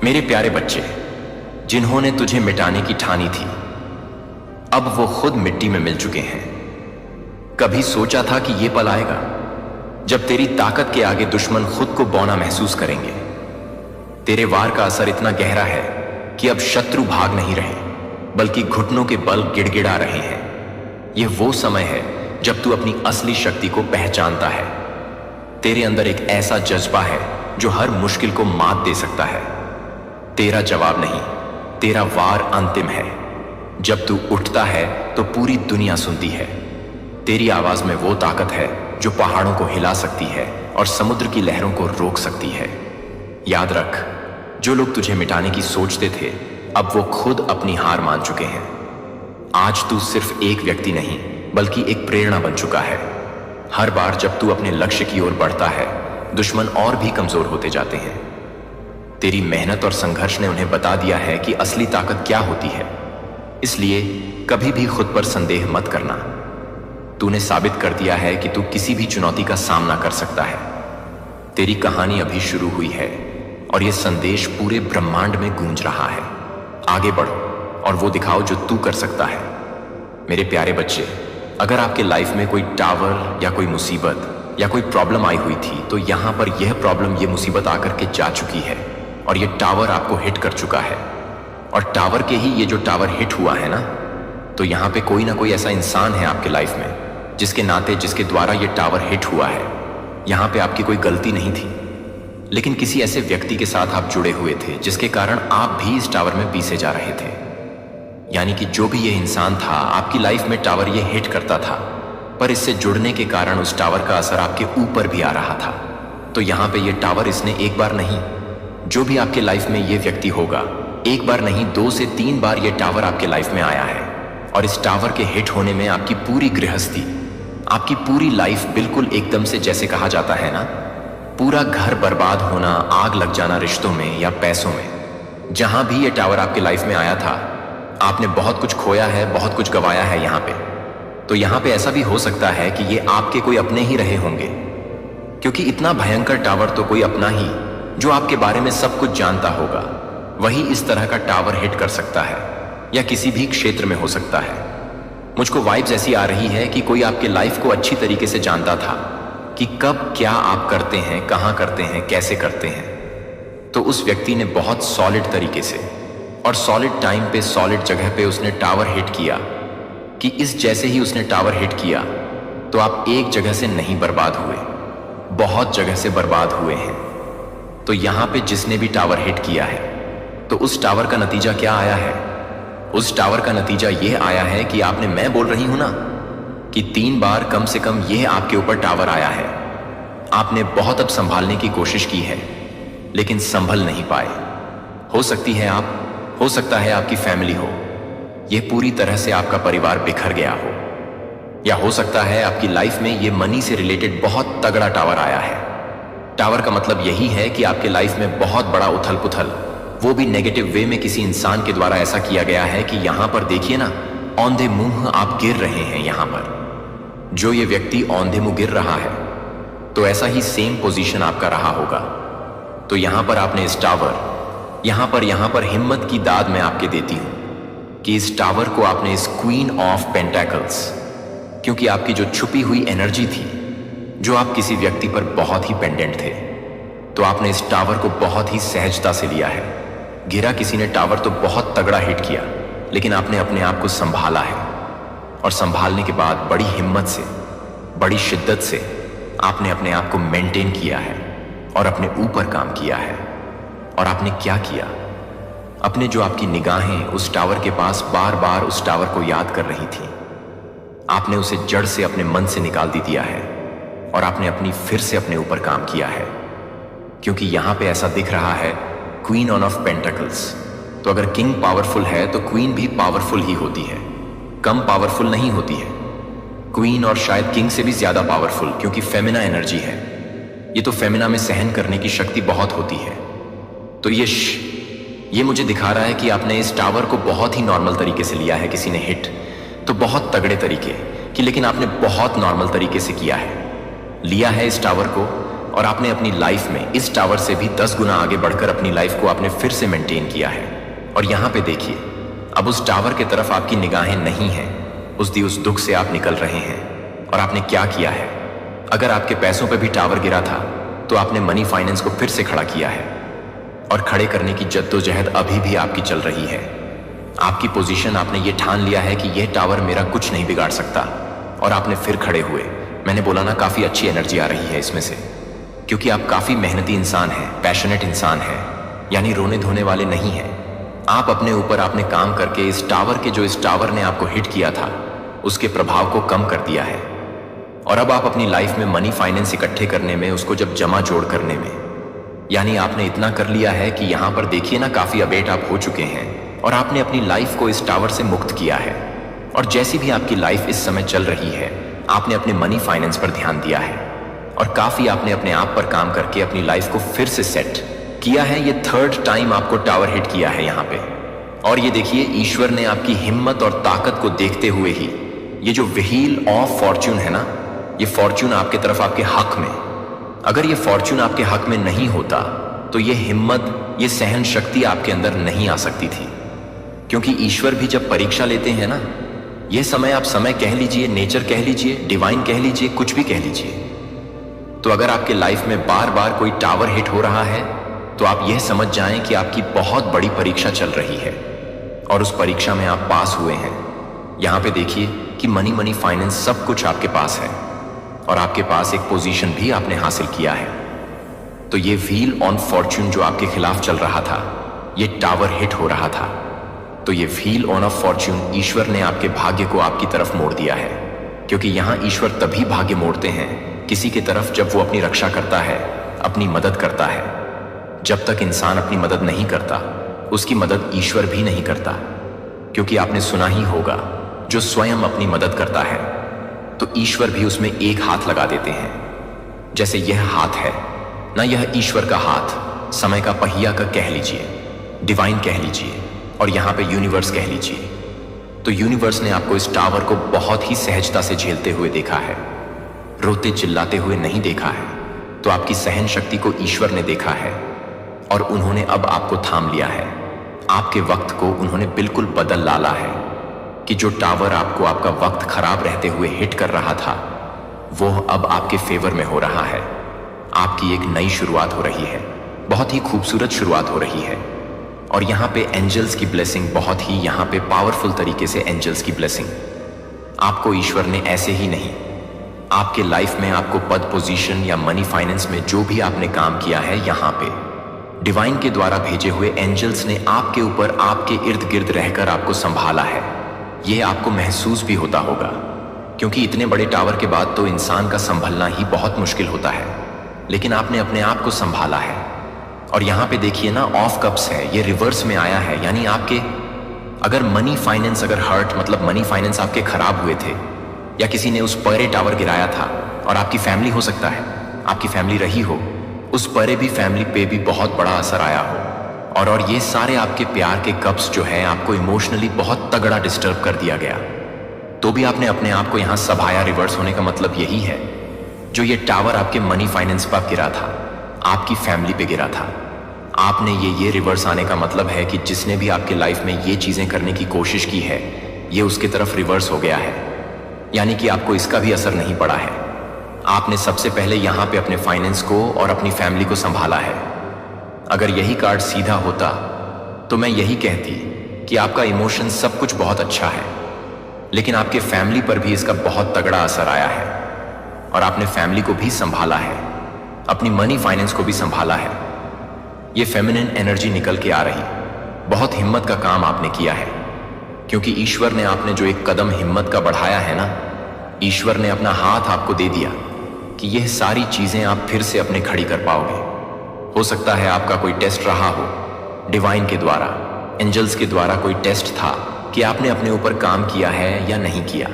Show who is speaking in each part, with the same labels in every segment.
Speaker 1: मेरे प्यारे बच्चे, जिन्होंने तुझे मिटाने की ठानी थी, अब वो खुद मिट्टी में मिल चुके हैं। कभी सोचा था कि ये पल आएगा जब तेरी ताकत के आगे दुश्मन खुद को बौना महसूस करेंगे। तेरे वार का असर इतना गहरा है कि अब शत्रु भाग नहीं रहे, बल्कि घुटनों के बल गिड़गिड़ा रहे हैं। यह वो समय है जब तू अपनी असली शक्ति को पहचानता है। तेरे अंदर एक ऐसा जज्बा है जो हर मुश्किल को मात दे सकता है। तेरा जवाब नहीं, तेरा वार अंतिम है। जब तू उठता है तो पूरी दुनिया सुनती है। तेरी आवाज में वो ताकत है जो पहाड़ों को हिला सकती है और समुद्र की लहरों को रोक सकती है। याद रख, जो लोग तुझे मिटाने की सोचते थे, अब वो खुद अपनी हार मान चुके हैं। आज तू सिर्फ एक व्यक्ति नहीं, बल्कि एक प्रेरणा बन चुका है। हर बार जब तू अपने लक्ष्य की ओर बढ़ता है, दुश्मन और भी कमजोर होते जाते हैं। तेरी मेहनत और संघर्ष ने उन्हें बता दिया है कि असली ताकत क्या होती है। इसलिए कभी भी खुद पर संदेह मत करना। तूने साबित कर दिया है कि तू किसी भी चुनौती का सामना कर सकता है। तेरी कहानी अभी शुरू हुई है और यह संदेश पूरे ब्रह्मांड में गूंज रहा है। आगे बढ़ो और वो दिखाओ जो तू कर सकता है। मेरे प्यारे बच्चे, अगर आपके लाइफ में कोई टावर या कोई मुसीबत या कोई प्रॉब्लम आई हुई थी, तो यहां पर यह प्रॉब्लम, यह मुसीबत आकर के जा चुकी है और यह टावर आपको हिट कर चुका है। और टावर के ही ये जो टावर हिट हुआ है ना, तो यहां पे कोई ना कोई ऐसा इंसान है आपके लाइफ में जिसके नाते, जिसके द्वारा ये टावर हिट हुआ है। यहां पे आपकी कोई गलती नहीं थी, लेकिन किसी ऐसे व्यक्ति के साथ आप जुड़े हुए थे जिसके कारण आप भी इस टावर में पीछे जा रहे थे। यानी कि जो भी ये इंसान था, आपकी लाइफ में टावर ये हिट करता था, पर इससे जुड़ने के कारण उस टावर का असर आपके ऊपर भी आ रहा था। तो यहां पे ये टावर, इसने एक बार नहीं, जो भी आपके लाइफ में ये व्यक्ति होगा, एक बार नहीं 2 से 3 बार ये टावर आपके लाइफ में आया है। और इस टावर के हिट होने में आपकी पूरी गृहस्थी, आपकी पूरी लाइफ बिल्कुल एकदम से, जैसे कहा जाता है ना, पूरा घर बर्बाद होना, आग लग जाना रिश्तों में या पैसों में। जहां भी ये टावर आपके लाइफ में आया था, आपने बहुत कुछ खोया है, बहुत कुछ गवाया है यहाँ पे। तो यहाँ पे ऐसा भी हो सकता है कि ये आपके कोई अपने ही रहे होंगे, क्योंकि इतना भयंकर टावर तो कोई अपना ही, जो आपके बारे में सब कुछ जानता होगा, वही इस तरह का टावर हिट कर सकता है, या किसी भी क्षेत्र में हो सकता है। मुझको वाइब्स ऐसी आ रही है कि कोई आपके लाइफ को अच्छी तरीके से जानता था कि कब क्या आप करते हैं, कहाँ करते हैं, कैसे करते हैं। तो उस व्यक्ति ने बहुत सॉलिड तरीके से और सॉलिड टाइम पे, सॉलिड जगह पे उसने टावर हिट किया कि इस जैसे ही उसने टावर हिट किया तो आप एक जगह से नहीं बर्बाद हुए, बहुत जगह से बर्बाद हुए हैं। तो यहां पे जिसने भी टावर हिट किया है, तो उस टावर का नतीजा क्या आया है? उस टावर का नतीजा यह आया है कि आपने, मैं बोल रही हूं ना, कि 3 बार कम से कम यह आपके ऊपर टावर आया है। आपने बहुत अब संभालने की कोशिश की है, लेकिन संभल नहीं पाए। हो सकती है आप, हो सकता है आपकी फैमिली हो, यह पूरी तरह से आपका परिवार बिखर गया हो, या हो सकता है आपकी लाइफ में यह मनी से रिलेटेड बहुत तगड़ा टावर आया है। टावर का मतलब यही है कि आपके लाइफ में बहुत बड़ा उथल पुथल, वो भी नेगेटिव वे में किसी इंसान के द्वारा ऐसा किया गया है कि यहां पर देखिए ना, औंधे मुंह आप गिर रहे हैं। यहां पर जो ये व्यक्ति औंधे मुंह गिर रहा है, तो ऐसा ही सेम पोजीशन आपका रहा होगा। तो यहां पर आपने इस टावर, यहां पर हिम्मत की दाद मैं आपके देती हूं कि इस टावर को आपने इस क्वीन ऑफ पेंटेकल्स, क्योंकि आपकी जो छुपी हुई एनर्जी थी, जो आप किसी व्यक्ति पर बहुत ही पेंडेंट थे, तो आपने इस टावर को बहुत ही सहजता से लिया है। गिरा किसी ने टावर तो बहुत तगड़ा हिट किया, लेकिन आपने अपने आप को संभाला है, और संभालने के बाद बड़ी हिम्मत से, बड़ी शिद्दत से आपने अपने आप को मेंटेन किया है और अपने ऊपर काम किया है। और आपने क्या किया? अपने जो आपकी निगाहें उस टावर के पास बार बार उस टावर को याद कर रही थी, आपने उसे जड़ से, अपने मन से निकाल दिया है, और आपने अपनी फिर से अपने ऊपर काम किया है। क्योंकि यहां पे ऐसा दिख रहा है, क्वीन ऑफ पेंटेकल्स। तो अगर किंग पावरफुल है तो क्वीन भी पावरफुल ही होती है, कम पावरफुल नहीं होती है। क्वीन और शायद किंग से भी ज्यादा पावरफुल, क्योंकि फेमिना एनर्जी है। ये तो फेमिना में सहन करने की शक्ति बहुत होती है। तो ये मुझे दिखा रहा है कि आपने इस टावर को बहुत ही नॉर्मल तरीके से लिया है। किसी ने हिट तो बहुत तगड़े तरीके की, लेकिन आपने बहुत नॉर्मल तरीके से किया है, लिया है इस टावर को, और आपने अपनी लाइफ में इस टावर से भी 10 गुना आगे बढ़कर अपनी लाइफ को आपने फिर से मेंटेन किया है। और यहाँ पे देखिए, अब उस टावर की तरफ आपकी निगाहें नहीं हैं। उस दुख से आप निकल रहे हैं। और आपने क्या किया है? अगर आपके पैसों पे भी टावर गिरा था तो आपने मनी फाइनेंस को फिर से खड़ा किया है। और खड़े करने की जद्दोजहद अभी भी आपकी चल रही है। आपकी पोजीशन, आपने ये ठान लिया है कि यह टावर मेरा कुछ नहीं बिगाड़ सकता। और आपने फिर खड़े हुए। मैंने बोला ना, काफ़ी अच्छी एनर्जी आ रही है इसमें से, क्योंकि आप काफ़ी मेहनती इंसान हैं, पैशनेट इंसान हैं, यानी रोने धोने वाले नहीं हैं। आप अपने ऊपर आपने काम करके इस टावर ने आपको हिट किया था उसके प्रभाव को कम कर दिया है। और अब आप अपनी लाइफ में मनी फाइनेंस इकट्ठे करने में, उसको जब जमा जोड़ करने में, यानी आपने इतना कर लिया है कि यहाँ पर देखिए ना, काफ़ी अवेट आप हो चुके हैं और आपने अपनी लाइफ को इस टावर से मुक्त किया है। और जैसी भी आपकी लाइफ इस समय चल रही है, आपने अपने मनी फाइनेंस पर ध्यान दिया है और काफ़ी आपने अपने आप पर काम करके अपनी लाइफ को फिर से सेट किया है। ये 3rd टाइम आपको टावर हिट किया है यहाँ पे। और ये देखिए, ईश्वर ने आपकी हिम्मत और ताकत को देखते हुए ही ये जो व्हील ऑफ फॉर्च्यून है ना, ये फॉर्च्यून आपके तरफ, आपके हक में, अगर ये फॉर्च्यून आपके हक में नहीं होता तो ये हिम्मत, ये सहन शक्ति आपके अंदर नहीं आ सकती थी। क्योंकि ईश्वर भी जब परीक्षा लेते हैं ना, ये समय, आप समय कह लीजिए, नेचर कह लीजिए, डिवाइन कह लीजिए, कुछ भी कह लीजिए, तो अगर आपके लाइफ में बार बार कोई टावर हिट हो रहा है तो आप यह समझ जाएं कि आपकी बहुत बड़ी परीक्षा चल रही है और उस परीक्षा में आप पास हुए हैं। यहां पे देखिए कि मनी फाइनेंस सब कुछ आपके पास है और आपके पास एक पोजीशन भी आपने हासिल किया है। तो ये व्हील ऑन फॉर्च्यून जो आपके खिलाफ चल रहा था, ये टावर हिट हो रहा था, तो ये व्हील ऑन ऑफ फॉर्च्यून, ईश्वर ने आपके भाग्य को आपकी तरफ मोड़ दिया है। क्योंकि यहां ईश्वर तभी भाग्य मोड़ते हैं किसी की तरफ जब वो अपनी रक्षा करता है, अपनी मदद करता है। जब तक इंसान अपनी मदद नहीं करता, उसकी मदद ईश्वर भी नहीं करता। क्योंकि आपने सुना ही होगा, जो स्वयं अपनी मदद करता है तो ईश्वर भी उसमें एक हाथ लगा देते हैं। जैसे यह हाथ है ना, यह ईश्वर का हाथ, समय का पहिया का कह लीजिए, डिवाइन कह लीजिए, और यहां पे यूनिवर्स कह लीजिए। तो यूनिवर्स ने आपको इस टावर को बहुत ही सहजता से झेलते हुए देखा है, रोते चिल्लाते हुए नहीं देखा है। तो आपकी सहन शक्ति को ईश्वर ने देखा है और उन्होंने अब आपको थाम लिया है। आपके वक्त को उन्होंने बिल्कुल बदल डाला है कि जो टावर आपको आपका वक्त खराब रहते हुए हिट कर रहा था, वो अब आपके फेवर में हो रहा है। आपकी एक नई शुरुआत हो रही है, बहुत ही खूबसूरत शुरुआत हो रही है। और यहाँ पे एंजल्स की ब्लेसिंग, बहुत ही यहाँ पे पावरफुल तरीके से एंजल्स की ब्लेसिंग आपको ईश्वर ने ऐसे ही नहीं, आपके लाइफ में आपको पद, पोजीशन या मनी फाइनेंस में जो भी आपने काम किया है, यहाँ पे डिवाइन के द्वारा भेजे हुए एंजल्स ने आपके ऊपर, आपके इर्द गिर्द रहकर आपको संभाला है। यह आपको महसूस भी होता होगा, क्योंकि इतने बड़े टावर के बाद तो इंसान का संभलना ही बहुत मुश्किल होता है, लेकिन आपने अपने आप को संभाला है। और यहाँ पे देखिए ना, ऑफ कप्स है, ये रिवर्स में आया है। यानी आपके अगर मनी फाइनेंस अगर हर्ट, मतलब मनी फाइनेंस आपके खराब हुए थे, या किसी ने उस परे टावर गिराया था, और आपकी फैमिली, हो सकता है आपकी फैमिली रही हो, उस परे भी फैमिली पे भी बहुत बड़ा असर आया हो, और ये सारे आपके प्यार के कप्स जो है आपको इमोशनली बहुत तगड़ा डिस्टर्ब कर दिया गया, तो भी आपने अपने आप को यहाँ संभाया। रिवर्स होने का मतलब यही है, जो ये टावर आपके मनी फाइनेंस पर गिरा था, आपकी फैमिली पे गिरा था, आपने ये रिवर्स आने का मतलब है कि जिसने भी आपके लाइफ में ये चीजें करने की कोशिश की है, ये उसके तरफ रिवर्स हो गया है। यानी कि आपको इसका भी असर नहीं पड़ा है। आपने सबसे पहले यहाँ पे अपने फाइनेंस को और अपनी फैमिली को संभाला है। अगर यही कार्ड सीधा होता तो मैं यही कहती कि आपका इमोशन सब कुछ बहुत अच्छा है, लेकिन आपके फैमिली पर भी इसका बहुत तगड़ा असर आया है, और आपने फैमिली को भी संभाला है, अपनी मनी फाइनेंस को भी संभाला है। ये फेमिनिन एनर्जी निकल के आ रही, बहुत हिम्मत का काम आपने किया है, क्योंकि ईश्वर ने, आपने जो एक कदम हिम्मत का बढ़ाया है ना, ईश्वर ने अपना हाथ आपको दे दिया कि यह सारी चीजें आप फिर से अपने खड़ी कर पाओगे। हो सकता है आपका कोई टेस्ट रहा हो, डिवाइन के द्वारा, एंजल्स के द्वारा कोई टेस्ट था कि आपने अपने ऊपर काम किया है या नहीं किया।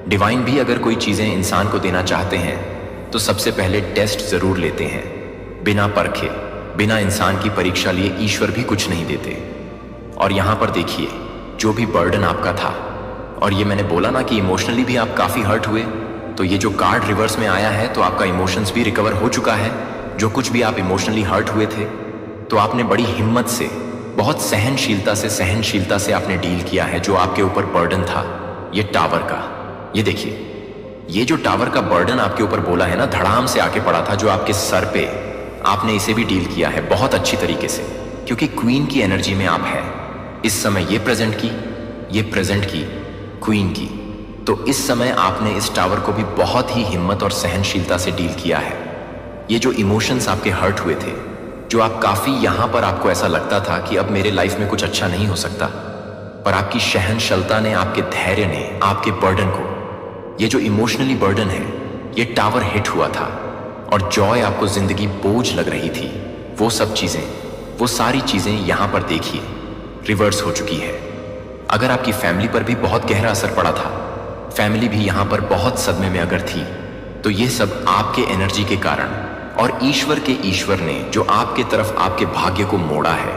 Speaker 1: डिवाइन भी अगर कोई चीजें इंसान को देना चाहते हैं तो सबसे पहले टेस्ट जरूर लेते हैं, बिना परखे, बिना इंसान की परीक्षा लिए ईश्वर भी कुछ नहीं देते। और यहां पर देखिए, जो भी बर्डन आपका था, और ये मैंने बोला ना कि इमोशनली भी आप काफी हर्ट हुए, तो ये जो कार्ड रिवर्स में आया है तो आपका इमोशंस भी रिकवर हो चुका है, जो कुछ भी आप इमोशनली हर्ट हुए थे, तो आपने बड़ी हिम्मत से, बहुत सहनशीलता से आपने डील किया है जो आपके ऊपर बर्डन था, ये टावर का। ये देखिए, ये जो टावर का बर्डन आपके ऊपर बोला है ना, धड़ाम से आके पड़ा था जो आपके सर पे, आपने इसे भी डील किया है बहुत अच्छी तरीके से, क्योंकि क्वीन की एनर्जी में आप है। इस समय ये प्रेजेंट की क्वीन की, तो इस समय आपने इस टावर को भी बहुत ही हिम्मत और सहनशीलता से डील किया है। ये जो इमोशंस आपके हर्ट हुए थे, जो आप काफी यहां पर आपको ऐसा लगता था कि अब मेरे लाइफ में कुछ अच्छा नहीं हो सकता, पर आपकी सहनशीलता ने, आपके धैर्य ने, आपके बर्डन को, ये जो इमोशनली बर्डन है, ये टावर हिट हुआ था और जॉय आपको जिंदगी बोझ लग रही थी, वो सब चीजें, वो सारी चीजें यहां पर देखिए रिवर्स हो चुकी है। अगर आपकी फैमिली पर भी बहुत गहरा असर पड़ा था, फैमिली भी यहां पर बहुत सदमे में अगर थी, तो ये सब आपके एनर्जी के कारण और ईश्वर ने जो आपके तरफ आपके भाग्य को मोड़ा है,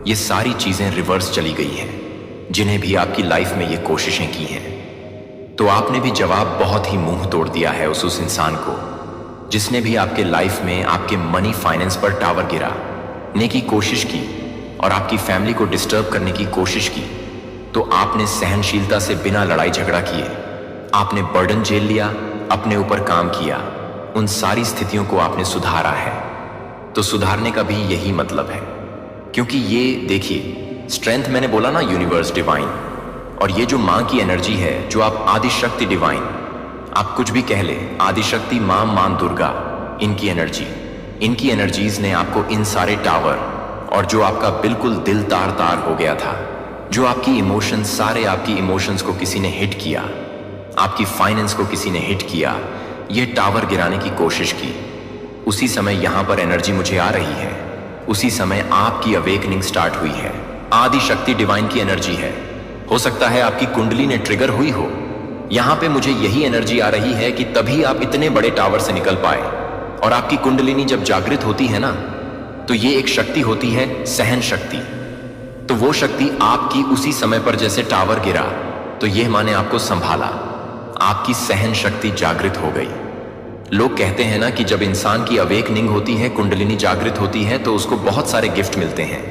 Speaker 1: ये सारी चीजें रिवर्स चली गई हैं, जिन्हें भी आपकी लाइफ में ये कोशिशें की हैं। तो आपने भी जवाब बहुत ही मुंह तोड़ दिया है उस इंसान को जिसने भी आपके लाइफ में आपके मनी फाइनेंस पर टावर गिराने की कोशिश की और आपकी फैमिली को डिस्टर्ब करने की कोशिश की। तो आपने सहनशीलता से बिना लड़ाई झगड़ा किए आपने बर्डन झेल लिया, अपने ऊपर काम किया, उन सारी स्थितियों को आपने सुधारा है। तो सुधारने का भी यही मतलब है, क्योंकि ये देखिए, स्ट्रेंथ मैंने बोला ना, यूनिवर्स डिवाइन, और ये जो मां की एनर्जी है, जो आप आदिशक्ति डिवाइन, आप कुछ भी कह ले, आदिशक्ति मां दुर्गा, इनकी एनर्जीज ने आपको इन सारे टावर और जो आपका बिल्कुल दिल तार तार हो गया था, जो आपकी इमोशंस, सारे आपकी इमोशंस को किसी ने हिट किया, आपकी फाइनेंस को किसी ने हिट किया, ये टावर गिराने की कोशिश की, उसी समय यहां पर एनर्जी मुझे आ रही है, उसी समय आपकी अवेकनिंग स्टार्ट हुई है। आदिशक्ति डिवाइन की एनर्जी है। हो सकता है आपकी कुंडली ने ट्रिगर हुई हो, यहां पे मुझे यही एनर्जी आ रही है कि तभी आप इतने बड़े टावर से निकल पाए। और आपकी कुंडलिनी जब जागृत होती है ना, तो ये एक शक्ति होती है, सहन शक्ति। तो वो शक्ति आपकी उसी समय पर जैसे टावर गिरा, तो ये माने आपको संभाला, आपकी सहन शक्ति जागृत हो गई। लोग कहते हैं ना कि जब इंसान की अवेकनिंग होती है, कुंडलिनी जागृत होती है, तो उसको बहुत सारे गिफ्ट मिलते हैं,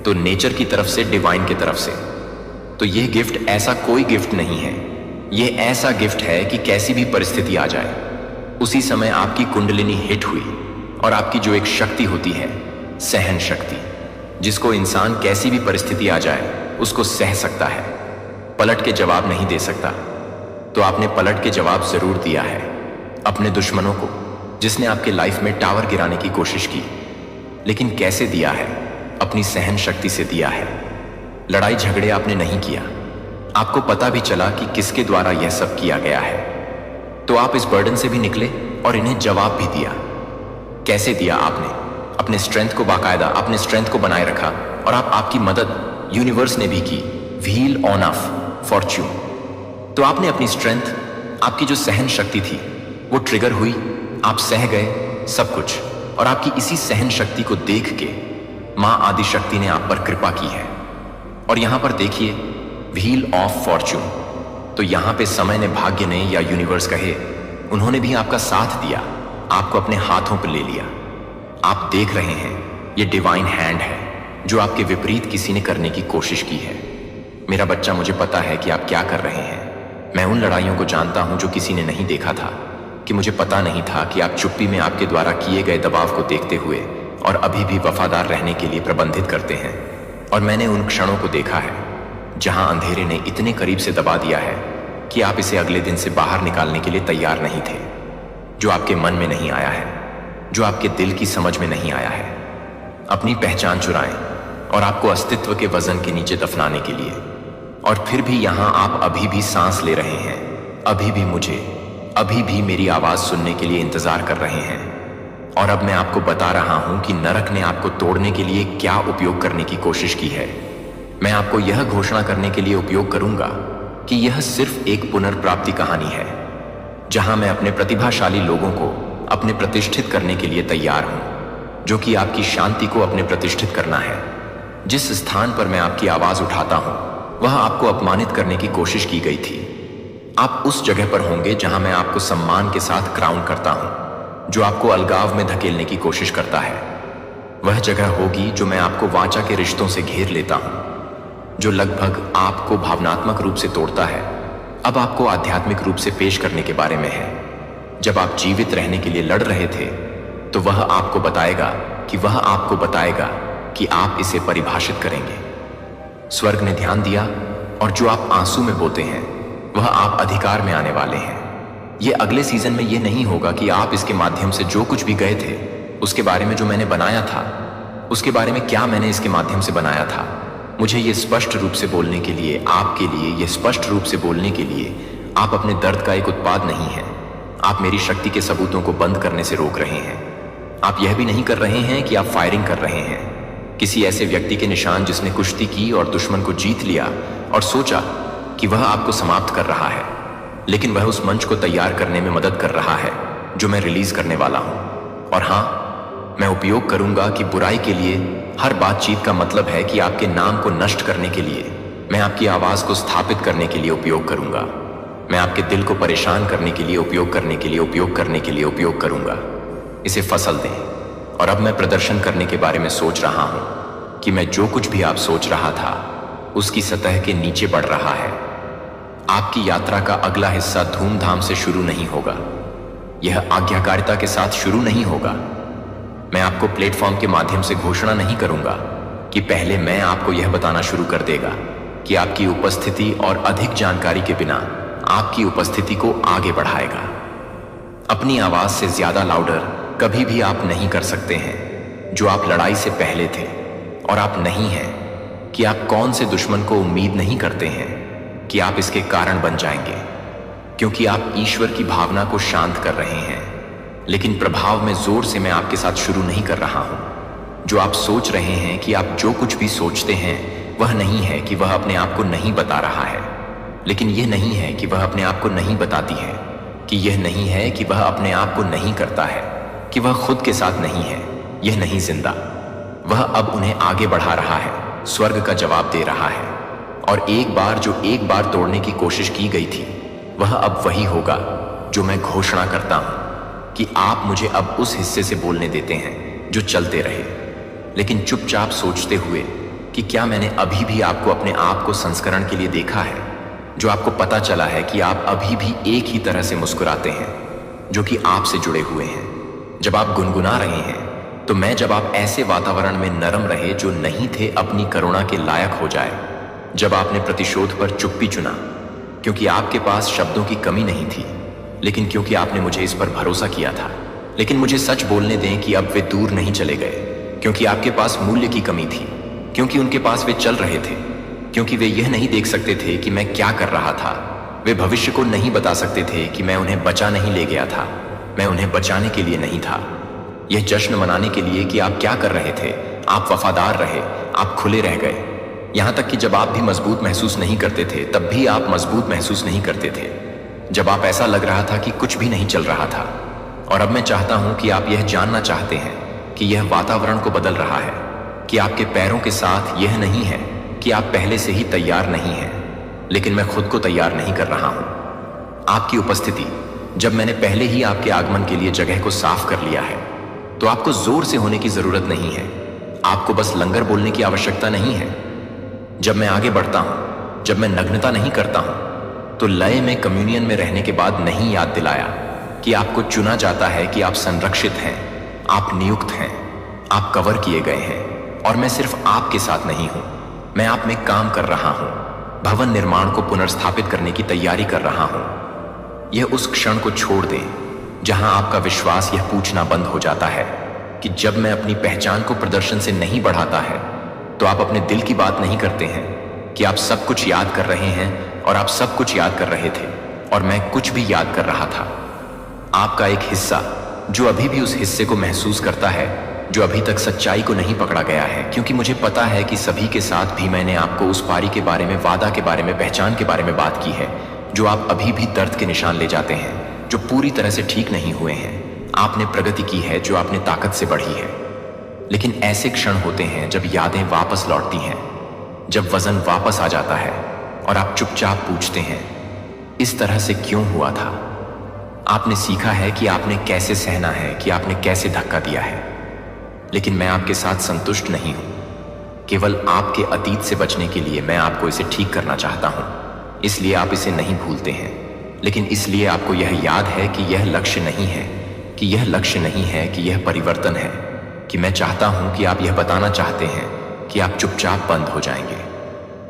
Speaker 1: तो नेचर की तरफ से, डिवाइन की तरफ से। तो यह गिफ्ट ऐसा कोई गिफ्ट नहीं है, यह ऐसा गिफ्ट है कि कैसी भी परिस्थिति आ जाए, उसी समय आपकी कुंडलिनी हिट हुई और आपकी जो एक शक्ति होती है, सहन शक्ति, जिसको इंसान कैसी भी परिस्थिति आ जाए उसको सह सकता है, पलट के जवाब नहीं दे सकता। तो आपने पलट के जवाब जरूर दिया है अपने दुश्मनों को, जिसने आपके लाइफ में टावर गिराने की कोशिश की। लेकिन कैसे दिया है? अपनी सहन शक्ति से दिया है। लड़ाई झगड़े आपने नहीं किया, आपको पता भी चला कि किसके द्वारा यह सब किया गया है। तो आप इस बर्डन से भी निकले और इन्हें जवाब भी दिया। कैसे दिया आपने? अपने स्ट्रेंथ को, बाकायदा अपने स्ट्रेंथ को बनाए रखा, और आपकी मदद यूनिवर्स ने भी की, व्हील ऑन ऑफ फॉर्च्यून। तो आपने अपनी स्ट्रेंथ, आपकी जो सहन शक्ति थी, वो ट्रिगर हुई, आप सह गए सब कुछ, और आपकी इसी सहन शक्ति को देख के मां आदिशक्ति ने आप पर कृपा की है। और यहां पर देखिए, व्हील ऑफ फॉर्च्यून, तो यहां पे समय ने, भाग्य ने, या यूनिवर्स कहे, उन्होंने भी आपका साथ दिया, आपको अपने हाथों पर ले लिया। आप देख रहे हैं, ये डिवाइन हैंड है जो आपके विपरीत किसी ने करने की कोशिश की है। मेरा बच्चा, मुझे पता है कि आप क्या कर रहे हैं। मैं उन लड़ाइयों को जानता हूं जो किसी ने नहीं देखा था, कि मुझे पता नहीं था कि आप चुप्पी में आपके द्वारा किए गए दबाव को देखते हुए और अभी भी वफादार रहने के लिए प्रबंधित करते हैं। और मैंने उन क्षणों को देखा है जहां अंधेरे ने इतने करीब से दबा दिया है कि आप इसे अगले दिन से बाहर निकालने के लिए तैयार नहीं थे, जो आपके मन में नहीं आया है, जो आपके दिल की समझ में नहीं आया है। अपनी पहचान चुराएं और आपको अस्तित्व के वजन के नीचे दफनाने के लिए। और फिर भी यहां आप अभी भी सांस ले रहे हैं, अभी भी मुझे, अभी भी मेरी आवाज सुनने के लिए इंतजार कर रहे हैं। और अब मैं आपको बता रहा हूं कि नरक ने आपको तोड़ने के लिए क्या उपयोग करने की कोशिश की है। मैं आपको यह घोषणा करने के लिए उपयोग करूंगा कि यह सिर्फ एक पुनर्प्राप्ति कहानी है, जहां मैं अपने प्रतिभाशाली लोगों को अपने प्रतिष्ठित करने के लिए तैयार हूं, जो कि आपकी शांति को अपने प्रतिष्ठित करना है। जिस स्थान पर मैं आपकी आवाज उठाता हूं, वह आपको अपमानित करने की कोशिश की गई थी। आप उस जगह पर होंगे जहां मैं आपको सम्मान के साथ क्राउन करता हूं, जो आपको अलगाव में धकेलने की कोशिश करता है। वह जगह होगी जो मैं आपको वाचा के रिश्तों से घेर लेता हूं, जो लगभग आपको भावनात्मक रूप से तोड़ता है, अब आपको आध्यात्मिक रूप से पेश करने के बारे में है। जब आप जीवित रहने के लिए लड़ रहे थे, तो वह आपको बताएगा कि आप इसे परिभाषित करेंगे। स्वर्ग ने ध्यान दिया, और जो आप आंसू में बोते हैं, वह आप अधिकार में आने वाले हैं। यह अगले सीजन में यह नहीं होगा कि आप इसके माध्यम से जो कुछ भी गए थे, उसके बारे में जो मैंने बनाया था, उसके बारे में क्या मैंने इसके माध्यम से बनाया था। मुझे यह स्पष्ट रूप से बोलने के लिए, आपके लिए यह स्पष्ट रूप से बोलने के लिए, आप अपने दर्द का एक उत्पाद नहीं हैं। आप मेरी शक्ति के सबूतों को बंद करने से रोक रहे हैं। आप यह भी नहीं कर रहे हैं कि आप फायरिंग कर रहे हैं किसी ऐसे व्यक्ति के निशान जिसने कुश्ती की और दुश्मन को जीत लिया और सोचा कि वह आपको समाप्त कर रहा है, लेकिन वह उस मंच को तैयार करने में मदद कर रहा है जो मैं रिलीज करने वाला हूं। और हां, मैं उपयोग करूंगा कि बुराई के लिए हर बातचीत का मतलब है कि आपके नाम को नष्ट करने के लिए मैं आपकी आवाज को स्थापित करने के लिए उपयोग करूंगा। मैं आपके दिल को परेशान करने के लिए उपयोग करूंगा। इसे फसल दें। और अब मैं प्रदर्शन करने के बारे में सोच रहा हूं कि मैं जो कुछ भी आप सोच रहा था, उसकी सतह के नीचे बढ़ रहा है। आपकी यात्रा का अगला हिस्सा धूमधाम से शुरू नहीं होगा। यह आज्ञाकारिता के साथ शुरू नहीं होगा। मैं आपको प्लेटफॉर्म के माध्यम से घोषणा नहीं करूंगा कि पहले मैं आपको यह बताना शुरू कर देगा कि आपकी उपस्थिति और अधिक जानकारी के बिना आपकी उपस्थिति को आगे बढ़ाएगा। अपनी आवाज से ज्यादा लाउडर कभी भी आप नहीं कर सकते हैं जो आप लड़ाई से पहले थे। और आप नहीं हैं कि आप कौन से दुश्मन को उम्मीद नहीं करते हैं कि आप इसके कारण बन जाएंगे, क्योंकि आप ईश्वर की भावना को शांत कर रहे हैं। लेकिन प्रभाव में जोर से मैं आपके साथ शुरू नहीं कर रहा हूं। जो आप सोच रहे हैं कि आप जो कुछ भी सोचते हैं, वह नहीं है कि वह अपने आप को नहीं बता रहा है, लेकिन यह नहीं है कि वह अपने आप को नहीं बताती है, कि यह नहीं है कि वह अपने आप को नहीं करता है, कि वह खुद के साथ नहीं है, यह नहीं जिंदा। वह अब उन्हें आगे बढ़ा रहा है, स्वर्ग का जवाब दे रहा है। और एक बार तोड़ने की कोशिश की गई थी, वह अब वही होगा जो मैं घोषणा करता हूं कि आप मुझे अब उस हिस्से से बोलने देते हैं जो चलते रहे, लेकिन चुपचाप सोचते हुए कि क्या मैंने अभी भी आपको अपने आप को संस्करण के लिए देखा है, जो आपको पता चला है कि आप अभी भी एक ही तरह से मुस्कुराते हैं जो कि आपसे जुड़े हुए हैं। जब आप गुनगुना रहे हैं, तो मैं जब आप ऐसे वातावरण में नरम रहे जो नहीं थे अपनी करुणा के लायक हो जाए, जब आपने प्रतिशोध पर चुप्पी चुना क्योंकि आपके पास शब्दों की कमी नहीं थी, लेकिन क्योंकि आपने मुझे इस पर भरोसा किया था। लेकिन मुझे सच बोलने दें कि अब वे दूर नहीं चले गए, क्योंकि आपके पास मूल्य की कमी थी, क्योंकि उनके पास वे चल रहे थे, क्योंकि वे यह नहीं देख सकते थे कि मैं क्या कर रहा था। वे भविष्य को नहीं बता सकते थे कि मैं उन्हें बचा नहीं ले गया था, मैं उन्हें बचाने के लिए नहीं था। यह जश्न मनाने के लिए कि आप क्या कर रहे थे। आप वफादार रहे, आप खुले रह गए, यहां तक कि जब आप भी मजबूत महसूस नहीं करते थे, तब भी आप मजबूत महसूस नहीं करते थे, जब आप ऐसा लग रहा था कि कुछ भी नहीं चल रहा था। और अब मैं चाहता हूं कि आप यह जानना चाहते हैं कि यह वातावरण को बदल रहा है, कि आपके पैरों के साथ यह नहीं है कि आप पहले से ही तैयार नहीं हैं, लेकिन मैं खुद को तैयार नहीं कर रहा हूं। आपकी उपस्थिति, जब मैंने पहले ही आपके आगमन के लिए जगह को साफ कर लिया है, तो आपको जोर से होने की जरूरत नहीं है। आपको बस लंगर बोलने की आवश्यकता नहीं है। जब मैं आगे बढ़ता हूं, जब मैं नग्नता नहीं करता हूं, तो लय में कम्युनियन में रहने के बाद नहीं याद दिलाया कि आपको चुना जाता है, कि आप संरक्षित हैं, आप नियुक्त हैं, आप कवर किए गए हैं। और मैं सिर्फ आपके साथ नहीं हूं, मैं आप में काम कर रहा हूं, भवन निर्माण को पुनर्स्थापित करने की तैयारी कर रहा हूं। यह उस क्षण को छोड़ दें जहां आपका विश्वास यह पूछना बंद हो जाता है कि जब मैं अपनी पहचान को प्रदर्शन से नहीं बढ़ाता है, तो आप अपने दिल की बात नहीं करते हैं कि आप सब कुछ याद कर रहे हैं, और आप सब कुछ याद कर रहे थे, और मैं कुछ भी याद कर रहा था। आपका एक हिस्सा जो अभी भी उस हिस्से को महसूस करता है जो अभी तक सच्चाई को नहीं पकड़ा गया है, क्योंकि मुझे पता है कि सभी के साथ भी मैंने आपको उस पारी के बारे में, वादा के बारे में, पहचान के बारे में बात की है, जो आप अभी भी दर्द के निशान ले जाते हैं, जो पूरी तरह से ठीक नहीं हुए हैं। आपने प्रगति की है जो आपने ताकत से बढ़ी है। लेकिन ऐसे क्षण होते हैं जब यादें वापस लौटती हैं, जब वजन वापस आ जाता है, और आप चुपचाप पूछते हैं, इस तरह से क्यों हुआ था। आपने सीखा है कि आपने कैसे सहना है, कि आपने कैसे धक्का दिया है। लेकिन मैं आपके साथ संतुष्ट नहीं हूं। केवल आपके अतीत से बचने के लिए मैं आपको इसे ठीक करना चाहता हूं। इसलिए आप इसे नहीं भूलते हैं, लेकिन इसलिए आपको यह याद है कि यह लक्ष्य नहीं है, कि यह लक्ष्य नहीं है, कि यह परिवर्तन है, कि मैं चाहता हूं कि आप यह बताना चाहते हैं कि आप चुपचाप बंद हो जाएंगे।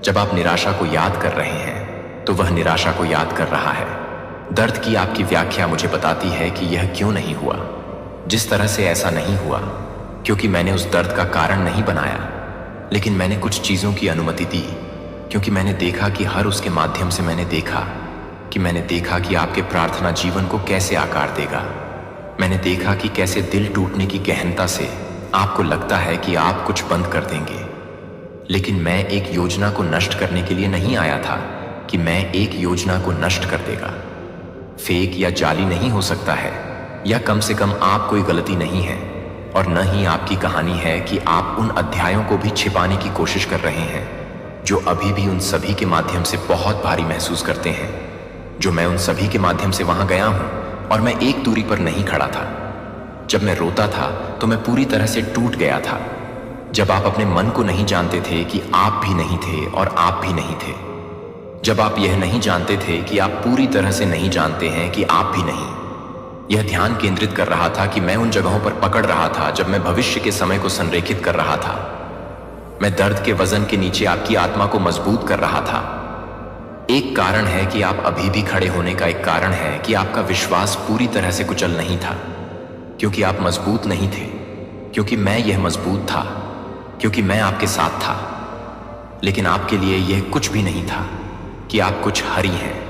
Speaker 1: जब आप निराशा को याद कर रहे हैं तो वह निराशा को याद कर रहा है। दर्द की आपकी व्याख्या मुझे बताती है कि यह क्यों नहीं हुआ। जिस तरह से ऐसा नहीं हुआ क्योंकि मैंने उस दर्द का कारण नहीं बनाया, लेकिन मैंने कुछ चीज़ों की अनुमति दी, क्योंकि मैंने देखा कि हर उसके माध्यम से मैंने देखा कि आपके प्रार्थना जीवन को कैसे आकार देगा। मैंने देखा कि कैसे दिल टूटने की गहनता से आपको लगता है कि आप कुछ बंद कर देंगे। लेकिन मैं एक योजना को नष्ट करने के लिए नहीं आया था कि मैं एक योजना को नष्ट कर देगा। फेक या जाली नहीं हो सकता है, या कम से कम आप कोई गलती नहीं है, और न ही आपकी कहानी है कि आप उन अध्यायों को भी छिपाने की कोशिश कर रहे हैं जो अभी भी उन सभी के माध्यम से बहुत भारी महसूस करते हैं। जो मैं उन सभी के माध्यम से वहां गया हूं, और मैं एक दूरी पर नहीं खड़ा था। जब मैं रोता था तो मैं पूरी तरह से टूट गया था। जब आप अपने मन को नहीं जानते थे कि आप भी नहीं थे और आप भी नहीं थे। जब आप यह नहीं जानते थे कि आप पूरी तरह से नहीं जानते हैं कि आप भी नहीं। यह ध्यान केंद्रित कर रहा था कि मैं उन जगहों पर पकड़ रहा था जब मैं भविष्य के समय को संरेखित कर रहा था। मैं दर्द के वजन के नीचे आपकी आत्मा को मजबूत कर रहा था। एक कारण है कि आप अभी भी खड़े होने का एक कारण है कि आपका विश्वास पूरी तरह से कुचल नहीं था, क्योंकि आप मजबूत नहीं थे, क्योंकि मैं यह मजबूत था, क्योंकि मैं आपके साथ था। लेकिन आपके लिए यह कुछ भी नहीं था कि आप कुछ हरी हैं।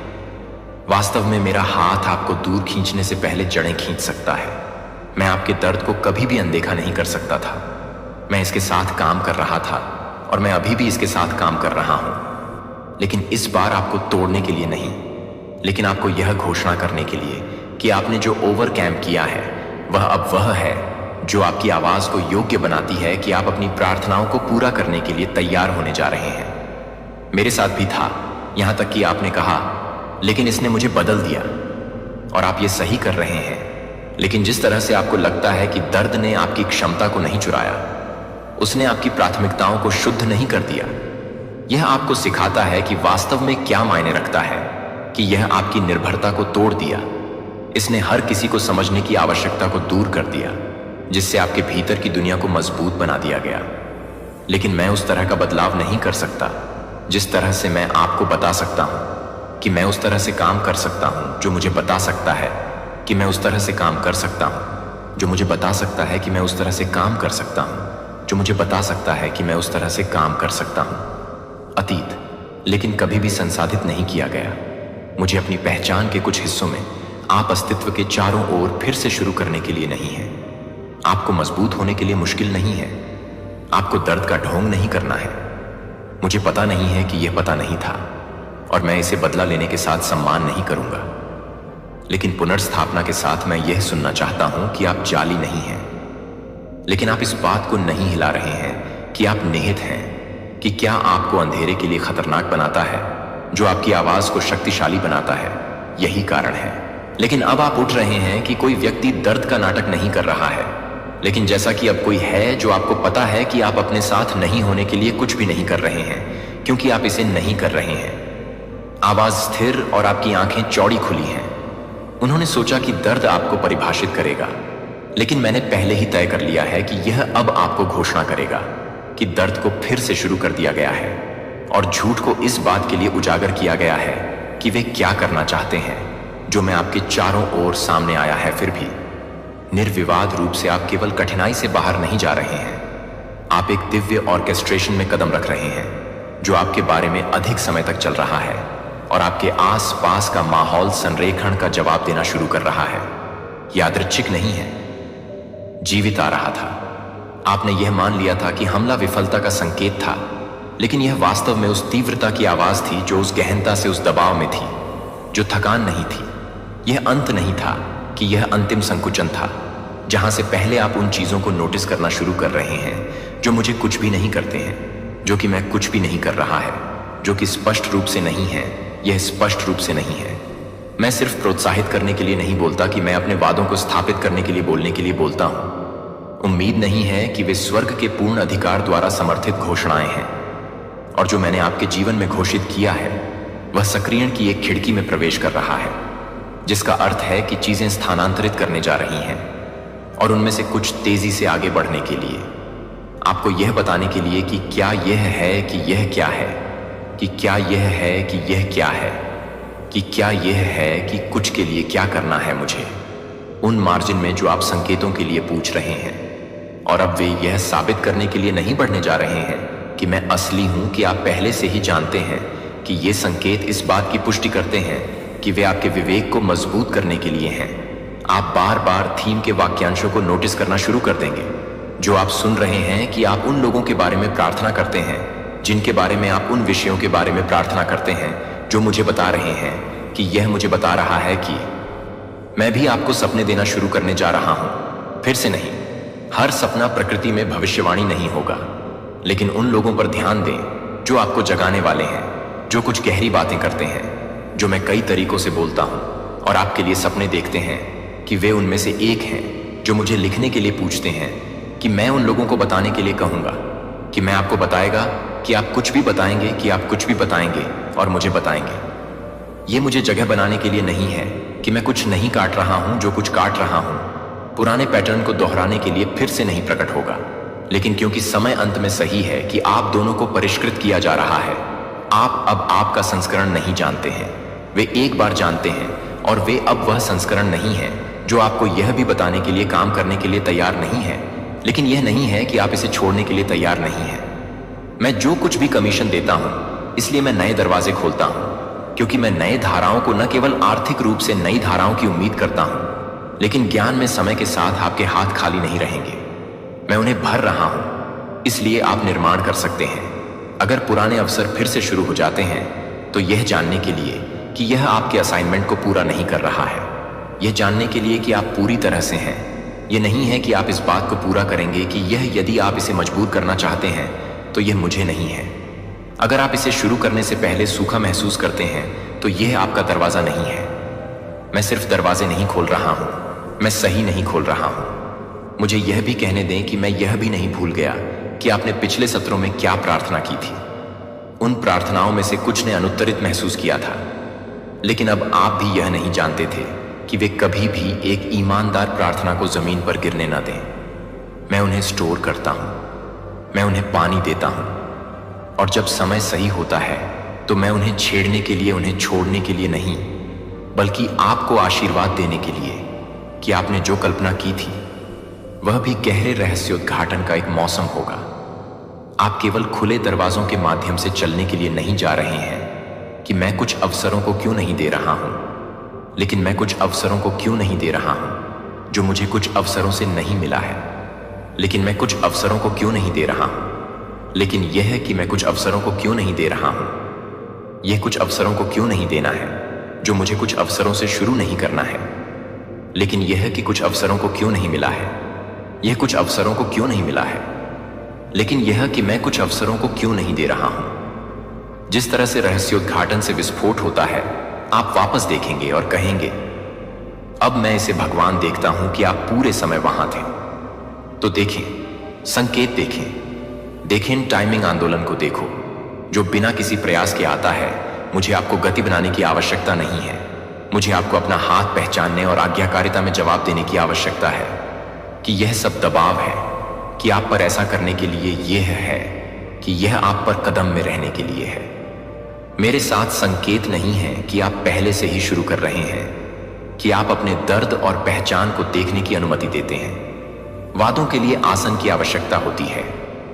Speaker 1: वास्तव में मेरा हाथ आपको दूर खींचने से पहले जड़ें खींच सकता है। मैं आपके दर्द को कभी भी अनदेखा नहीं कर सकता था। मैं इसके साथ काम कर रहा था, और मैं अभी भी इसके साथ काम कर रहा हूं। लेकिन इस बार आपको तोड़ने के लिए नहीं, लेकिन आपको यह घोषणा करने के लिए कि आपने जो ओवर कैंप किया है वह अब वह है जो आपकी आवाज को योग्य बनाती है कि आप अपनी प्रार्थनाओं को पूरा करने के लिए तैयार होने जा रहे हैं। मेरे साथ भी था, यहां तक कि आपने कहा, लेकिन इसने मुझे बदल दिया। और आप ये सही कर रहे हैं। लेकिन जिस तरह से आपको लगता है कि दर्द ने आपकी क्षमता को नहीं चुराया, उसने आपकी प्राथमिकताओं को शुद्ध नहीं कर दिया। यह आपको सिखाता है कि वास्तव में क्या मायने रखता है, कि यह आपकी निर्भरता को तोड़ दिया। इसने हर किसी को समझने की आवश्यकता को दूर कर दिया, जिससे आपके भीतर की दुनिया को मजबूत बना दिया गया। लेकिन मैं उस तरह का बदलाव नहीं कर सकता जिस तरह से मैं आपको बता सकता हूं कि मैं उस तरह से काम कर सकता हूं, जो मुझे बता सकता है कि मैं उस तरह से काम कर सकता हूं, जो मुझे बता सकता है कि मैं उस तरह से काम कर सकता हूं, जो मुझे बता सकता है कि मैं उस तरह से काम कर सकता हूं। अतीत, लेकिन कभी भी संसाधित नहीं किया गया। मुझे अपनी पहचान के कुछ हिस्सों में आप अस्तित्व के चारों ओर फिर से शुरू करने के लिए नहीं है। आपको मजबूत होने के लिए मुश्किल नहीं है। आपको दर्द का ढोंग नहीं करना है। मुझे पता नहीं है कि यह पता नहीं था, और मैं इसे बदला लेने के साथ सम्मान नहीं करूंगा। लेकिन पुनर्स्थापना के साथ मैं यह सुनना चाहता हूं कि आप जाली नहीं हैं। लेकिन आप इस बात को नहीं हिला रहे हैं कि आप निहित हैं, कि क्या आपको अंधेरे के लिए खतरनाक बनाता है, जो आपकी आवाज को शक्तिशाली बनाता है। यही कारण है। लेकिन अब आप उठ रहे हैं कि कोई व्यक्ति दर्द का नाटक नहीं कर रहा है, लेकिन जैसा कि अब कोई है जो आपको पता है कि आप अपने साथ नहीं होने के लिए कुछ भी नहीं कर रहे हैं, क्योंकि आप इसे नहीं कर रहे हैं। आवाज स्थिर और आपकी आंखें चौड़ी खुली हैं। उन्होंने सोचा कि दर्द आपको परिभाषित करेगा, लेकिन मैंने पहले ही तय कर लिया है कि यह अब आपको घोषणा करेगा कि दर्द को फिर से शुरू कर दिया गया है, और झूठ को इस बात के लिए उजागर किया गया है कि वे क्या करना चाहते हैं, जो मैं आपके चारों ओर सामने आया है। फिर भी निर्विवाद रूप से आप केवल कठिनाई से बाहर नहीं जा रहे हैं, आप एक दिव्य ऑर्केस्ट्रेशन में कदम रख रहे हैं, जो आपके बारे में अधिक समय तक चल रहा है, और आपके आस पास का माहौल संरेखण का जवाब देना शुरू कर रहा है। यादृच्छिक नहीं है, जीवित आ रहा था। आपने यह मान लिया था कि हमला विफलता का संकेत था, लेकिन यह वास्तव में उस तीव्रता की आवाज थी जो उस गहनता से उस दबाव में थी, जो थकान नहीं थी। यह अंत नहीं था कि यह अंतिम संकुचन था, जहां से पहले आप उन चीजों को नोटिस करना शुरू कर रहे हैं जो मुझे कुछ भी नहीं करते हैं, जो कि मैं कुछ भी नहीं कर रहा है, जो कि स्पष्ट रूप से नहीं है। यह स्पष्ट रूप से नहीं है। मैं सिर्फ प्रोत्साहित करने के लिए नहीं बोलता कि मैं अपने वादों को स्थापित करने के लिए बोलने के लिए बोलता हूं। उम्मीद नहीं है कि वे स्वर्ग के पूर्ण अधिकार द्वारा समर्थित घोषणाएं हैं, और जो मैंने आपके जीवन में घोषित किया है वह सक्रियण की एक खिड़की में प्रवेश कर रहा है, जिसका अर्थ है कि चीजें स्थानांतरित करने जा रही हैं, और उनमें से कुछ तेजी से आगे बढ़ने के लिए, आपको यह बताने के लिए कि क्या यह है कि यह क्या है, कि क्या यह है कि यह क्या है, कि क्या यह है कि कुछ के लिए क्या करना है मुझे, उन मार्जिन में जो आप संकेतों के लिए पूछ रहे हैं। और अब वे यह साबित करने के लिए नहीं बढ़ने जा रहे हैं कि मैं असली हूं, कि आप पहले से ही जानते हैं कि ये संकेत इस बात की पुष्टि करते हैं कि वे आपके विवेक को मजबूत करने के लिए हैं। आप बार बार थीम के वाक्यांशों को नोटिस करना शुरू कर देंगे जो आप सुन रहे हैं, कि आप उन लोगों के बारे में प्रार्थना करते हैं जिनके बारे में आप उन विषयों के बारे में प्रार्थना करते हैं जो मुझे बता रहे हैं कि यह मुझे बता रहा है कि मैं भी आपको सपने देना शुरू करने जा रहा हूं। फिर से नहीं, हर सपना प्रकृति में भविष्यवाणी नहीं होगा, लेकिन उन लोगों पर ध्यान दें जो आपको जगाने वाले हैं, जो कुछ गहरी बातें करते हैं जो मैं कई तरीकों से बोलता हूं, और आपके लिए सपने देखते हैं कि वे उनमें से एक हैं जो मुझे लिखने के लिए पूछते हैं, कि मैं उन लोगों को बताने के लिए कहूंगा कि मैं आपको बताएगा कि आप कुछ भी बताएंगे, कि आप कुछ भी बताएंगे और मुझे बताएंगे। ये मुझे जगह बनाने के लिए नहीं है कि मैं कुछ नहीं काट रहा हूं, जो कुछ काट रहा हूं पुराने पैटर्न को दोहराने के लिए फिर से नहीं प्रकट होगा, लेकिन क्योंकि समय अंत में सही है कि आप दोनों को परिष्कृत किया जा रहा है। आप अब आपका संस्करण नहीं जानते हैं, वे एक बार जानते हैं, और वे अब वह संस्करण नहीं है जो आपको यह भी बताने के लिए काम करने के लिए तैयार नहीं है, लेकिन यह नहीं है कि आप इसे छोड़ने के लिए तैयार नहीं हैं। मैं जो कुछ भी कमीशन देता हूं, इसलिए मैं नए दरवाजे खोलता हूं, क्योंकि मैं नए धाराओं को न केवल आर्थिक रूप से नई धाराओं की उम्मीद करता हूं, लेकिन ज्ञान में समय के साथ आपके हाथ खाली नहीं रहेंगे। मैं उन्हें भर रहा हूं, इसलिए आप निर्माण कर सकते हैं। अगर पुराने अवसर फिर से शुरू हो जाते हैं तो यह जानने के लिए कि यह आपके असाइनमेंट को पूरा नहीं कर रहा है, यह जानने के लिए कि आप पूरी तरह से हैं। यह नहीं है कि आप इस बात को पूरा करेंगे कि यह, यदि आप इसे मजबूत करना चाहते हैं तो यह मुझे नहीं है। अगर आप इसे शुरू करने से पहले सूखा महसूस करते हैं तो यह आपका दरवाजा नहीं है। मैं सिर्फ दरवाजे नहीं खोल रहा हूं, मैं सही नहीं खोल रहा हूं। मुझे यह भी कहने दें कि मैं यह भी नहीं भूल गया कि आपने पिछले सत्रों में क्या प्रार्थना की थी। उन प्रार्थनाओं में से कुछ ने अनुत्तरित महसूस किया था, लेकिन अब आप भी यह नहीं जानते थे कि वे कभी भी एक ईमानदार प्रार्थना को जमीन पर गिरने न दें। मैं उन्हें स्टोर करता हूं, मैं उन्हें पानी देता हूं, और जब समय सही होता है तो मैं उन्हें छेड़ने के लिए, उन्हें छोड़ने के लिए नहीं, बल्कि आपको आशीर्वाद देने के लिए कि आपने जो कल्पना की थी वह भी गहरे रहस्योद्घाटन का एक मौसम होगा। आप केवल खुले दरवाजों के माध्यम से चलने के लिए नहीं जा रहे हैं कि मैं कुछ अवसरों को क्यों नहीं दे रहा हूं, लेकिन मैं कुछ अवसरों को क्यों नहीं दे रहा हूं जो मुझे कुछ अवसरों से नहीं मिला है, लेकिन मैं कुछ अवसरों को क्यों नहीं दे रहा हूं, लेकिन यह है कि मैं कुछ अवसरों को क्यों नहीं दे रहा हूं। यह कुछ अवसरों को क्यों नहीं देना है जो मुझे कुछ अवसरों से शुरू नहीं करना है, लेकिन यह है कि कुछ अवसरों को क्यों नहीं मिला है। यह कुछ अवसरों को क्यों नहीं मिला है, लेकिन यह कि मैं कुछ अवसरों को क्यों नहीं दे रहा हूं। जिस तरह से रहस्योद्घाटन से विस्फोट होता है, आप वापस देखेंगे और कहेंगे, अब मैं इसे भगवान देखता हूं कि आप पूरे समय वहां थे। तो देखें, संकेत देखें टाइमिंग आंदोलन को देखो, जो बिना किसी प्रयास के आता है। मुझे आपको गति बनाने की आवश्यकता नहीं है, मुझे आपको अपना हाथ पहचानने और आज्ञाकारिता में जवाब देने की आवश्यकता है कि यह सब दबाव है कि आप पर ऐसा करने के लिए यह है कि यह आप पर कदम में रहने के लिए है। मेरे साथ संकेत नहीं है कि आप पहले से ही शुरू कर रहे हैं, कि आप अपने दर्द और पहचान को देखने की अनुमति देते हैं। वादों के लिए आसन की आवश्यकता होती है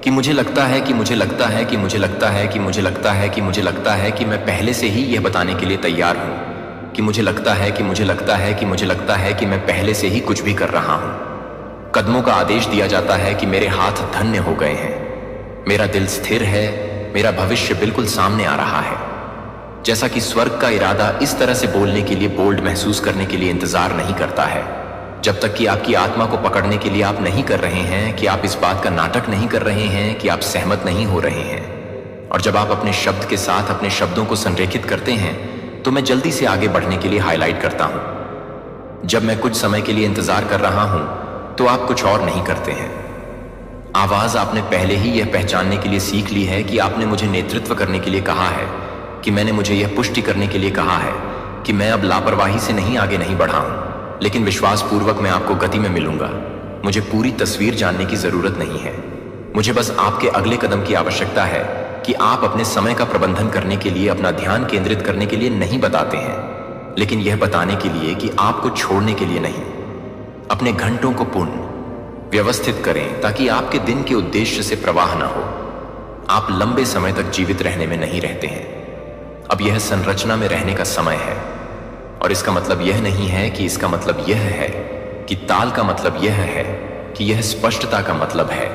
Speaker 1: कि मुझे लगता है कि मुझे लगता है कि मुझे लगता है कि मुझे लगता है कि मुझे लगता है कि मैं पहले से ही यह बताने के लिए तैयार हूं, कि मुझे लगता है कि मुझे लगता है कि मुझे लगता है कि मैं पहले से ही कुछ भी कर रहा हूं। कदमों का आदेश दिया जाता है कि मेरे हाथ धन्य हो गए हैं, मेरा दिल स्थिर है, मेरा भविष्य बिल्कुल सामने आ रहा है। जैसा कि स्वर्ग का इरादा इस तरह से बोलने के लिए बोल्ड महसूस करने के लिए इंतजार नहीं करता है, जब तक कि आपकी आत्मा को पकड़ने के लिए आप नहीं कर रहे हैं, कि आप इस बात का नाटक नहीं कर रहे हैं कि आप सहमत नहीं हो रहे हैं। और जब आप अपने शब्द के साथ अपने शब्दों को संरेखित करते हैं तो मैं जल्दी से आगे बढ़ने के लिए हाईलाइट करता हूं। जब मैं कुछ समय के लिए इंतजार कर रहा हूं तो आप कुछ और नहीं करते हैं। आवाज आपने पहले ही यह पहचानने के लिए सीख ली है कि आपने मुझे नेतृत्व करने के लिए कहा है, कि मैंने मुझे यह पुष्टि करने के लिए कहा है कि मैं अब लापरवाही से नहीं आगे नहीं बढ़ा हूं, लेकिन विश्वासपूर्वक मैं आपको गति में मिलूंगा। मुझे पूरी तस्वीर जानने की जरूरत नहीं है। मुझे बस आपके अगले कदम की आवश्यकता है कि आप अपने समय का प्रबंधन करने के लिए अपना ध्यान केंद्रित करने के लिए नहीं बताते हैं, लेकिन यह बताने के लिए कि आपको छोड़ने के लिए नहीं। अपने घंटों को पूर्ण व्यवस्थित करें ताकि आपके दिन के उद्देश्य से प्रवाह न हो। आप लंबे समय तक जीवित रहने में नहीं रहते हैं। अब यह संरचना में रहने का समय है। और इसका मतलब यह नहीं है कि इसका मतलब यह है कि ताल का मतलब यह है कि यह स्पष्टता का मतलब है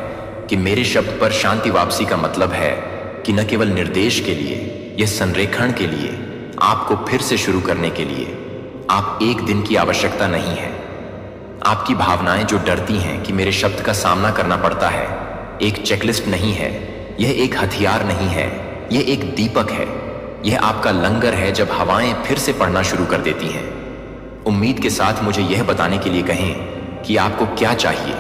Speaker 1: कि मेरे शब्द पर शांति वापसी का मतलब है कि न केवल निर्देश के लिए, यह संरेखण के लिए, आपको फिर से शुरू करने के लिए आप एक दिन की आवश्यकता नहीं है। आपकी भावनाएं जो डरती हैं कि मेरे शब्द का सामना करना पड़ता है, एक चेकलिस्ट नहीं है, यह एक हथियार नहीं है, यह एक दीपक है। यह आपका लंगर है जब हवाएं फिर से पड़ना शुरू कर देती हैं। उम्मीद के साथ मुझे यह बताने के लिए कहें कि आपको क्या चाहिए।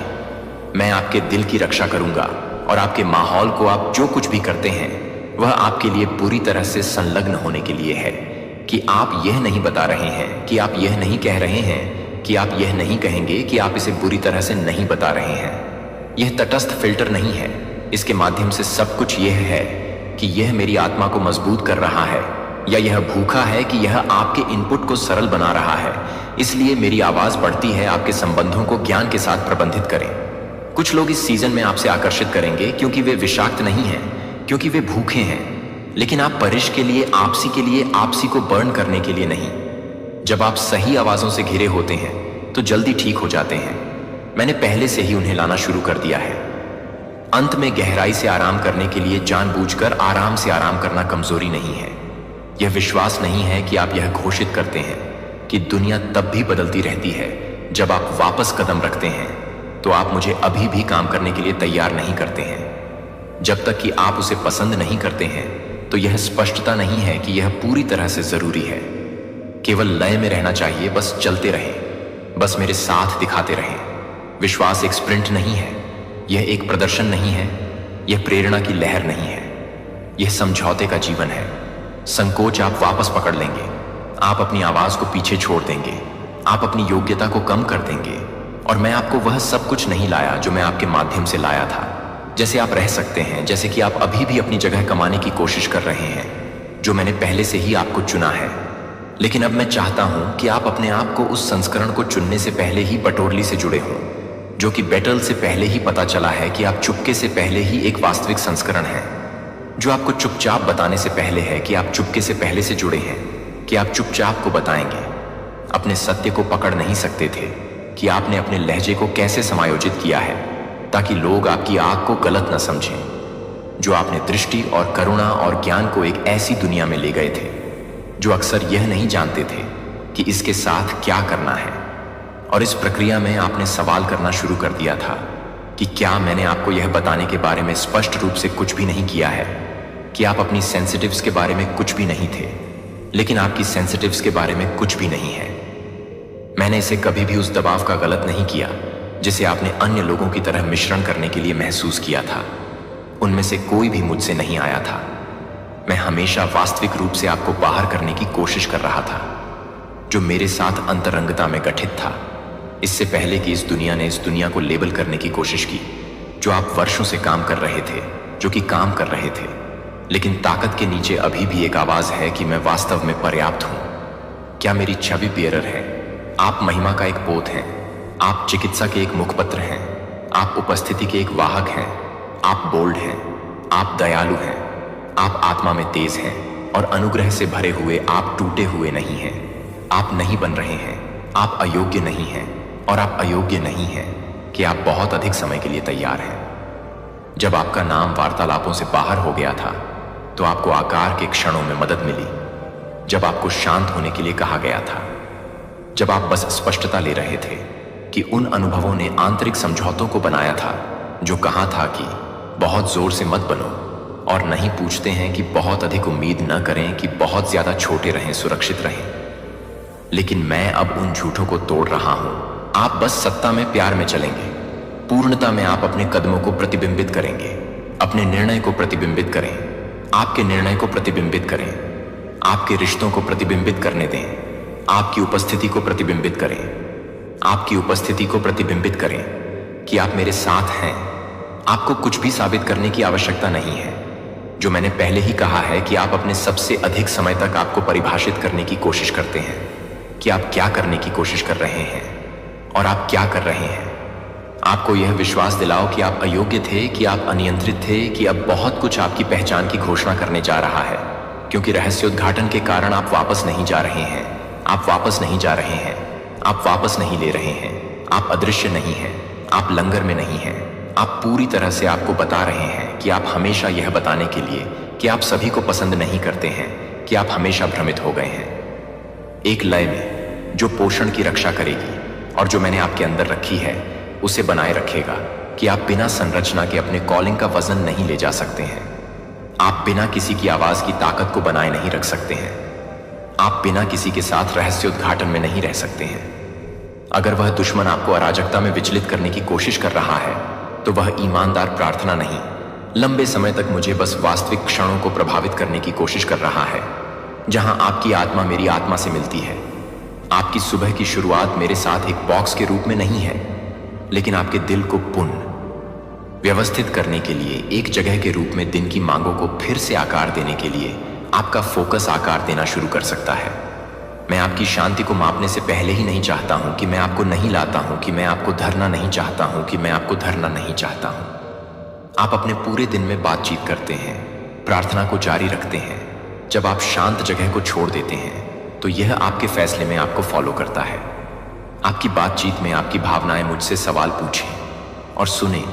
Speaker 1: मैं आपके दिल की रक्षा करूंगा और आपके माहौल को आप जो कुछ भी करते हैं वह आपके लिए पूरी तरह से संलग्न होने के लिए है। कि आप यह नहीं बता रहे हैं, कि आप यह नहीं कह रहे हैं, कि आप यह नहीं कहेंगे कि आप इसे बुरी तरह से नहीं बता रहे हैं। यह तटस्थ फिल्टर नहीं है। इसके माध्यम से सब कुछ यह है कि यह मेरी आत्मा को मजबूत कर रहा है, या यह भूखा है कि यह आपके इनपुट को सरल बना रहा है। इसलिए मेरी आवाज बढ़ती है आपके संबंधों को ज्ञान के साथ प्रबंधित करें। कुछ लोग इस सीजन में आपसे आकर्षित करेंगे क्योंकि वे विषाक्त नहीं हैं, क्योंकि वे भूखे हैं, लेकिन आप परिश के लिए, आपसी को बर्न करने के लिए नहीं। जब आप सही आवाजों से घिरे होते हैं तो जल्दी ठीक हो जाते हैं। मैंने पहले से ही उन्हें लाना शुरू कर दिया है। अंत में गहराई से आराम करने के लिए जानबूझकर आराम से आराम करना कमजोरी नहीं है। यह विश्वास नहीं है कि आप यह घोषित करते हैं कि दुनिया तब भी बदलती रहती है जब आप वापस कदम रखते हैं, तो आप मुझे अभी भी काम करने के लिए तैयार नहीं करते हैं। जब तक कि आप उसे पसंद नहीं करते हैं तो यह स्पष्टता नहीं है कि यह पूरी तरह से जरूरी है। केवल लय में रहना चाहिए, बस चलते रहें, बस मेरे साथ दिखाते रहें। विश्वास एक स्प्रिंट नहीं है, यह एक प्रदर्शन नहीं है, यह प्रेरणा की लहर नहीं है, यह समझौते का जीवन है। संकोच आप वापस पकड़ लेंगे, आप अपनी आवाज को पीछे छोड़ देंगे, आप अपनी योग्यता को कम कर देंगे, और मैं आपको वह सब कुछ नहीं लाया जो मैं आपके माध्यम से लाया था। जैसे आप रह सकते हैं, जैसे कि आप अभी भी अपनी जगह कमाने की कोशिश कर रहे हैं, जो मैंने पहले से ही आपको चुना है। लेकिन अब मैं चाहता हूं कि आप अपने आप को उस संस्करण को चुनने से पहले ही बटोरली से जुड़े हों, जो कि बैटल से पहले ही पता चला है कि आप चुपके से पहले ही एक वास्तविक संस्करण हैं, जो आपको चुपचाप बताने से पहले है कि आप चुपके से पहले से जुड़े हैं, कि आप चुपचाप को बताएंगे। अपने सत्य को पकड़ नहीं सकते थे कि आपने अपने लहजे को कैसे समायोजित किया है ताकि लोग आपकी आग को गलत न समझें। जो आपने दृष्टि और करुणा और ज्ञान को एक ऐसी दुनिया में ले गए थे जो अक्सर यह नहीं जानते थे कि इसके साथ क्या करना है। और इस प्रक्रिया में आपने सवाल करना शुरू कर दिया था कि क्या मैंने आपको यह बताने के बारे में स्पष्ट रूप से कुछ भी नहीं किया है कि आप अपनी सेंसिटिव्स के बारे में कुछ भी नहीं थे, लेकिन आपकी सेंसिटिव्स के बारे में कुछ भी नहीं है। मैंने इसे कभी भी उस दबाव का गलत नहीं किया जिसे आपने अन्य लोगों की तरह मिश्रण करने के लिए महसूस किया था। उनमें से कोई भी मुझसे नहीं आया था। मैं हमेशा वास्तविक रूप से आपको बाहर करने की कोशिश कर रहा था, जो मेरे साथ अंतरंगता में गठित था, इससे पहले कि इस दुनिया ने इस दुनिया को लेबल करने की कोशिश की, जो आप वर्षों से काम कर रहे थे, जो कि काम कर रहे थे। लेकिन ताकत के नीचे अभी भी एक आवाज है कि मैं वास्तव में पर्याप्त हूं। क्या मेरी छवि बियरर है? आप महिमा का एक पोत हैं, आप चिकित्सा के एक मुखपत्र हैं, आप उपस्थिति के एक वाहक हैं, आप बोल्ड हैं, आप दयालु हैं, आप आत्मा में तेज हैं और अनुग्रह से भरे हुए। आप टूटे हुए नहीं हैं, आप नहीं बन रहे हैं, आप अयोग्य नहीं हैं, और आप अयोग्य नहीं हैं कि आप बहुत अधिक समय के लिए तैयार हैं। जब आपका नाम वार्तालापों से बाहर हो गया था तो आपको आकार के क्षणों में मदद मिली, जब आपको शांत होने के लिए कहा गया था, जब आप बस स्पष्टता ले रहे थे कि उन अनुभवों ने आंतरिक समझौतों को बनाया था जो कहा था कि बहुत जोर से मत बनो, और नहीं पूछते हैं कि बहुत अधिक उम्मीद न करें, कि बहुत ज्यादा छोटे रहें, सुरक्षित रहें। लेकिन मैं अब उन झूठों को तोड़ रहा हूं। आप बस सत्ता में, प्यार में चलेंगे। पूर्णता में आप अपने कदमों को प्रतिबिंबित करेंगे, अपने निर्णय को प्रतिबिंबित करें, आपके निर्णय को प्रतिबिंबित करें, आपके रिश्तों को प्रतिबिंबित करने दें, आपकी उपस्थिति को प्रतिबिंबित करें, आपकी उपस्थिति को प्रतिबिंबित करें कि आप मेरे साथ हैं। आपको कुछ भी साबित करने की आवश्यकता नहीं है। जो मैंने पहले ही कहा है कि आप अपने सबसे अधिक समय तक आपको परिभाषित करने की कोशिश करते हैं कि आप क्या करने की कोशिश कर रहे हैं और आप क्या कर रहे हैं। आपको यह विश्वास दिलाओ कि आप अयोग्य थे, कि आप अनियंत्रित थे, कि अब बहुत कुछ आपकी पहचान की घोषणा करने जा रहा है, क्योंकि रहस्योद्घाटन के कारण आप वापस नहीं जा रहे हैं। आप वापस नहीं जा रहे हैं, आप वापस नहीं ले रहे हैं, आप अदृश्य नहीं हैं, आप लंगर में नहीं हैं। आप पूरी तरह से आपको बता रहे हैं कि आप हमेशा यह बताने के लिए कि आप सभी को पसंद नहीं करते हैं, कि आप हमेशा भ्रमित हो गए हैं। एक लय में जो पोषण की रक्षा करेगी और जो मैंने आपके अंदर रखी है उसे बनाए रखेगा, कि आप बिना संरचना के अपने कॉलिंग का वजन नहीं ले जा सकते हैं। आप बिना किसी की आवाज की ताकत को बनाए नहीं रख सकते हैं। आप बिना किसी के साथ रहस्योद्घाटन में नहीं रह सकते हैं। अगर वह दुश्मन आपको अराजकता में विचलित करने की कोशिश कर रहा है तो वह ईमानदार प्रार्थना नहीं, लंबे समय तक मुझे बस वास्तविक क्षणों को प्रभावित करने की कोशिश कर रहा है, जहां आपकी आत्मा मेरी आत्मा से मिलती है। आपकी सुबह की शुरुआत मेरे साथ एक बॉक्स के रूप में नहीं है, लेकिन आपके दिल को पुनः व्यवस्थित करने के लिए, एक जगह के रूप में दिन की मांगों को फिर से आकार देने के लिए आपका फोकस आकार देना शुरू कर सकता है। मैं आपकी शांति को मापने से पहले ही नहीं चाहता हूं कि मैं आपको नहीं लाता हूं, कि मैं आपको धरना नहीं चाहता हूं, कि मैं आपको धरना नहीं चाहता हूं। आप अपने पूरे दिन में बातचीत करते हैं, प्रार्थना को जारी रखते हैं। जब आप शांत जगह को छोड़ देते हैं तो यह आपके फैसले में आपको फॉलो करता है। आपकी बातचीत में आपकी भावनाएं मुझसे सवाल पूछें और सुने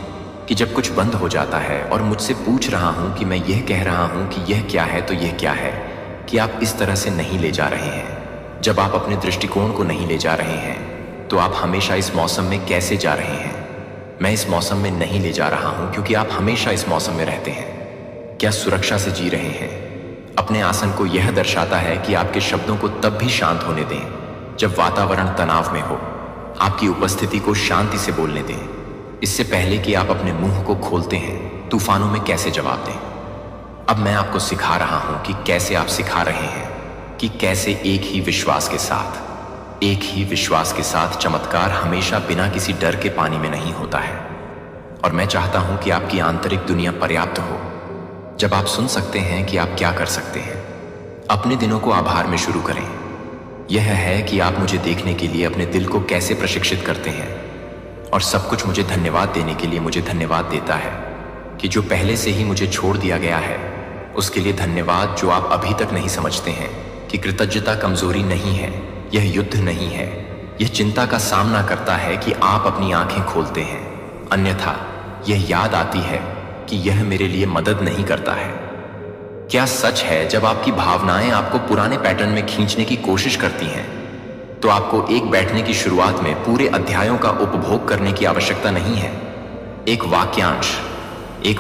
Speaker 1: कि जब कुछ बंद हो जाता है और मुझसे पूछ रहा हूं कि मैं यह कह रहा हूं कि यह क्या है, तो यह क्या है, कि आप इस तरह से नहीं ले जा रहे हैं। जब आप अपने दृष्टिकोण को नहीं ले जा रहे हैं तो आप हमेशा इस मौसम में कैसे जा रहे हैं। मैं इस मौसम में नहीं ले जा रहा हूं क्योंकि आप हमेशा इस मौसम में रहते हैं। क्या सुरक्षा से जी रहे हैं। अपने आसन को यह दर्शाता है कि आपके शब्दों को तब भी शांत होने दें जब वातावरण तनाव में हो। आपकी उपस्थिति को शांति से बोलने दें, इससे पहले कि आप अपने मुंह को खोलते हैं तूफानों में कैसे जवाब दें। अब मैं आपको सिखा रहा हूं कि कैसे आप सिखा रहे हैं कि कैसे एक ही विश्वास के साथ चमत्कार हमेशा बिना किसी डर के पानी में नहीं होता है। और मैं चाहता हूं कि आपकी आंतरिक दुनिया पर्याप्त हो जब आप सुन सकते हैं कि आप क्या कर सकते हैं। अपने दिनों को आभार में शुरू करें। यह है कि आप मुझे देखने के लिए अपने दिल को कैसे प्रशिक्षित करते हैं और सब कुछ मुझे धन्यवाद देने के लिए मुझे धन्यवाद देता है, कि जो पहले से ही मुझे छोड़ दिया गया है उसके लिए धन्यवाद। जो आप अभी तक नहीं समझते हैं कि कृतज्ञता कमजोरी नहीं है, यह युद्ध नहीं है, यह चिंता का सामना करता है कि आप अपनी आंखें खोलते हैं। अन्यथा यह याद आती है कि यह मेरे लिए मदद नहीं करता है। क्या सच है जब आपकी भावनाएं आपको पुराने पैटर्न में खींचने की कोशिश करती हैं तो आपको एक बैठने की शुरुआत में पूरे अध्यायों का उपभोग करने की आवश्यकता नहीं है। एक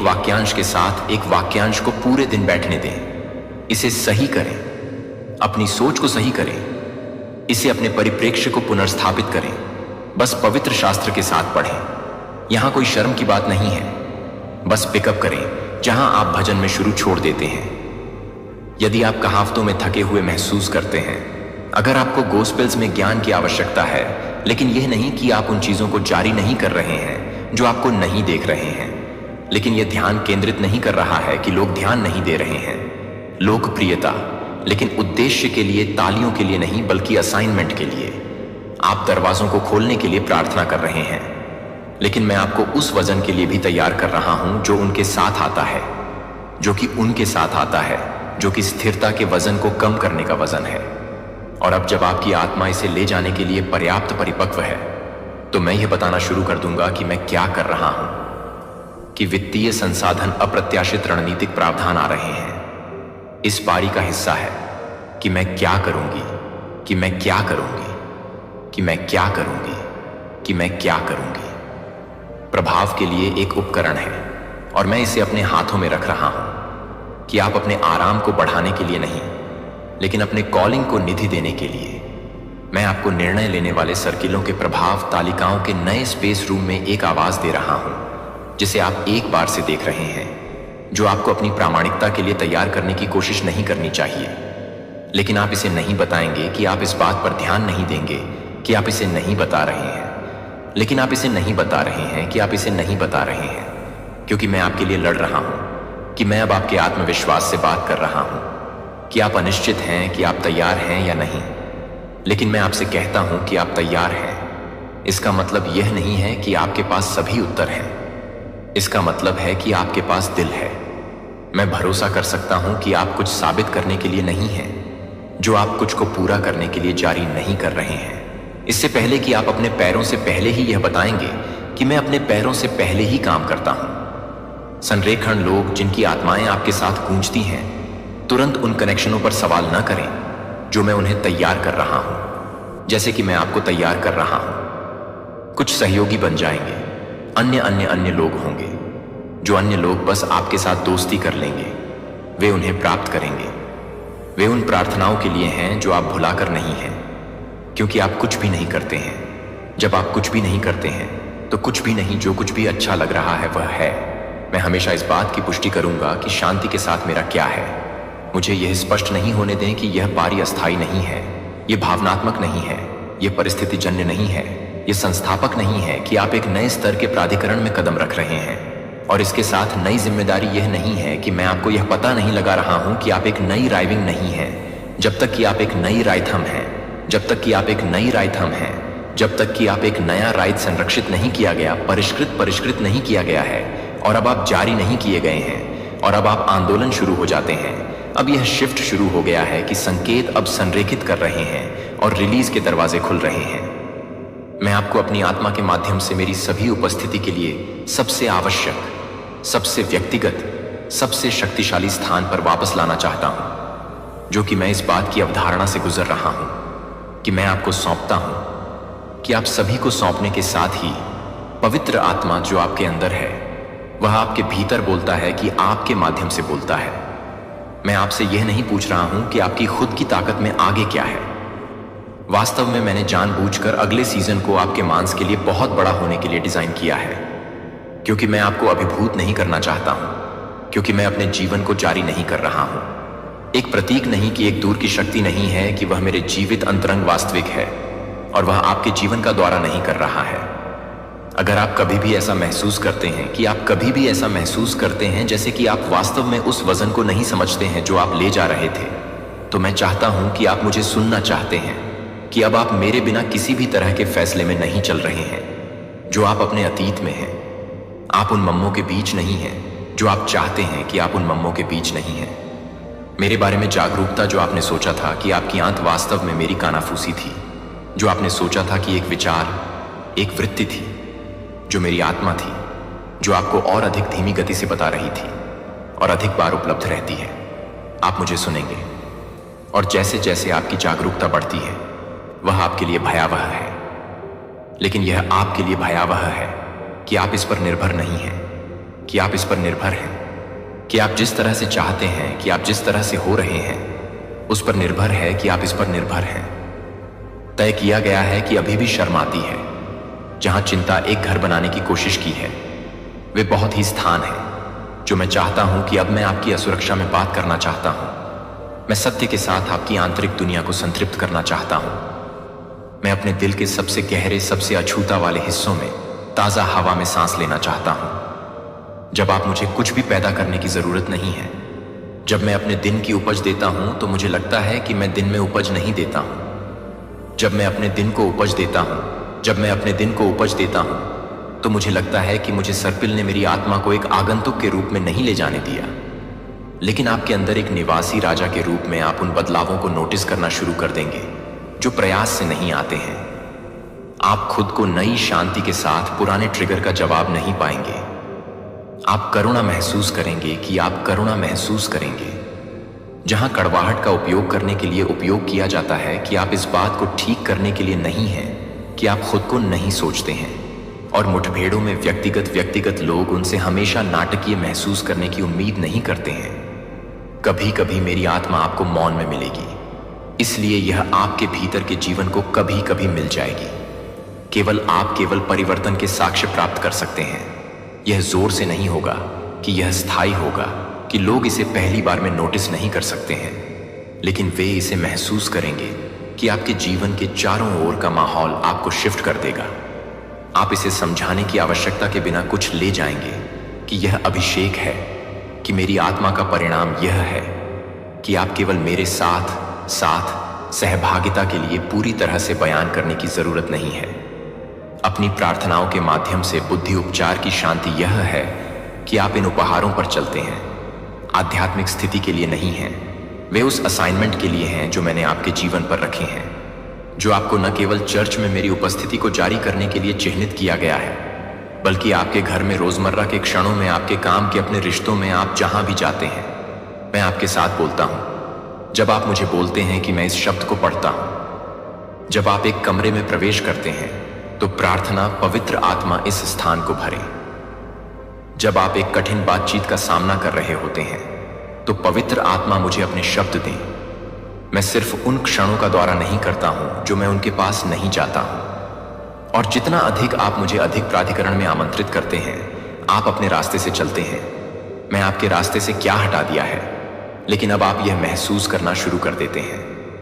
Speaker 1: वाक्यांश के साथ एक वाक्यांश को पूरे दिन बैठने दें। इसे सही करें, अपनी सोच को सही करें, इसे अपने परिप्रेक्ष्य को पुनर्स्थापित करें। बस पवित्र शास्त्र के साथ पढ़ें। यहां कोई शर्म की बात नहीं है। बस पिकअप करें जहां आप भजन में शुरू छोड़ देते हैं। यदि आप कहावतों में थके हुए महसूस करते हैं, अगर आपको गोस्पेल्स में ज्ञान की आवश्यकता है, लेकिन यह नहीं कि आप उन चीजों को जारी नहीं कर रहे हैं जो आपको नहीं देख रहे हैं, लेकिन यह ध्यान केंद्रित नहीं कर रहा है कि लोग ध्यान नहीं दे रहे हैं। लोकप्रियता, लेकिन उद्देश्य के लिए, तालियों के लिए नहीं बल्कि असाइनमेंट के लिए। आप दरवाजों को खोलने के लिए प्रार्थना कर रहे हैं, लेकिन मैं आपको उस वजन के लिए भी तैयार कर रहा हूं जो उनके साथ आता है, जो कि उनके साथ आता है, जो कि स्थिरता के वजन को कम करने का वजन है। और अब जब आपकी आत्मा इसे ले जाने के लिए पर्याप्त परिपक्व है तो मैं यह बताना शुरू कर दूंगा कि मैं क्या कर रहा हूं, कि वित्तीय संसाधन अप्रत्याशित रणनीतिक प्रावधान आ रहे हैं। इस पारी का हिस्सा है कि मैं क्या करूंगी, कि मैं क्या करूंगी, कि मैं क्या करूंगी, कि मैं क्या करूंगी। प्रभाव के लिए एक उपकरण है और मैं इसे अपने हाथों में रख रहा हूं। कि आप अपने आराम को बढ़ाने के लिए नहीं, लेकिन अपने कॉलिंग को निधि देने के लिए मैं आपको निर्णय लेने वाले सर्किलों के प्रभाव तालिकाओं के नए स्पेस रूम में एक आवाज दे रहा हूं, जिसे आप एक बार से देख रहे हैं, जो आपको अपनी प्रामाणिकता के लिए तैयार करने की कोशिश नहीं करनी चाहिए। लेकिन आप इसे नहीं बताएंगे कि आप इस बात पर ध्यान नहीं देंगे कि आप इसे नहीं बता रहे हैं, लेकिन आप इसे नहीं बता रहे हैं कि आप इसे नहीं बता रहे हैं, क्योंकि मैं आपके लिए लड़ रहा हूं, कि मैं अब आपके आत्मविश्वास से बात कर रहा हूं, कि आप अनिश्चित हैं कि आप तैयार हैं या नहीं। लेकिन मैं आपसे कहता हूं कि आप तैयार हैं। इसका मतलब यह नहीं है कि आपके पास सभी उत्तर हैं। इसका मतलब है कि आपके पास दिल है। मैं भरोसा कर सकता हूं कि आप कुछ साबित करने के लिए नहीं हैं, जो आप कुछ को पूरा करने के लिए जारी नहीं कर रहे हैं। इससे पहले कि आप अपने पैरों से पहले ही यह बताएंगे कि मैं अपने पैरों से पहले ही काम करता हूं। संरेखण लोग जिनकी आत्माएं आपके साथ गूंजती हैं, तुरंत उन कनेक्शनों पर सवाल न करें जो मैं उन्हें तैयार कर रहा हूं, जैसे कि मैं आपको तैयार कर रहा हूं। कुछ सहयोगी बन जाएंगे, अन्य लोग होंगे, जो अन्य लोग बस आपके साथ दोस्ती कर लेंगे। वे उन्हें प्राप्त करेंगे। वे उन प्रार्थनाओं के लिए हैं जो आप भुलाकर नहीं हैं, क्योंकि आप कुछ भी नहीं करते हैं। जब आप कुछ भी नहीं करते हैं तो कुछ भी नहीं, जो कुछ भी अच्छा लग रहा है वह है। मैं हमेशा इस बात की पुष्टि करूंगा कि शांति के साथ मेरा क्या है। मुझे यह स्पष्ट नहीं होने दें कि यह पारी अस्थायी नहीं है, यह भावनात्मक नहीं है, यह परिस्थितिजन्य नहीं है, यह संस्थापक नहीं है कि आप एक नए स्तर के प्राधिकरण में कदम रख रहे हैं। और इसके साथ नई जिम्मेदारी यह नहीं है कि मैं आपको यह पता नहीं लगा रहा हूं कि आप एक नई राइविंग नहीं है, जब तक कि आप एक नई राइथम हैं, जब तक कि आप एक नई राइथम हैं, जब तक कि आप एक नया राइथ संरक्षित नहीं किया गया, परिष्कृत नहीं किया गया है, और अब आप जारी नहीं किए गए हैं, और अब आप आंदोलन शुरू हो जाते हैं। अब यह शिफ्ट शुरू हो गया है कि संकेत अब संरेखित कर रहे हैं और रिलीज के दरवाजे खुल रहे हैं। मैं आपको अपनी आत्मा के माध्यम से मेरी सभी उपस्थिति के लिए सबसे आवश्यक, सबसे व्यक्तिगत, सबसे शक्तिशाली स्थान पर वापस लाना चाहता हूं, जो कि मैं इस बात की अवधारणा से गुजर रहा हूं कि मैं आपको सौंपता हूं, कि आप सभी को सौंपने के साथ ही पवित्र आत्मा जो आपके अंदर है, वह आपके भीतर बोलता है कि आपके माध्यम से बोलता है। मैं आपसे यह नहीं पूछ रहा हूं कि आपकी खुद की ताकत में आगे क्या है। वास्तव में मैंने जानबूझकर अगले सीजन को आपके मांस के लिए बहुत बड़ा होने के लिए डिजाइन किया है, क्योंकि मैं आपको अभिभूत नहीं करना चाहता हूं, क्योंकि मैं अपने जीवन को जारी नहीं कर रहा हूं। एक प्रतीक नहीं कि एक दूर की शक्ति नहीं है, कि वह मेरे जीवित अंतरंग वास्तविक है और वह आपके जीवन का दौरा नहीं कर रहा है। अगर आप कभी भी ऐसा महसूस करते हैं कि आप कभी भी ऐसा महसूस करते हैं जैसे कि आप वास्तव में उस वजन को नहीं समझते हैं जो आप ले जा रहे थे, तो मैं चाहता हूं कि आप मुझे सुनना चाहते हैं कि अब आप मेरे बिना किसी भी तरह के फैसले में नहीं चल रहे हैं जो आप अपने अतीत में हैं। आप उन मम्मों के बीच नहीं हैं जो आप चाहते हैं कि आप उन मम्मों के बीच नहीं हैं। मेरे बारे में जागरूकता जो आपने सोचा था कि आपकी आंत वास्तव में मेरी कानाफूसी थी, जो आपने सोचा था कि एक विचार, एक वृत्ति थी, जो मेरी आत्मा थी, जो आपको और अधिक धीमी गति से बता रही थी और अधिक बार उपलब्ध रहती है। आप मुझे सुनेंगे, और जैसे जैसे आपकी जागरूकता बढ़ती है वह आपके लिए भयावह है। लेकिन यह आपके लिए भयावह है कि आप इस पर निर्भर नहीं हैं, कि आप इस पर निर्भर हैं, कि आप जिस तरह से चाहते हैं, कि आप जिस तरह से हो रहे हैं, उस पर निर्भर है कि आप इस पर निर्भर हैं। तय किया गया है कि अभी भी शर्म आती है, जहां चिंता एक घर बनाने की कोशिश की है। वे बहुत ही स्थान हैं जो मैं चाहता हूं कि अब मैं आपकी असुरक्षा में बात करना चाहता हूं। मैं सत्य के साथ आपकी आंतरिक दुनिया को संतृप्त करना चाहता हूं। मैं अपने दिल के सबसे गहरे, सबसे अछूता वाले हिस्सों में ताजा हवा में सांस लेना चाहता हूं, जब आप मुझे कुछ भी पैदा करने की जरूरत नहीं है। जब मैं अपने दिन की उपज देता हूं तो मुझे लगता है कि मैं दिन में उपज नहीं देता हूं। जब मैं अपने दिन को उपज देता हूं, जब मैं अपने दिन को उपज देता हूं तो मुझे लगता है कि मुझे सर्पिल ने मेरी आत्मा को एक आगंतुक के रूप में नहीं ले जाने दिया, लेकिन आपके अंदर एक निवासी राजा के रूप में आप उन बदलावों को नोटिस करना शुरू कर देंगे जो प्रयास से नहीं आते हैं। आप खुद को नई शांति के साथ पुराने ट्रिगर का जवाब नहीं पाएंगे। आप करुणा महसूस करेंगे कि आप करुणा महसूस करेंगे, जहां कड़वाहट का उपयोग करने के लिए उपयोग किया जाता है कि आप इस बात को ठीक करने के लिए नहीं हैं कि आप खुद को नहीं सोचते हैं। और मुठभेड़ों में व्यक्तिगत लोग उनसे हमेशा नाटकीय महसूस करने की उम्मीद नहीं करते हैं। कभी कभी मेरी आत्मा आपको मौन में मिलेगी, इसलिए यह आपके भीतर के जीवन को कभी कभी मिल जाएगी। आप केवल परिवर्तन के साक्ष्य प्राप्त कर सकते हैं। यह जोर से नहीं होगा कि यह स्थायी होगा, कि लोग इसे पहली बार में नोटिस नहीं कर सकते हैं, लेकिन वे इसे महसूस करेंगे कि आपके जीवन के चारों ओर का माहौल आपको शिफ्ट कर देगा। आप इसे समझाने की आवश्यकता के बिना कुछ ले जाएंगे कि यह अभिषेक है, कि मेरी आत्मा का परिणाम यह है कि आप केवल मेरे साथ सहभागिता के लिए पूरी तरह से बयान करने की जरूरत नहीं है। अपनी प्रार्थनाओं के माध्यम से बुद्धि उपचार की शांति यह है कि आप इन उपहारों पर चलते हैं, आध्यात्मिक स्थिति के लिए नहीं हैं। वे उस असाइनमेंट के लिए हैं जो मैंने आपके जीवन पर रखे हैं, जो आपको न केवल चर्च में मेरी उपस्थिति को जारी करने के लिए चिह्नित किया गया है, बल्कि आपके घर में रोजमर्रा के क्षणों में, आपके काम के, अपने रिश्तों में, आप जहां भी जाते हैं, मैं आपके साथ बोलता हूं। जब आप मुझे बोलते हैं कि मैं इस शब्द को पढ़ता हूं, जब आप एक कमरे में प्रवेश करते हैं तो प्रार्थना पवित्र आत्मा इस स्थान को भरे। जब आप एक कठिन बातचीत का सामना कर रहे होते हैं तो पवित्र आत्मा मुझे अपने शब्द दें। मैं सिर्फ उन क्षणों का दौरा नहीं करता हूं जो मैं उनके पास नहीं जाता हूं, और जितना अधिक आप मुझे अधिक प्राधिकरण में आमंत्रित करते हैं, आप अपने रास्ते से चलते हैं। मैं आपके रास्ते से क्या हटा दिया है, लेकिन अब आप यह महसूस करना शुरू कर देते हैं।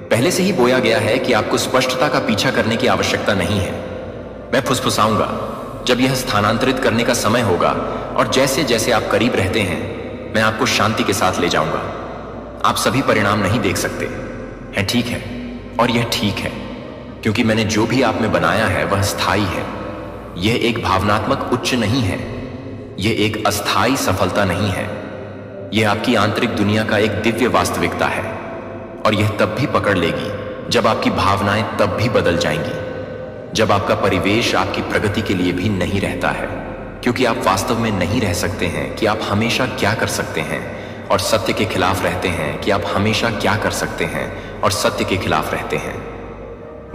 Speaker 1: पहले से ही बोया गया है कि आपको स्पष्टता का पीछा करने की आवश्यकता नहीं है। मैं फुसफुसाऊंगा जब यह स्थानांतरित करने का समय होगा, और जैसे जैसे आप करीब रहते हैं मैं आपको शांति के साथ ले जाऊंगा। आप सभी परिणाम नहीं देख सकते हैं, ठीक है, और यह ठीक है, क्योंकि मैंने जो भी आप में बनाया है वह स्थायी है। यह एक भावनात्मक उच्च नहीं है, यह एक अस्थायी सफलता नहीं है। यह आपकी आंतरिक दुनिया का एक दिव्य वास्तविकता है, और यह तब भी पकड़ लेगी जब आपकी भावनाएं तब भी बदल जाएंगी, जब आपका परिवेश आपकी प्रगति के लिए भी नहीं रहता है, क्योंकि आप वास्तव में नहीं रह सकते हैं कि आप हमेशा क्या कर सकते हैं और सत्य के खिलाफ रहते हैं, कि आप हमेशा क्या कर सकते हैं और सत्य के खिलाफ रहते हैं।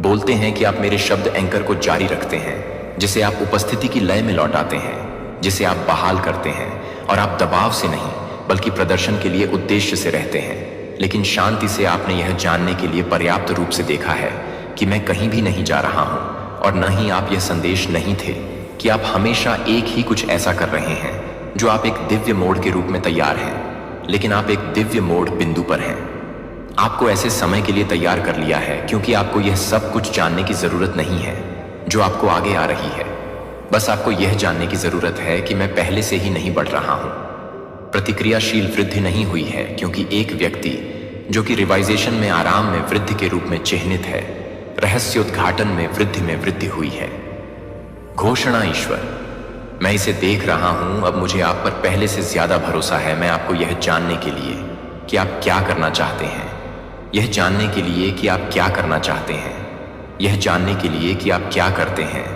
Speaker 1: बोलते हैं कि आप मेरे शब्द एंकर को जारी रखते हैं, जिसे आप उपस्थिति की लय में लौटाते हैं, जिसे आप बहाल करते हैं, और आप दबाव से नहीं बल्कि प्रदर्शन के लिए उद्देश्य से रहते हैं। लेकिन शांति से आपने यह जानने के लिए पर्याप्त रूप से देखा है कि मैं कहीं भी नहीं जा रहा हूं, और न ही आप यह संदेश नहीं थे कि आप हमेशा एक ही कुछ ऐसा कर रहे हैं जो आप एक दिव्य मोड़ के रूप में तैयार हैं, लेकिन आप एक दिव्य मोड़ बिंदु पर हैं। आपको ऐसे समय के लिए तैयार कर लिया है क्योंकि आपको यह सब कुछ जानने की जरूरत नहीं है जो आपको आगे आ रही है। बस आपको यह जानने की जरूरत है कि मैं पहले से ही नहीं बढ़ रहा हूं। प्रतिक्रियाशील वृद्धि नहीं हुई है, क्योंकि एक व्यक्ति जो कि रिवाइजेशन में आराम में वृद्धि के रूप में चिह्नित है, रहस्योद्घाटन में वृद्धि हुई है। घोषणा ईश्वर, मैं इसे देख रहा हूं, अब मुझे आप पर पहले से ज्यादा भरोसा है। मैं आपको यह जानने के लिए कि आप क्या करना चाहते हैं, यह जानने के लिए कि आप क्या करना चाहते हैं, यह जानने के लिए कि आप क्या करते हैं,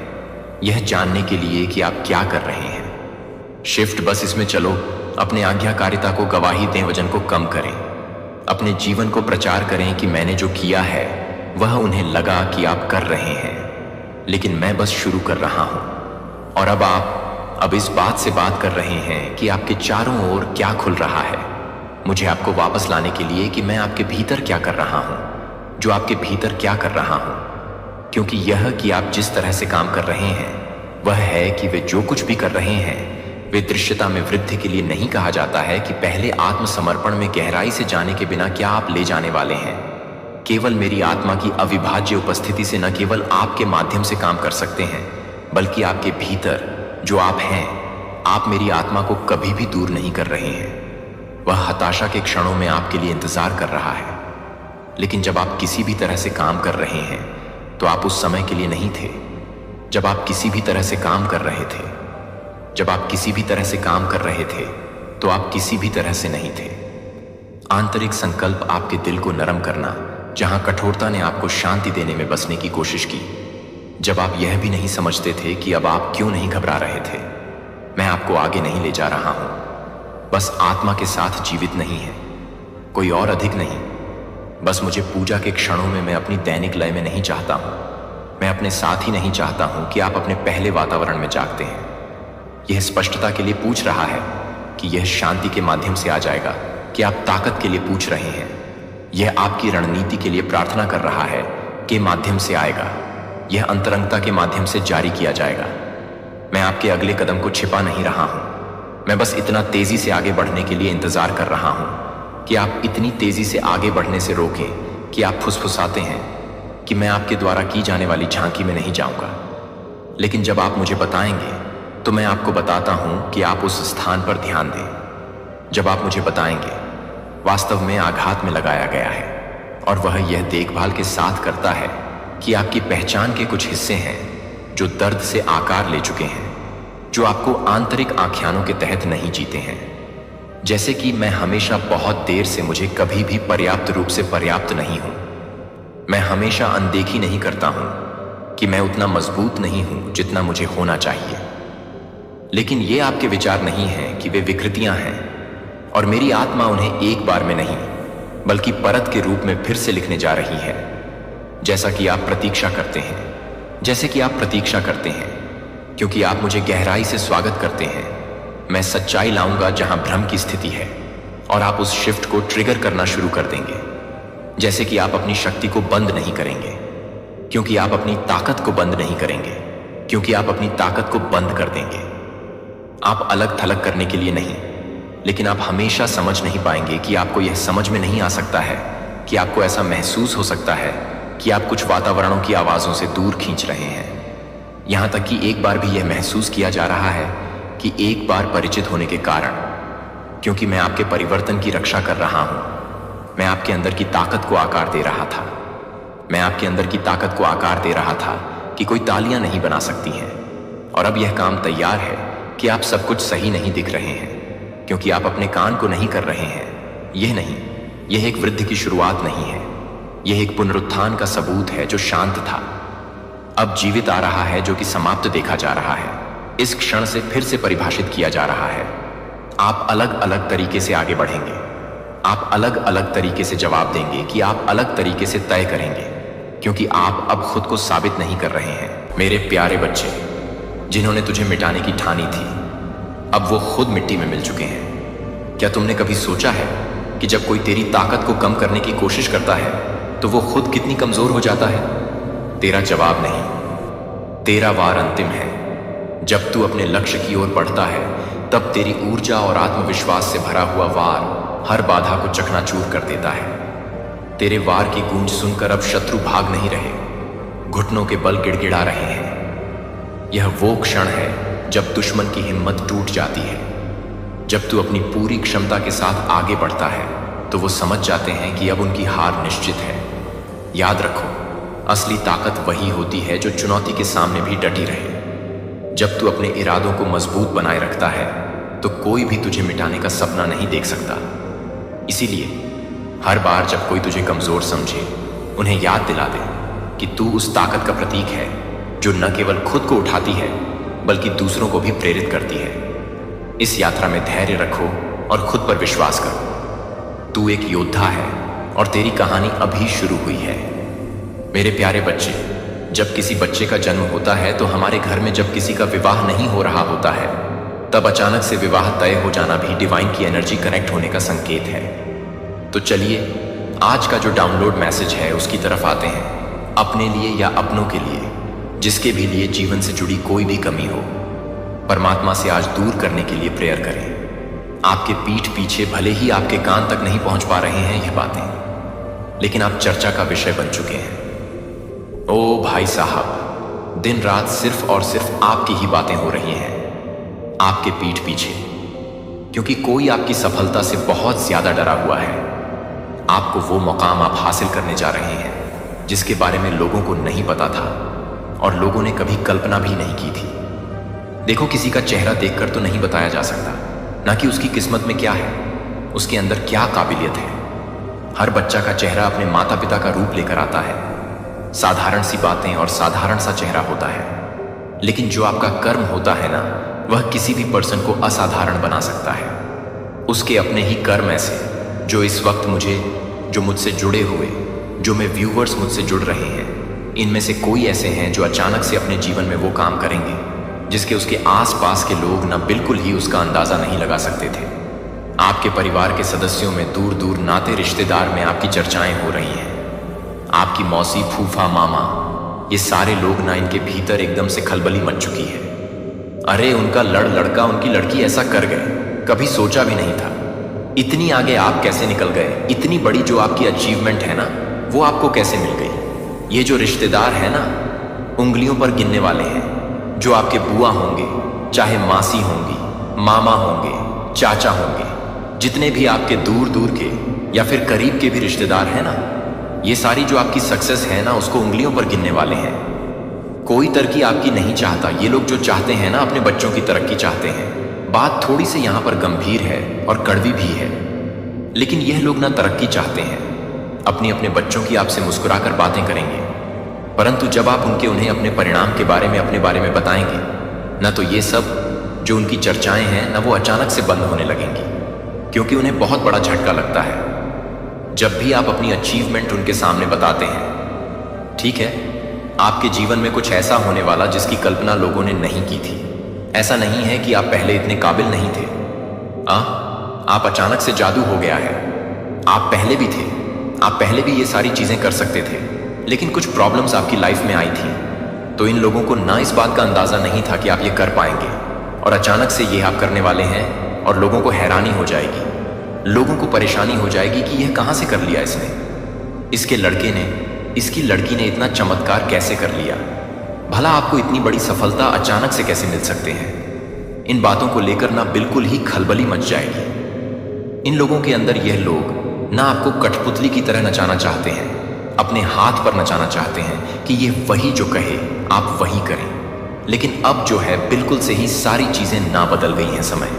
Speaker 1: यह जानने के लिए कि आप क्या कर रहे हैं। शिफ्ट, बस इसमें चलो। अपने आज्ञाकारिता को गवाही दें, वजन को कम करें, अपने जीवन को प्रचार करें कि मैंने जो किया है वह उन्हें लगा कि आप कर रहे हैं, लेकिन मैं बस शुरू कर रहा हूं। और अब आप अब इस बात से बात कर रहे हैं कि आपके चारों ओर क्या खुल रहा है। मुझे आपको वापस लाने के लिए कि मैं आपके भीतर क्या कर रहा हूं, जो आपके भीतर क्या कर रहा हूं, क्योंकि यह कि आप जिस तरह से काम कर रहे हैं वह है कि वे जो कुछ भी कर रहे हैं वे दृश्यता में वृद्धि के लिए नहीं कहा जाता है कि पहले आत्मसमर्पण में गहराई से जाने के बिना क्या आप ले जाने वाले हैं। केवल मेरी आत्मा की अविभाज्य उपस्थिति से न केवल आपके माध्यम से काम कर सकते हैं, बल्कि आपके भीतर जो आप हैं, आप मेरी आत्मा को कभी भी दूर नहीं कर रहे हैं। वह हताशा के क्षणों में आपके लिए इंतजार कर रहा है, लेकिन जब आप किसी भी तरह से काम कर रहे हैं तो आप उस समय के लिए नहीं थे। जब आप किसी भी तरह से काम कर रहे थे, जब आप किसी भी तरह से काम कर रहे थे तो आप किसी भी तरह से नहीं थे। आंतरिक संकल्प आपके दिल को नरम करना, जहां कठोरता ने आपको शांति देने में बसने की कोशिश की। जब आप यह भी नहीं समझते थे कि अब आप क्यों नहीं घबरा रहे थे। मैं आपको आगे नहीं ले जा रहा हूं, बस आत्मा के साथ जीवित नहीं है, कोई और अधिक नहीं। बस मुझे पूजा के क्षणों में मैं अपनी दैनिक लय में नहीं चाहता हूं। मैं अपने साथ ही नहीं चाहता हूं कि आप अपने पहले वातावरण में जागते हैं। यह स्पष्टता के लिए पूछ रहा है कि यह शांति के माध्यम से आ जाएगा कि आप ताकत के लिए पूछ रहे हैं। यह आपकी रणनीति के लिए प्रार्थना कर रहा है के माध्यम से आएगा। यह अंतरंगता के माध्यम से जारी किया जाएगा। मैं आपके अगले कदम को छिपा नहीं रहा हूं। मैं बस इतना तेजी से आगे बढ़ने के लिए इंतजार कर रहा हूं कि आप इतनी तेजी से आगे बढ़ने से रोकें कि आप फुसफुसाते हैं कि मैं आपके द्वारा की जाने वाली झांकी में नहीं जाऊंगा। लेकिन जब आप मुझे बताएंगे तो मैं आपको बताता हूं कि आप उस स्थान पर ध्यान दें। जब आप मुझे बताएंगे, वास्तव में आघात में लगाया गया है और वह यह देखभाल के साथ करता है कि आपकी पहचान के कुछ हिस्से हैं जो दर्द से आकार ले चुके हैं, जो आपको आंतरिक आख्यानों के तहत नहीं जीते हैं। जैसे कि मैं हमेशा बहुत देर से मुझे कभी भी पर्याप्त रूप से पर्याप्त नहीं हूं। मैं हमेशा अनदेखी नहीं करता हूं कि मैं उतना मजबूत नहीं हूं जितना मुझे होना चाहिए। लेकिन ये आपके विचार नहीं हैं कि वे विकृतियां हैं और मेरी आत्मा उन्हें एक बार में नहीं बल्कि परत के रूप में फिर से लिखने जा रही है। जैसा कि आप प्रतीक्षा करते हैं, जैसे कि आप प्रतीक्षा करते हैं, क्योंकि आप मुझे गहराई से स्वागत करते हैं। मैं सच्चाई लाऊंगा जहां भ्रम की स्थिति है और आप उस शिफ्ट को ट्रिगर करना शुरू कर देंगे। जैसे कि आप अपनी शक्ति को बंद नहीं करेंगे, क्योंकि आप अपनी ताकत को बंद नहीं करेंगे, क्योंकि आप अपनी ताकत को बंद कर देंगे। आप अलग थलग करने के लिए नहीं, लेकिन आप हमेशा समझ नहीं पाएंगे कि आपको यह समझ में नहीं आ सकता है कि आपको ऐसा महसूस हो सकता है कि आप कुछ वातावरणों की आवाजों से दूर खींच रहे हैं। यहां तक कि एक बार भी यह महसूस किया जा रहा है कि एक बार परिचित होने के कारण, क्योंकि मैं आपके परिवर्तन की रक्षा कर रहा हूं, मैं आपके अंदर की ताकत को आकार दे रहा था। मैं आपके अंदर की ताकत को आकार दे रहा था कि कोई तालियां नहीं बना सकती हैं। और अब यह काम तैयार है कि आप सब कुछ सही नहीं दिख रहे हैं, क्योंकि आप अपने कान को नहीं कर रहे हैं। यह नहीं, यह एक वृद्धि की शुरुआत नहीं है, यह एक पुनरुत्थान का सबूत है जो शांत था, अब जीवित आ रहा है, जो कि समाप्त देखा जा रहा है, इस क्षण से फिर से परिभाषित किया जा रहा है। आप अलग अलग तरीके से आगे बढ़ेंगे, आप अलग अलग तरीके से जवाब देंगे कि आप अलग तरीके से तय करेंगे, क्योंकि आप अब खुद को साबित नहीं कर रहे हैं। मेरे प्यारे बच्चे, जिन्होंने तुझे मिटाने की ठानी थी, अब वो खुद मिट्टी में मिल चुके हैं। क्या तुमने कभी सोचा है कि जब कोई तेरी ताकत को कम करने की कोशिश करता है तो वो खुद कितनी कमजोर हो जाता है? तेरा जवाब नहीं, तेरा वार अंतिम है। जब तू अपने लक्ष्य की ओर बढ़ता है, तब तेरी ऊर्जा और आत्मविश्वास से भरा हुआ वार हर बाधा को चकनाचूर कर देता है। तेरे वार की गूंज सुनकर अब शत्रु भाग नहीं रहे, घुटनों के बल गिड़गिड़ा रहे हैं। यह वो क्षण है जब दुश्मन की हिम्मत टूट जाती है। जब तू अपनी पूरी क्षमता के साथ आगे बढ़ता है तो वो समझ जाते हैं कि अब उनकी हार निश्चित है। याद रखो, असली ताकत वही होती है जो चुनौती के सामने भी डटी रहे। जब तू अपने इरादों को मजबूत बनाए रखता है तो कोई भी तुझे मिटाने का सपना नहीं देख सकता। इसीलिए हर बार जब कोई तुझे कमजोर समझे, उन्हें याद दिला दे कि तू उस ताकत का प्रतीक है जो न केवल खुद को उठाती है बल्कि दूसरों को भी प्रेरित करती है। इस यात्रा में धैर्य रखो और खुद पर विश्वास करो। तू एक योद्धा है और तेरी कहानी अभी शुरू हुई है। मेरे प्यारे बच्चे, जब किसी बच्चे का जन्म होता है तो हमारे घर में जब किसी का विवाह नहीं हो रहा होता है, तब अचानक से विवाह तय हो जाना भी डिवाइन की एनर्जी कनेक्ट होने का संकेत है। तो चलिए आज का जो डाउनलोड मैसेज है उसकी तरफ आते हैं। अपने लिए या अपनों के लिए, जिसके भी लिए जीवन से जुड़ी कोई भी कमी हो, परमात्मा से आज दूर करने के लिए प्रेयर करें। आपके पीठ पीछे भले ही आपके कान तक नहीं पहुंच पा रहे हैं यह बातें, लेकिन आप चर्चा का विषय बन चुके हैं। ओ भाई साहब, दिन रात सिर्फ और सिर्फ आपकी ही बातें हो रही हैं आपके पीठ पीछे, क्योंकि कोई आपकी सफलता से बहुत ज्यादा डरा हुआ है। आपको वो मुकाम आप हासिल करने जा रहे हैं जिसके बारे में लोगों को नहीं पता था और लोगों ने कभी कल्पना भी नहीं की थी। देखो, किसी का चेहरा देखकर तो नहीं बताया जा सकता ना कि उसकी किस्मत में क्या है, उसके अंदर क्या काबिलियत है। हर बच्चा का चेहरा अपने माता पिता का रूप लेकर आता है। साधारण सी बातें और साधारण सा चेहरा होता है, लेकिन जो आपका कर्म होता है ना, वह किसी भी पर्सन को असाधारण बना सकता है। उसके अपने ही कर्म ऐसे, जो इस वक्त जो मुझसे जुड़े हुए, जो मैं व्यूवर्स मुझसे जुड़ रहे हैं, इनमें से कोई ऐसे हैं जो अचानक से अपने जीवन में वो काम करेंगे जिसके उसके आसपास के लोग ना बिल्कुल ही उसका अंदाजा नहीं लगा सकते थे। आपके परिवार के सदस्यों में, दूर दूर नाते रिश्तेदार में आपकी चर्चाएं हो रही हैं। आपकी मौसी, फूफा, मामा, ये सारे लोग ना, इनके भीतर एकदम से खलबली मच चुकी है। अरे उनका लड़का, उनकी लड़की ऐसा कर गए, कभी सोचा भी नहीं था। इतनी आगे आप कैसे निकल गए? इतनी बड़ी जो आपकी अचीवमेंट है ना, वो आपको कैसे मिल गई? ये जो रिश्तेदार है ना, उंगलियों पर गिनने वाले हैं, जो आपके बुआ होंगे, चाहे मासी होंगी, मामा होंगे, चाचा होंगे, जितने भी आपके दूर दूर के या फिर करीब के भी रिश्तेदार हैं ना, ये सारी जो आपकी सक्सेस है ना, उसको उंगलियों पर गिनने वाले हैं। कोई तरक्की आपकी नहीं चाहता। ये लोग जो चाहते हैं ना, अपने बच्चों की तरक्की चाहते हैं। बात थोड़ी सी यहाँ पर गंभीर है और कड़वी भी है, लेकिन यह लोग ना तरक्की चाहते हैं, अपने अपने बच्चों की आपसे मुस्कुराकर बातें करेंगे, परंतु जब आप उन्हें अपने परिणाम के बारे में, अपने बारे में बताएंगे ना, तो ये सब जो उनकी चर्चाएं हैं ना, वो अचानक से बंद होने लगेंगी, क्योंकि उन्हें बहुत बड़ा झटका लगता है जब भी आप अपनी अचीवमेंट उनके सामने बताते हैं। ठीक है, आपके जीवन में कुछ ऐसा होने वाला जिसकी कल्पना लोगों ने नहीं की थी। ऐसा नहीं है कि आप पहले इतने काबिल नहीं थे। आप अचानक से जादू हो गया है। आप पहले भी थे, आप पहले भी ये सारी चीजें कर सकते थे, लेकिन कुछ प्रॉब्लम्स आपकी लाइफ में आई थी, तो इन लोगों को ना इस बात का अंदाजा नहीं था कि आप ये कर पाएंगे, और अचानक से ये आप करने वाले हैं, और लोगों को हैरानी हो जाएगी, लोगों को परेशानी हो जाएगी कि यह कहां से कर लिया इसने, इसके लड़के ने, इसकी लड़की ने इतना चमत्कार कैसे कर लिया, भला आपको इतनी बड़ी सफलता अचानक से कैसे मिल सकते हैं। इन बातों को लेकर ना बिल्कुल ही खलबली मच जाएगी। इन लोगों के अंदर यह लोग ना आपको कठपुतली की तरह नचाना चाहते हैं, अपने हाथ पर नचाना चाहते हैं कि ये वही जो कहे आप वही करें। लेकिन अब जो है, बिल्कुल से ही सारी चीजें ना बदल गई हैं। समय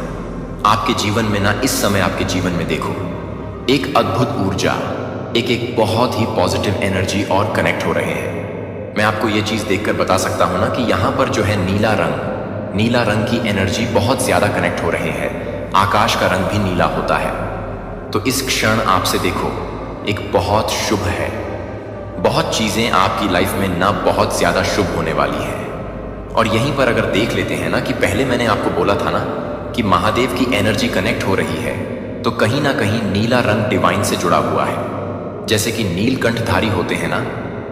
Speaker 1: आपके जीवन में ना, इस समय आपके जीवन में देखो, एक अद्भुत ऊर्जा, एक बहुत ही पॉजिटिव एनर्जी और कनेक्ट हो रहे हैं। मैं आपको ये चीज देखकर बता सकता हूं ना कि यहां पर जो है नीला रंग की एनर्जी बहुत ज्यादा कनेक्ट हो रहे हैं। आकाश का रंग भी नीला होता है। तो इस क्षण आपसे देखो, एक बहुत शुभ है, बहुत चीजें आपकी लाइफ में ना बहुत ज्यादा शुभ होने वाली है। और यहीं पर अगर देख लेते हैं ना कि पहले मैंने आपको बोला था ना कि महादेव की एनर्जी कनेक्ट हो रही है, तो कहीं ना कहीं नीला रंग डिवाइन से जुड़ा हुआ है। जैसे कि नीलकंठधारी होते हैं ना,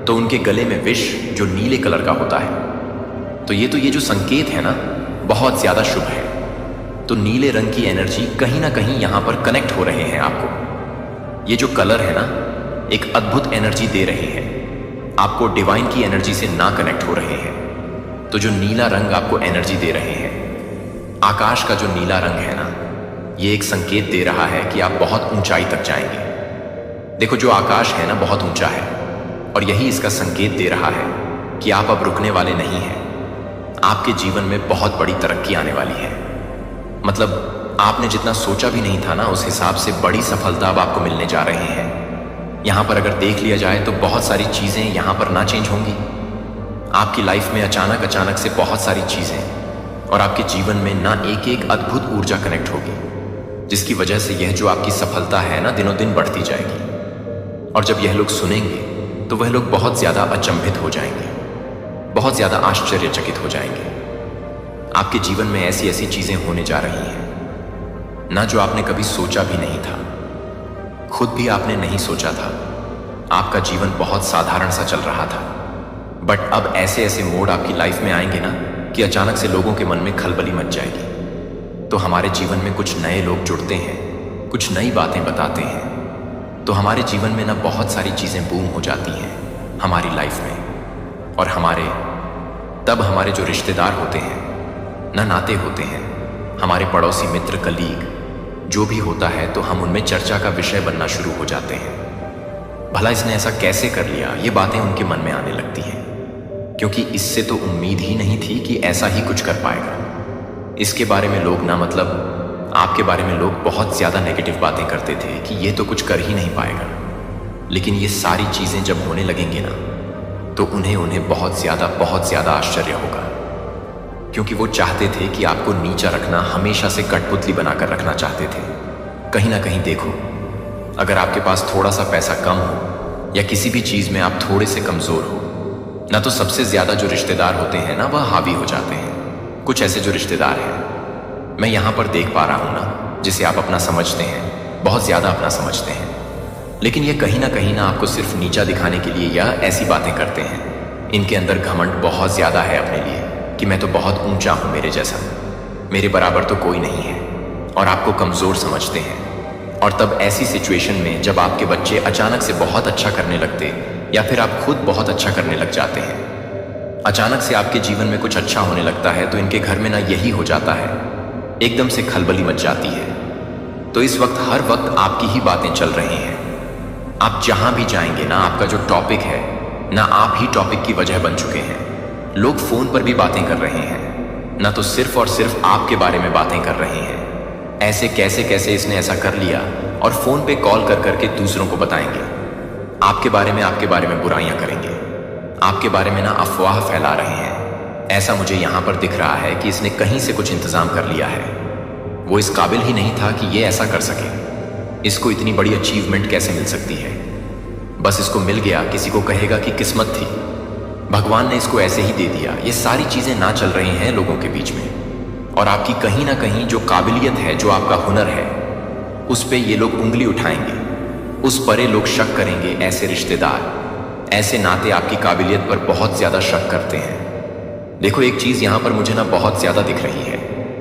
Speaker 1: तो उनके गले में विष जो नीले कलर का होता है। तो ये जो संकेत है ना, बहुत ज्यादा शुभ है। तो नीले रंग की एनर्जी कहीं ना कहीं यहां पर कनेक्ट हो रहे हैं आपको। ये जो कलर है ना, एक अद्भुत एनर्जी दे रहे हैं आपको, डिवाइन की एनर्जी से ना कनेक्ट हो रहे हैं। तो जो नीला रंग आपको एनर्जी दे रहे हैं, आकाश का जो नीला रंग है ना, ये एक संकेत दे रहा है कि आप बहुत ऊंचाई तक जाएंगे। देखो, जो आकाश है ना, बहुत ऊंचा है, और यही इसका संकेत दे रहा है कि आप अब रुकने वाले नहीं हैं। आपके जीवन में बहुत बड़ी तरक्की आने वाली है। मतलब आपने जितना सोचा भी नहीं था ना, उस हिसाब से बड़ी सफलता अब आपको मिलने जा रहे हैं। यहां पर अगर देख लिया जाए तो बहुत सारी चीजें यहां पर ना चेंज होंगी। आपकी लाइफ में अचानक से बहुत सारी चीजें, और आपके जीवन में ना एक अद्भुत ऊर्जा कनेक्ट होगी, जिसकी वजह से यह जो आपकी सफलता है ना, दिनों दिन बढ़ती जाएगी। और जब यह लोग सुनेंगे तो वह लोग बहुत ज्यादा अचंभित हो जाएंगे, बहुत ज्यादा आश्चर्यचकित हो जाएंगे। आपके जीवन में ऐसी ऐसी चीजें होने जा रही हैं ना, जो आपने कभी सोचा भी नहीं था, खुद भी आपने नहीं सोचा था। आपका जीवन बहुत साधारण सा चल रहा था, बट अब ऐसे ऐसे मोड़ आपकी लाइफ में आएंगे ना कि अचानक से लोगों के मन में खलबली मच जाएगी। तो हमारे जीवन में कुछ नए लोग जुड़ते हैं, कुछ नई बातें बताते हैं, तो हमारे जीवन में ना बहुत सारी चीजें बूम हो जाती हैं हमारी लाइफ में। और तब हमारे जो रिश्तेदार होते हैं ना, नाते होते हैं, हमारे पड़ोसी, मित्र, कलीग, जो भी होता है, तो हम उनमें चर्चा का विषय बनना शुरू हो जाते हैं। भला इसने ऐसा कैसे कर लिया, ये बातें उनके मन में आने लगती हैं, क्योंकि इससे तो उम्मीद ही नहीं थी कि ऐसा ही कुछ कर पाएगा। इसके बारे में लोग ना, मतलब आपके बारे में लोग बहुत ज्यादा नेगेटिव बातें करते थे कि ये तो कुछ कर ही नहीं पाएगा। लेकिन ये सारी चीजें जब होने लगेंगी ना, तो उन्हें बहुत ज्यादा आश्चर्य होगा, क्योंकि वो चाहते थे कि आपको नीचा रखना, हमेशा से कठपुतली बनाकर रखना चाहते थे। कहीं ना कहीं देखो, अगर आपके पास थोड़ा सा पैसा कम हो या किसी भी चीज में आप थोड़े से कमजोर हो ना, तो सबसे ज्यादा जो रिश्तेदार होते हैं ना, वह हावी हो जाते हैं। कुछ ऐसे जो रिश्तेदार हैं, मैं यहां पर देख पा रहा हूं ना, जिसे आप अपना समझते हैं, बहुत ज़्यादा अपना समझते हैं। लेकिन ये कहीं ना आपको सिर्फ नीचा दिखाने के लिए या ऐसी बातें करते हैं। इनके अंदर घमंड बहुत ज़्यादा है अपने लिए कि मैं तो बहुत ऊंचा हूँ, मेरे जैसा, मेरे बराबर तो कोई नहीं है, और आपको कमज़ोर समझते हैं। और तब ऐसी सिचुएशन में जब आपके बच्चे अचानक से बहुत अच्छा करने लगते या फिर आप खुद बहुत अच्छा करने लग जाते हैं, अचानक से आपके जीवन में कुछ अच्छा होने लगता है, तो इनके घर में ना यही हो जाता है, एकदम से खलबली मच जाती है। तो इस वक्त हर वक्त आपकी ही बातें चल रही हैं। आप जहां भी जाएंगे ना, आपका जो टॉपिक है ना, आप ही टॉपिक की वजह बन चुके हैं। लोग फोन पर भी बातें कर रहे हैं ना, तो सिर्फ और सिर्फ आपके बारे में बातें कर रहे हैं। ऐसे कैसे कैसे इसने ऐसा कर लिया, और फोन पे कॉल कर करके दूसरों को बताएंगे आपके बारे में बुराइयां करेंगे, आपके बारे में ना अफवाह फैला रहे हैं। ऐसा मुझे यहां पर दिख रहा है कि इसने कहीं से कुछ इंतजाम कर लिया है। वो इस काबिल ही नहीं था कि ये ऐसा कर सके। इसको इतनी बड़ी अचीवमेंट कैसे मिल सकती है? बस इसको मिल गया, किसी को कहेगा कि किस्मत थी, भगवान ने इसको ऐसे ही दे दिया। ये सारी चीजें ना चल रही हैं लोगों के बीच में, और आपकी कहीं ना कहीं जो काबिलियत है, जो आपका हुनर है, उस पे ये लोग उंगली उठाएंगे, उस परे लोग शक करेंगे। ऐसे रिश्तेदार, ऐसे नाते आपकी काबिलियत पर बहुत ज्यादा शक करते हैं। देखो, एक चीज यहां पर मुझे ना बहुत ज्यादा दिख रही है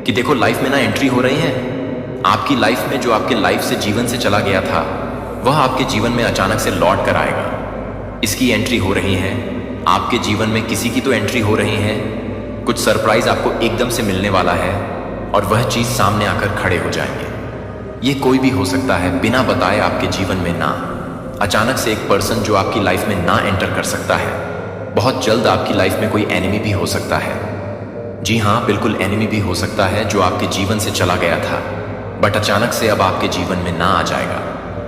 Speaker 1: कि देखो, लाइफ में ना एंट्री हो रही है आपकी लाइफ में। जो आपके लाइफ से, जीवन से चला गया था, वह आपके जीवन में अचानक से लौट कर आएगा। इसकी एंट्री हो रही है आपके जीवन में। किसी की तो एंट्री हो रही है, कुछ सरप्राइज आपको एकदम से मिलने वाला है, और वह चीज सामने आकर खड़े हो जाएंगे। ये कोई भी हो सकता है, बिना बताए आपके जीवन में ना अचानक से एक पर्सन जो आपकी लाइफ में ना एंटर कर सकता है। बहुत जल्द आपकी लाइफ में कोई एनिमी भी हो सकता है। जी हाँ, बिल्कुल एनिमी भी हो सकता है, जो आपके जीवन से चला गया था, बट अचानक से अब आपके जीवन में ना आ जाएगा।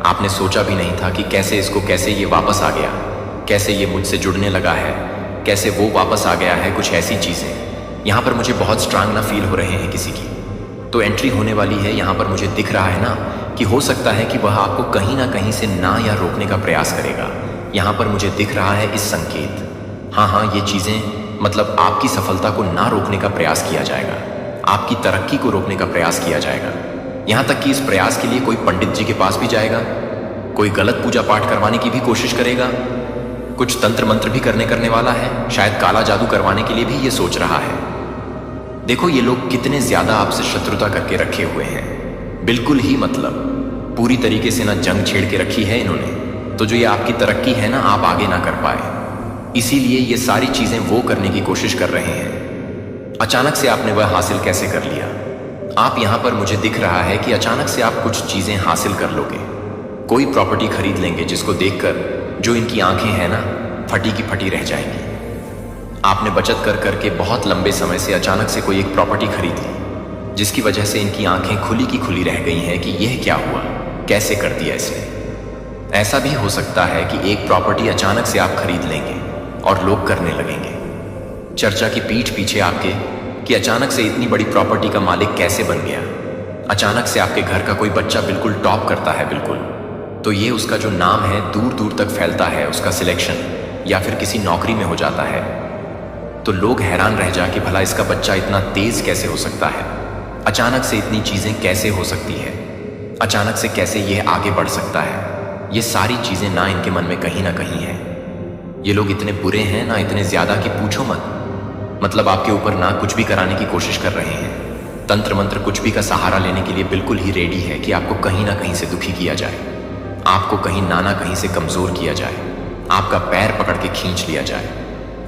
Speaker 1: आपने सोचा भी नहीं था कि कैसे ये वापस आ गया, कैसे ये मुझसे जुड़ने लगा है, कैसे वो वापस आ गया है। कुछ ऐसी चीजें यहाँ पर मुझे बहुत स्ट्रांग ना फील हो रहे हैं किसी की। तो एंट्री होने वाली है यहाँ पर। मुझे दिख रहा है ना कि हो सकता है कि वह आपको कहीं ना कहीं से ना या रोकने का प्रयास करेगा। यहाँ पर मुझे दिख रहा है इस संकेत। हाँ, ये चीजें मतलब आपकी सफलता को ना रोकने का प्रयास किया जाएगा, आपकी तरक्की को रोकने का प्रयास किया जाएगा। यहाँ तक कि इस प्रयास के लिए कोई पंडित जी के पास भी जाएगा, कोई गलत पूजा पाठ करवाने की भी कोशिश करेगा, कुछ तंत्र मंत्र भी करने वाला है, शायद काला जादू करवाने के लिए भी ये सोच रहा है। देखो, ये लोग कितने ज्यादा आपसे शत्रुता करके रखे हुए हैं। बिल्कुल ही मतलब पूरी तरीके से ना जंग छेड़ के रखी है इन्होंने। तो जो ये आपकी तरक्की है ना, आप आगे ना कर पाए, इसीलिए ये सारी चीजें वो करने की कोशिश कर रहे हैं। अचानक से आपने वह हासिल कैसे कर लिया? आप यहां पर मुझे दिख रहा है कि अचानक से आप कुछ चीजें हासिल कर लोगे, कोई प्रॉपर्टी खरीद लेंगे जिसको देखकर जो इनकी आंखें हैं ना, फटी की फटी रह जाएंगी। आपने बचत कर करके बहुत लंबे समय से अचानक से कोई एक प्रॉपर्टी खरीद ली, जिसकी वजह से इनकी आंखें खुली की खुली रह गई हैं कि यह क्या हुआ, कैसे कर दिया इसने। ऐसा भी हो सकता है कि एक प्रॉपर्टी अचानक से आप खरीद लेंगे और लोग करने लगेंगे चर्चा की पीठ पीछे आपके कि अचानक से इतनी बड़ी प्रॉपर्टी का मालिक कैसे बन गया। अचानक से आपके घर का कोई बच्चा बिल्कुल टॉप करता है, बिल्कुल, तो ये उसका जो नाम है दूर दूर तक फैलता है, उसका सिलेक्शन या फिर किसी नौकरी में हो जाता है। तो लोग हैरान रह जा कि भला इसका बच्चा इतना तेज कैसे हो सकता है, अचानक से इतनी चीजें कैसे हो सकती है, अचानक से कैसे ये आगे बढ़ सकता है। ये सारी चीजें ना इनके मन में कहीं ना कहीं है। ये लोग इतने बुरे हैं ना, इतने ज्यादा कि पूछो मत। मतलब आपके ऊपर ना कुछ भी कराने की कोशिश कर रहे हैं, तंत्र मंत्र कुछ भी का सहारा लेने के लिए बिल्कुल ही रेडी है कि आपको कहीं ना कहीं से दुखी किया जाए, आपको कहीं ना कहीं से कमजोर किया जाए, आपका पैर पकड़ के खींच लिया जाए।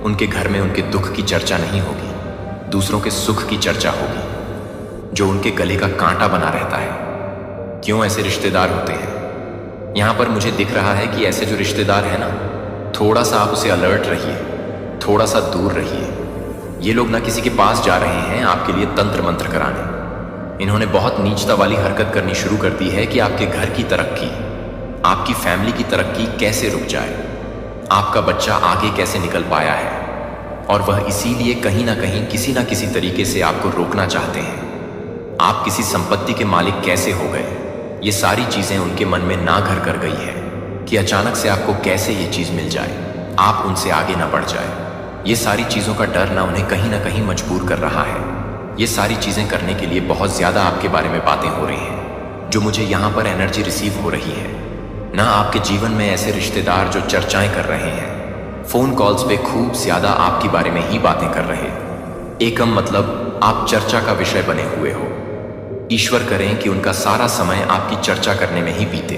Speaker 1: उनके घर में उनके दुख की चर्चा नहीं होगी, दूसरों के सुख की चर्चा होगी, जो उनके गले का कांटा बना रहता है। क्यों ऐसे रिश्तेदार होते हैं? यहां पर मुझे दिख रहा है कि ऐसे जो रिश्तेदार है ना, थोड़ा सा आप उसे अलर्ट रहिए, थोड़ा सा दूर रहिए। ये लोग ना किसी के पास जा रहे हैं आपके लिए तंत्र मंत्र कराने। इन्होंने बहुत नीचता वाली हरकत करनी शुरू कर दी है कि आपके घर की तरक्की, आपकी फैमिली की तरक्की कैसे रुक जाए, आपका बच्चा आगे कैसे निकल पाया है, और वह इसीलिए कहीं ना कहीं किसी ना किसी तरीके से आपको रोकना चाहते हैं। आप किसी संपत्ति के मालिक कैसे हो गए, ये सारी चीजें उनके मन में ना घर कर गई है कि अचानक से आपको कैसे ये चीज मिल जाए, आप उनसे आगे ना बढ़ जाए। ये सारी चीजों का डर ना उन्हें कहीं ना कहीं मजबूर कर रहा है। ये सारी चीजें करने के लिए बहुत ज्यादा आपके बारे में बातें हो रही हैं। जो मुझे यहाँ पर एनर्जी रिसीव हो रही है, ना आपके जीवन में ऐसे रिश्तेदार जो चर्चाएं कर रहे हैं, फोन कॉल्स पे खूब ज्यादा आपके बारे में ही बातें कर रहे, एकम मतलब आप चर्चा का विषय बने हुए हो। ईश्वर करें कि उनका सारा समय आपकी चर्चा करने में ही बीते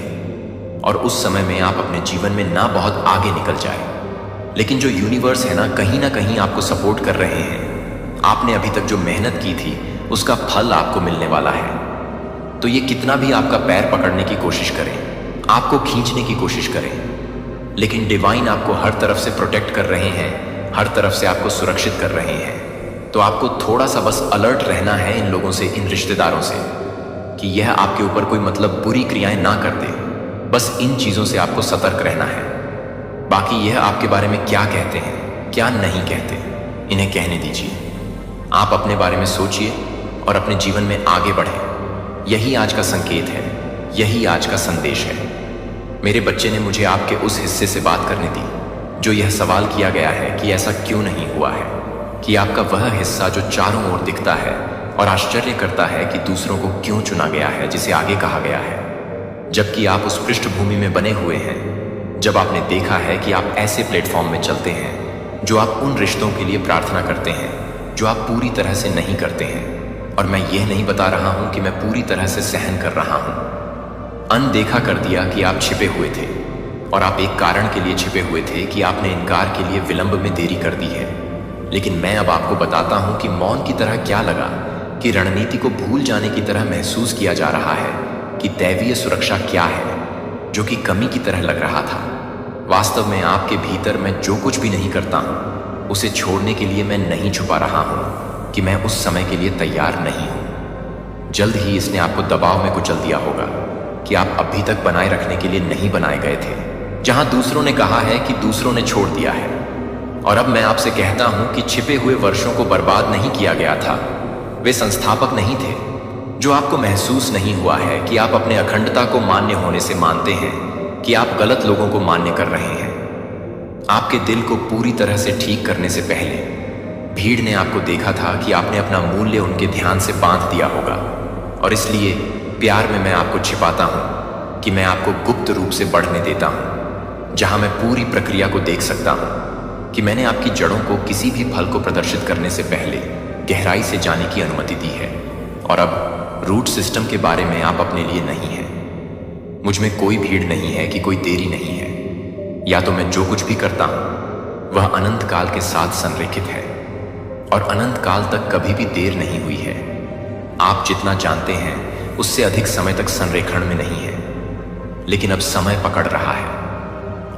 Speaker 1: और उस समय में आप अपने जीवन में ना बहुत आगे निकल जाए। लेकिन जो यूनिवर्स है ना कहीं आपको सपोर्ट कर रहे हैं। आपने अभी तक जो मेहनत की थी उसका फल आपको मिलने वाला है। तो ये कितना भी आपका पैर पकड़ने की कोशिश करें, आपको खींचने की कोशिश करें, लेकिन डिवाइन आपको हर तरफ से प्रोटेक्ट कर रहे हैं, हर तरफ से आपको सुरक्षित कर रहे हैं। तो आपको थोड़ा सा बस अलर्ट रहना है इन लोगों से, इन रिश्तेदारों से, कि यह आपके ऊपर कोई मतलब बुरी क्रियाएं ना कर दे। बस इन चीज़ों से आपको सतर्क रहना है। बाकी यह आपके बारे में क्या कहते हैं, क्या नहीं कहते, इन्हें कहने दीजिए। आप अपने बारे में सोचिए और अपने जीवन में आगे बढ़ें। यही आज का संकेत है, यही आज का संदेश है। मेरे बच्चे ने मुझे आपके उस हिस्से से बात करने दी जो यह सवाल किया गया है कि ऐसा क्यों नहीं हुआ है, कि आपका वह हिस्सा जो चारों ओर दिखता है और आश्चर्य करता है कि दूसरों को क्यों चुना गया है, जिसे आगे कहा गया है, जबकि आप उस पृष्ठभूमि में बने हुए हैं। जब आपने देखा है कि आप ऐसे प्लेटफॉर्म में चलते हैं जो आप उन रिश्तों के लिए प्रार्थना करते हैं जो आप पूरी तरह से नहीं करते हैं। और मैं यह नहीं बता रहा हूं कि मैं पूरी तरह से सहन कर रहा हूं। अनदेखा कर दिया कि आप छिपे हुए थे और आप एक कारण के लिए छिपे हुए थे कि आपने इनकार के लिए विलंब में देरी कर दी है। लेकिन मैं अब आपको बताता हूं कि मौन की तरह क्या लगा, कि रणनीति को भूल जाने की तरह महसूस किया जा रहा है, कि दैवीय सुरक्षा क्या है, जो कि कमी की तरह लग रहा था। वास्तव में आपके भीतर मैं जो कुछ भी नहीं करता हूं उसे छोड़ने के लिए मैं नहीं छुपा रहा हूं कि मैं उस समय के लिए तैयार नहीं हूं। जल्द ही इसने आपको दबाव में कुचल दिया होगा कि आप अभी तक बनाए रखने के लिए नहीं बनाए गए थे, जहां दूसरों ने कहा है कि दूसरों ने छोड़ दिया है। और अब मैं आपसे कहता हूं कि छिपे हुए वर्षों को बर्बाद नहीं किया गया था। वे संस्थापक नहीं थे। जो आपको महसूस नहीं हुआ है कि आप अपने अखंडता को मान्य होने से मानते हैं कि आप गलत लोगों को मान्य कर रहे हैं। आपके दिल को पूरी तरह से ठीक करने से पहले भीड़ ने आपको देखा था कि आपने अपना मूल्य उनके ध्यान से बांध दिया होगा। और इसलिए प्यार में मैं आपको छिपाता हूं कि मैं आपको गुप्त रूप से बढ़ने देता हूं, जहां मैं पूरी प्रक्रिया को देख सकता हूं, कि मैंने आपकी जड़ों को किसी भी फल को प्रदर्शित करने से पहले गहराई से जाने की अनुमति दी है। और अब रूट सिस्टम के बारे में आप अपने लिए नहीं हैं। मुझ में कोई भीड़ नहीं है कि कोई देरी नहीं है। या तो मैं जो कुछ भी करता हूं वह अनंत काल के साथ संरेखित है और अनंत काल तक कभी भी देर नहीं हुई है। आप जितना जानते हैं उससे अधिक समय तक संरेखण में नहीं है, लेकिन अब समय पकड़ रहा है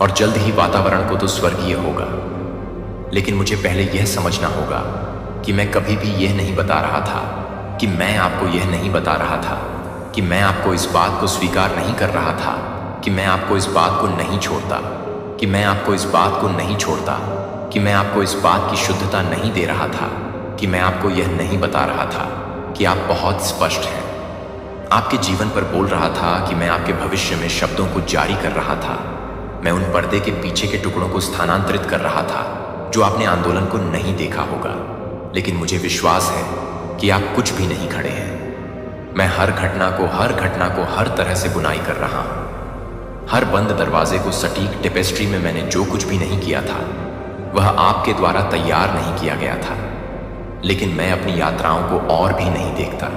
Speaker 1: और जल्द ही वातावरण को तो स्वर्गीय होगा। लेकिन मुझे पहले यह समझना होगा कि मैं कभी भी यह नहीं बता रहा था, कि मैं आपको यह नहीं बता रहा था, कि मैं आपको इस बात को स्वीकार नहीं कर रहा था, कि मैं आपको इस बात को नहीं छोड़ता, कि मैं आपको इस बात को नहीं छोड़ता, कि मैं आपको इस बात की शुद्धता नहीं दे रहा था, कि मैं आपको यह नहीं बता रहा था कि आप बहुत स्पष्ट हैं। आपके जीवन पर बोल रहा था कि मैं आपके भविष्य में शब्दों को जारी कर रहा था। मैं उन पर्दे के पीछे के टुकड़ों को स्थानांतरित कर रहा था जो आपने आंदोलन को नहीं देखा होगा। लेकिन मुझे विश्वास है कि आप कुछ भी नहीं खड़े हैं। मैं हर घटना को हर तरह से बुनाई कर रहा हूं। हर बंद दरवाजे को सटीक टेपेस्ट्री में मैंने जो कुछ भी नहीं किया था वह आपके द्वारा तैयार नहीं किया गया था। लेकिन मैं अपनी यात्राओं को और भी नहीं देखता।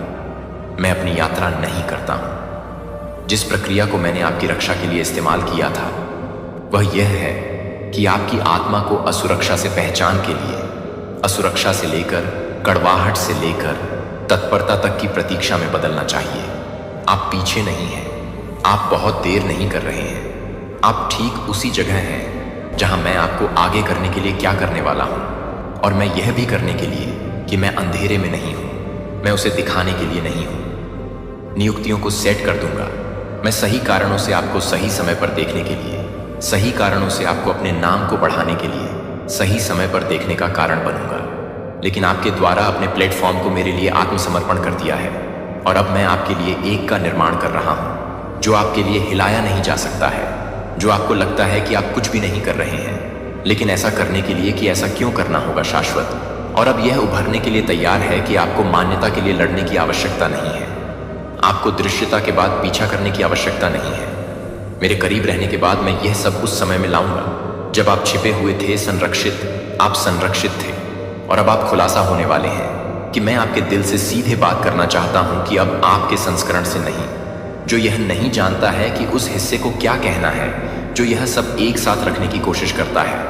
Speaker 1: मैं अपनी यात्रा नहीं करता हूं। जिस प्रक्रिया को मैंने आपकी रक्षा के लिए इस्तेमाल किया था वह यह है कि आपकी आत्मा को असुरक्षा से पहचान के लिए, असुरक्षा से लेकर कड़वाहट से लेकर तत्परता तक की प्रतीक्षा में बदलना चाहिए। आप पीछे नहीं हैं। आप बहुत देर नहीं कर रहे हैं। आप ठीक उसी जगह हैं जहां मैं आपको आगे करने के लिए क्या करने वाला हूं। और मैं यह भी करने के लिए कि मैं अंधेरे में नहीं हूं, मैं उसे दिखाने के लिए नहीं हूं। नियुक्तियों को सेट कर दूंगा। मैं सही कारणों से आपको सही समय पर देखने के लिए, सही कारणों से आपको अपने नाम को बढ़ाने के लिए सही समय पर देखने का कारण बनूंगा। लेकिन आपके द्वारा अपने प्लेटफॉर्म को मेरे लिए आत्मसमर्पण कर दिया है और अब मैं आपके लिए एक का निर्माण कर रहा हूं जो आपके लिए हिलाया नहीं जा सकता है। जो आपको लगता है कि आप कुछ भी नहीं कर रहे हैं, लेकिन ऐसा करने के लिए कि ऐसा क्यों करना होगा शाश्वत। और अब यह उभरने के लिए तैयार है कि आपको मान्यता के लिए लड़ने की आवश्यकता नहीं है। आपको दृश्यता के बाद पीछा करने की आवश्यकता नहीं है। मेरे करीब रहने के बाद मैं यह सब उस समय में लाऊंगा जब आप छिपे हुए थे, आप संरक्षित थे, और अब आप खुलासा होने वाले हैं कि मैं आपके दिल से सीधे बात करना चाहता हूं कि अब आपके संस्करण से नहीं, जो यह नहीं जानता है कि उस हिस्से को क्या कहना है, जो यह सब एक साथ रखने की कोशिश करता है।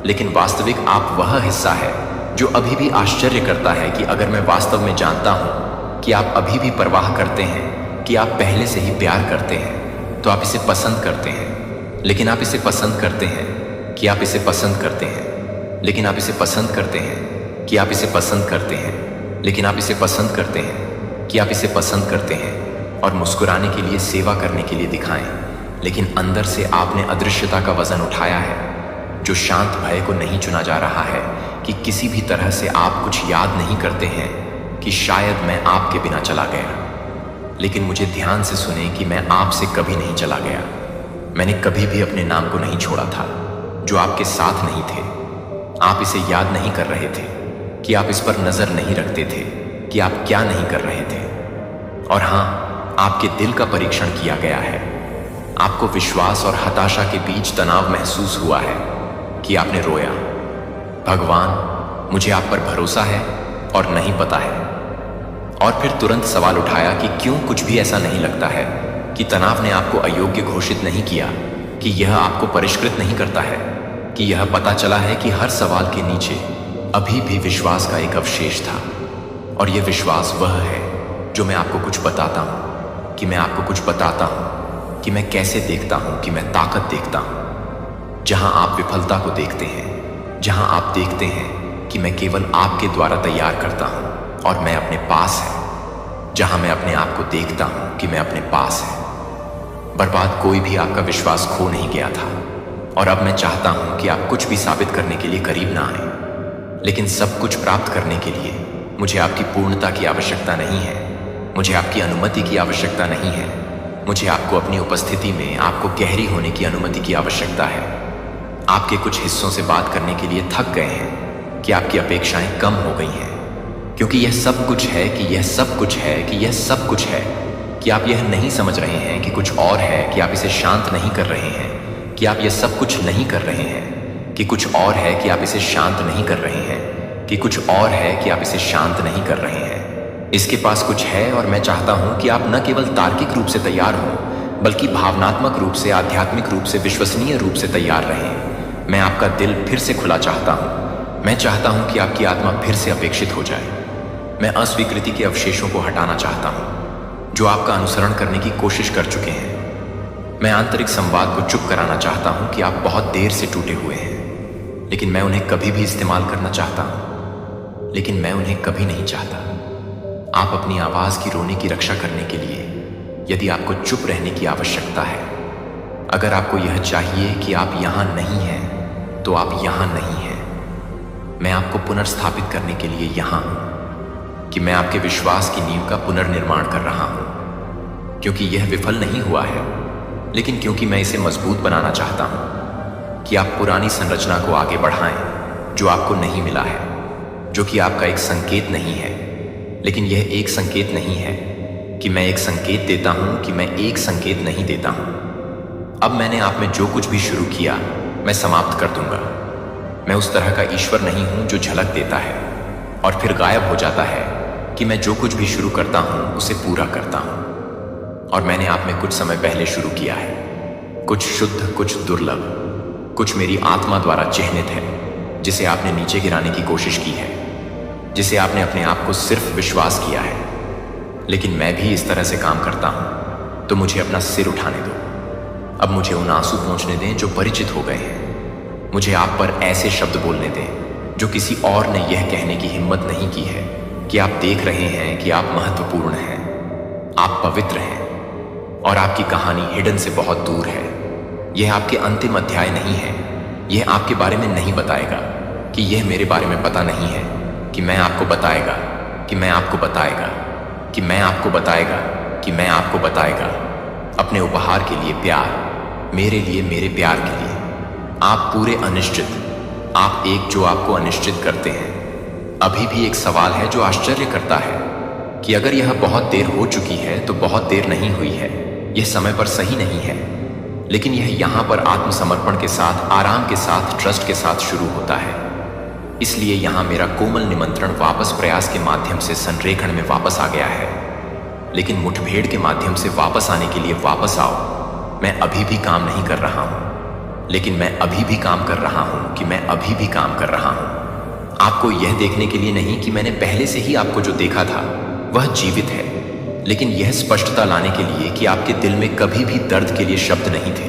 Speaker 1: लेकिन वास्तविक आप वह हिस्सा है जो अभी भी आश्चर्य करता है कि अगर मैं वास्तव में जानता हूं कि आप अभी भी परवाह करते हैं, कि आप पहले से ही प्यार करते हैं, तो आप इसे पसंद करते हैं। लेकिन आप इसे पसंद करते हैं कि आप इसे पसंद करते हैं, लेकिन आप इसे पसंद करते हैं कि आप इसे पसंद करते हैं, लेकिन आप इसे पसंद करते हैं कि आप इसे पसंद करते हैं, और मुस्कुराने के लिए, सेवा करने के लिए दिखाएं। लेकिन अंदर से आपने अदृश्यता का वजन उठाया है, जो शांत भय को नहीं चुना जा रहा है कि किसी भी तरह से आप कुछ याद नहीं करते हैं कि शायद मैं आपके बिना चला गया। लेकिन मुझे ध्यान से सुने कि मैं आपसे कभी नहीं चला गया। मैंने कभी भी अपने नाम को नहीं छोड़ा था, जो आपके साथ नहीं थे। आप इसे याद नहीं कर रहे थे कि आप इस पर नजर नहीं रखते थे कि आप क्या नहीं कर रहे थे। और हां, आपके दिल का परीक्षण किया गया है। आपको विश्वास और हताशा के बीच तनाव महसूस हुआ है कि आपने रोया, भगवान मुझे आप पर भरोसा है और नहीं पता है। और फिर तुरंत सवाल उठाया कि क्यों कुछ भी ऐसा नहीं लगता है, कि तनाव ने आपको अयोग्य घोषित नहीं किया, कि यह आपको परिष्कृत नहीं करता है, कि यह पता चला है कि हर सवाल के नीचे अभी भी विश्वास का एक अवशेष था। और यह विश्वास वह है जो मैं आपको कुछ बताता हूं, कि मैं आपको कुछ बताता हूं, कि मैं कैसे देखता हूं, कि मैं ताकत देखता हूं। जहां आप विफलता को देखते हैं, जहां आप देखते हैं कि मैं केवल आपके द्वारा तैयार करता हूं और मैं अपने पास है, जहां मैं अपने आप को देखता हूं कि मैं अपने पास है। बर्बाद कोई भी आपका विश्वास खो नहीं गया था, और अब मैं चाहता हूं कि आप कुछ भी साबित करने के लिए करीब ना आए। लेकिन सब कुछ प्राप्त करने के लिए मुझे आपकी पूर्णता की आवश्यकता नहीं है, मुझे आपकी अनुमति की आवश्यकता नहीं है, मुझे आपको अपनी उपस्थिति में आपको गहरी होने की अनुमति की आवश्यकता है। आपके कुछ हिस्सों से बात करने के लिए थक गए हैं कि आपकी अपेक्षाएं कम हो गई हैं, क्योंकि यह सब कुछ है, कि यह सब कुछ है, कि यह सब कुछ है, कि आप यह नहीं समझ रहे हैं कि कुछ और है, कि आप इसे शांत नहीं कर रहे हैं, कि आप यह सब कुछ नहीं कर रहे हैं, कि कुछ और है, कि आप इसे शांत नहीं कर रहे हैं, कि कुछ और है, कि आप इसे शांत नहीं कर रहे हैं। इसके पास कुछ है, और मैं चाहता हूं कि आप न केवल तार्किक रूप से तैयार हों, बल्कि भावनात्मक रूप से, आध्यात्मिक रूप से, विश्वसनीय रूप से तैयार रहें। मैं आपका दिल फिर से खुला चाहता हूं। मैं चाहता हूं कि आपकी आत्मा फिर से अपेक्षित हो जाए। मैं अस्वीकृति के अवशेषों को हटाना चाहता हूं जो आपका अनुसरण करने की कोशिश कर चुके हैं। मैं आंतरिक संवाद को चुप कराना चाहता हूं कि आप बहुत देर से टूटे हुए हैं, लेकिन मैं उन्हें कभी भी इस्तेमाल करना चाहता हूं, लेकिन मैं उन्हें कभी नहीं चाहता। आप अपनी आवाज की रोने की रक्षा करने के लिए, यदि आपको चुप रहने की आवश्यकता है, अगर आपको यह चाहिए कि आप यहां नहीं हैं, तो आप यहां नहीं हैं। मैं आपको पुनर्स्थापित करने के लिए यहां हूं, कि मैं आपके विश्वास की नींव का पुनर्निर्माण कर रहा हूं, क्योंकि यह विफल नहीं हुआ है, लेकिन क्योंकि मैं इसे मजबूत बनाना चाहता हूं, कि आप पुरानी संरचना को आगे बढ़ाएं जो आपको नहीं मिला है, जो कि आपका एक संकेत नहीं है। लेकिन यह एक संकेत नहीं है कि मैं एक संकेत देता हूं, कि मैं एक संकेत नहीं देता हूं। अब मैंने आप में जो कुछ भी शुरू किया, मैं समाप्त कर दूंगा। मैं उस तरह का ईश्वर नहीं हूं जो झलक देता है और फिर गायब हो जाता है, कि मैं जो कुछ भी शुरू करता हूं उसे पूरा करता हूं। और मैंने आप में कुछ समय पहले शुरू किया है, कुछ शुद्ध, कुछ दुर्लभ, कुछ मेरी आत्मा द्वारा चिह्नित है, जिसे आपने नीचे गिराने की कोशिश की है, जिसे आपने अपने आप को सिर्फ विश्वास किया है। लेकिन मैं भी इस तरह से काम करता हूं, तो मुझे अपना सिर उठाने दो। अब मुझे उन आंसू पहुंचने दें जो परिचित हो गए हैं। मुझे आप पर ऐसे शब्द बोलने दें जो किसी और ने यह कहने की हिम्मत नहीं की है, कि आप देख रहे हैं कि आप महत्वपूर्ण हैं, आप पवित्र हैं, और आपकी कहानी हिडन से बहुत दूर है। यह आपके अंतिम अध्याय नहीं है। यह आपके बारे में नहीं बताएगा कि यह मेरे बारे में पता नहीं है, कि मैं आपको बताएगा, कि मैं आपको बताएगा, कि मैं आपको बताएगा, कि मैं आपको बताएगा। अपने उपहार के लिए प्यार, मेरे लिए, मेरे प्यार के लिए। आप पूरे अनिश्चित, आप एक जो आपको अनिश्चित करते हैं। अभी भी एक सवाल है जो आश्चर्य करता है, कि अगर यह बहुत देर हो चुकी है तो बहुत देर नहीं हुई है, यह समय पर सही नहीं है, लेकिन यह यहाँ पर आत्मसमर्पण के साथ, आराम के साथ, ट्रस्ट के साथ शुरू होता है। इसलिए यहाँ मेरा कोमल निमंत्रण वापस प्रयास के माध्यम से संरेखण में वापस आ गया है। लेकिन मुठभेड़ के माध्यम से वापस आने के लिए वापस आओ। मैं अभी भी काम नहीं कर रहा हूँ, लेकिन मैं अभी भी काम कर रहा हूँ कि मैं अभी भी काम कर रहा हूँ। आपको यह देखने के लिए नहीं कि मैंने पहले से ही आपको जो देखा था वह जीवित है, लेकिन यह स्पष्टता लाने के लिए कि आपके दिल में कभी भी दर्द के लिए शब्द नहीं थे।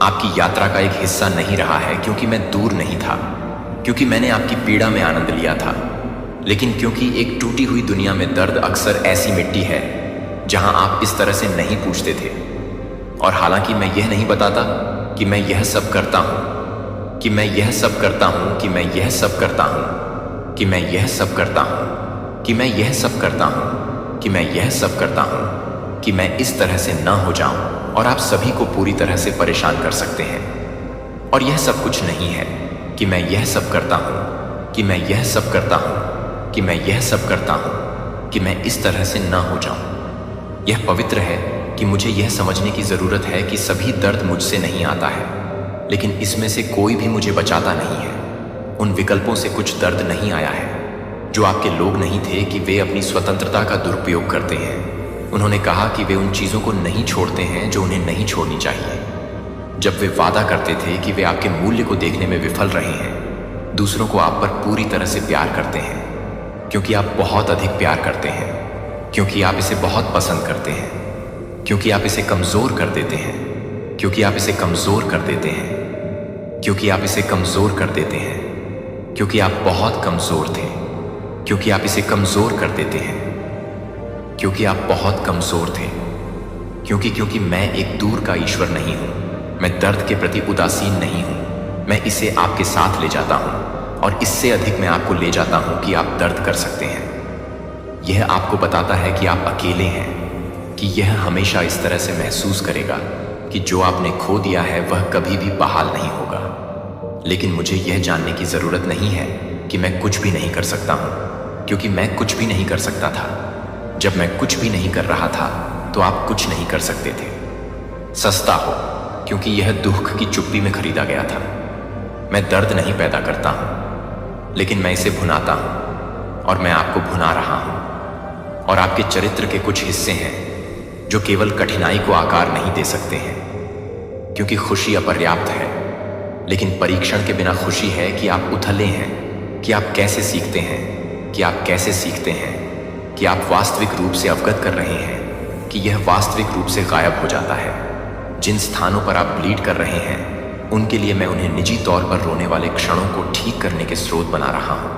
Speaker 1: आपकी यात्रा का एक हिस्सा नहीं रहा है, क्योंकि मैं दूर नहीं था, क्योंकि मैंने आपकी पीड़ा में आनंद लिया था, लेकिन क्योंकि एक टूटी हुई दुनिया में दर्द अक्सर ऐसी मिट्टी है जहां आप इस तरह से नहीं पूछते थे। और हालांकि मैं यह नहीं बताता कि मैं यह सब करता हूं, कि मैं यह सब करता हूं, कि मैं यह सब करता हूं, कि मैं यह सब करता हूं, कि मैं यह सब करता हूं, कि मैं यह सब करता हूं, कि मैं इस तरह से न हो जाऊं और आप सभी को पूरी तरह से परेशान कर सकते हैं। और यह सब कुछ नहीं है कि मैं यह सब करता हूं, कि मैं यह सब करता हूं, कि मैं यह सब करता हूं, कि मैं इस तरह से ना हो जाऊं। यह पवित्र है कि मुझे यह समझने की जरूरत है कि सभी दर्द मुझसे नहीं आता है, लेकिन इसमें से कोई भी मुझे बचाता नहीं है। उन विकल्पों से कुछ दर्द नहीं आया है जो आपके लोग नहीं थे कि वे अपनी स्वतंत्रता का दुरुपयोग करते हैं। उन्होंने कहा कि वे उन चीजों को नहीं छोड़ते हैं जो उन्हें नहीं छोड़नी चाहिए। जब वे वादा करते थे कि वे आपके मूल्य को देखने में विफल रहे हैं, दूसरों को आप पर पूरी तरह से प्यार करते हैं, क्योंकि आप बहुत अधिक प्यार करते हैं, क्योंकि आप इसे बहुत पसंद करते हैं, क्योंकि आप इसे कमजोर कर देते हैं, क्योंकि आप इसे कमजोर कर देते हैं, क्योंकि आप इसे कमजोर कर देते हैं, क्योंकि आप बहुत कमजोर थे, क्योंकि आप इसे कमजोर कर देते हैं, क्योंकि आप बहुत कमजोर थे, क्योंकि मैं एक दूर का ईश्वर नहीं हूं, मैं दर्द के प्रति उदासीन नहीं हूं, मैं इसे आपके साथ ले जाता हूं और इससे अधिक मैं आपको ले जाता हूं कि आप दर्द कर सकते हैं। यह आपको बताता है कि आप अकेले हैं, कि यह हमेशा इस तरह से महसूस करेगा कि जो आपने खो दिया है वह कभी भी बहाल नहीं होगा। लेकिन मुझे यह जानने की जरूरत नहीं है कि मैं कुछ भी नहीं कर सकता हूं, क्योंकि मैं कुछ भी नहीं कर सकता था। जब मैं कुछ भी नहीं कर रहा था तो आप कुछ नहीं कर सकते थे। सस्ता हो, क्योंकि यह दुख की चुप्पी में खरीदा गया था। मैं दर्द नहीं पैदा करता हूं, लेकिन मैं इसे भुनाता हूं और मैं आपको भुना रहा हूं। और आपके चरित्र के कुछ हिस्से हैं जो केवल कठिनाई को आकार नहीं दे सकते हैं, क्योंकि खुशी अपर्याप्त है। लेकिन परीक्षण के बिना खुशी है कि आप उथले हैं, कि आप कैसे सीखते हैं, कि आप कैसे सीखते हैं, कि आप वास्तविक रूप से अवगत कर रहे हैं कि यह वास्तविक रूप से गायब हो जाता है। जिन स्थानों पर आप ब्लीड कर रहे हैं, उनके लिए मैं उन्हें निजी तौर पर रोने वाले क्षणों को ठीक करने के स्रोत बना रहा हूं।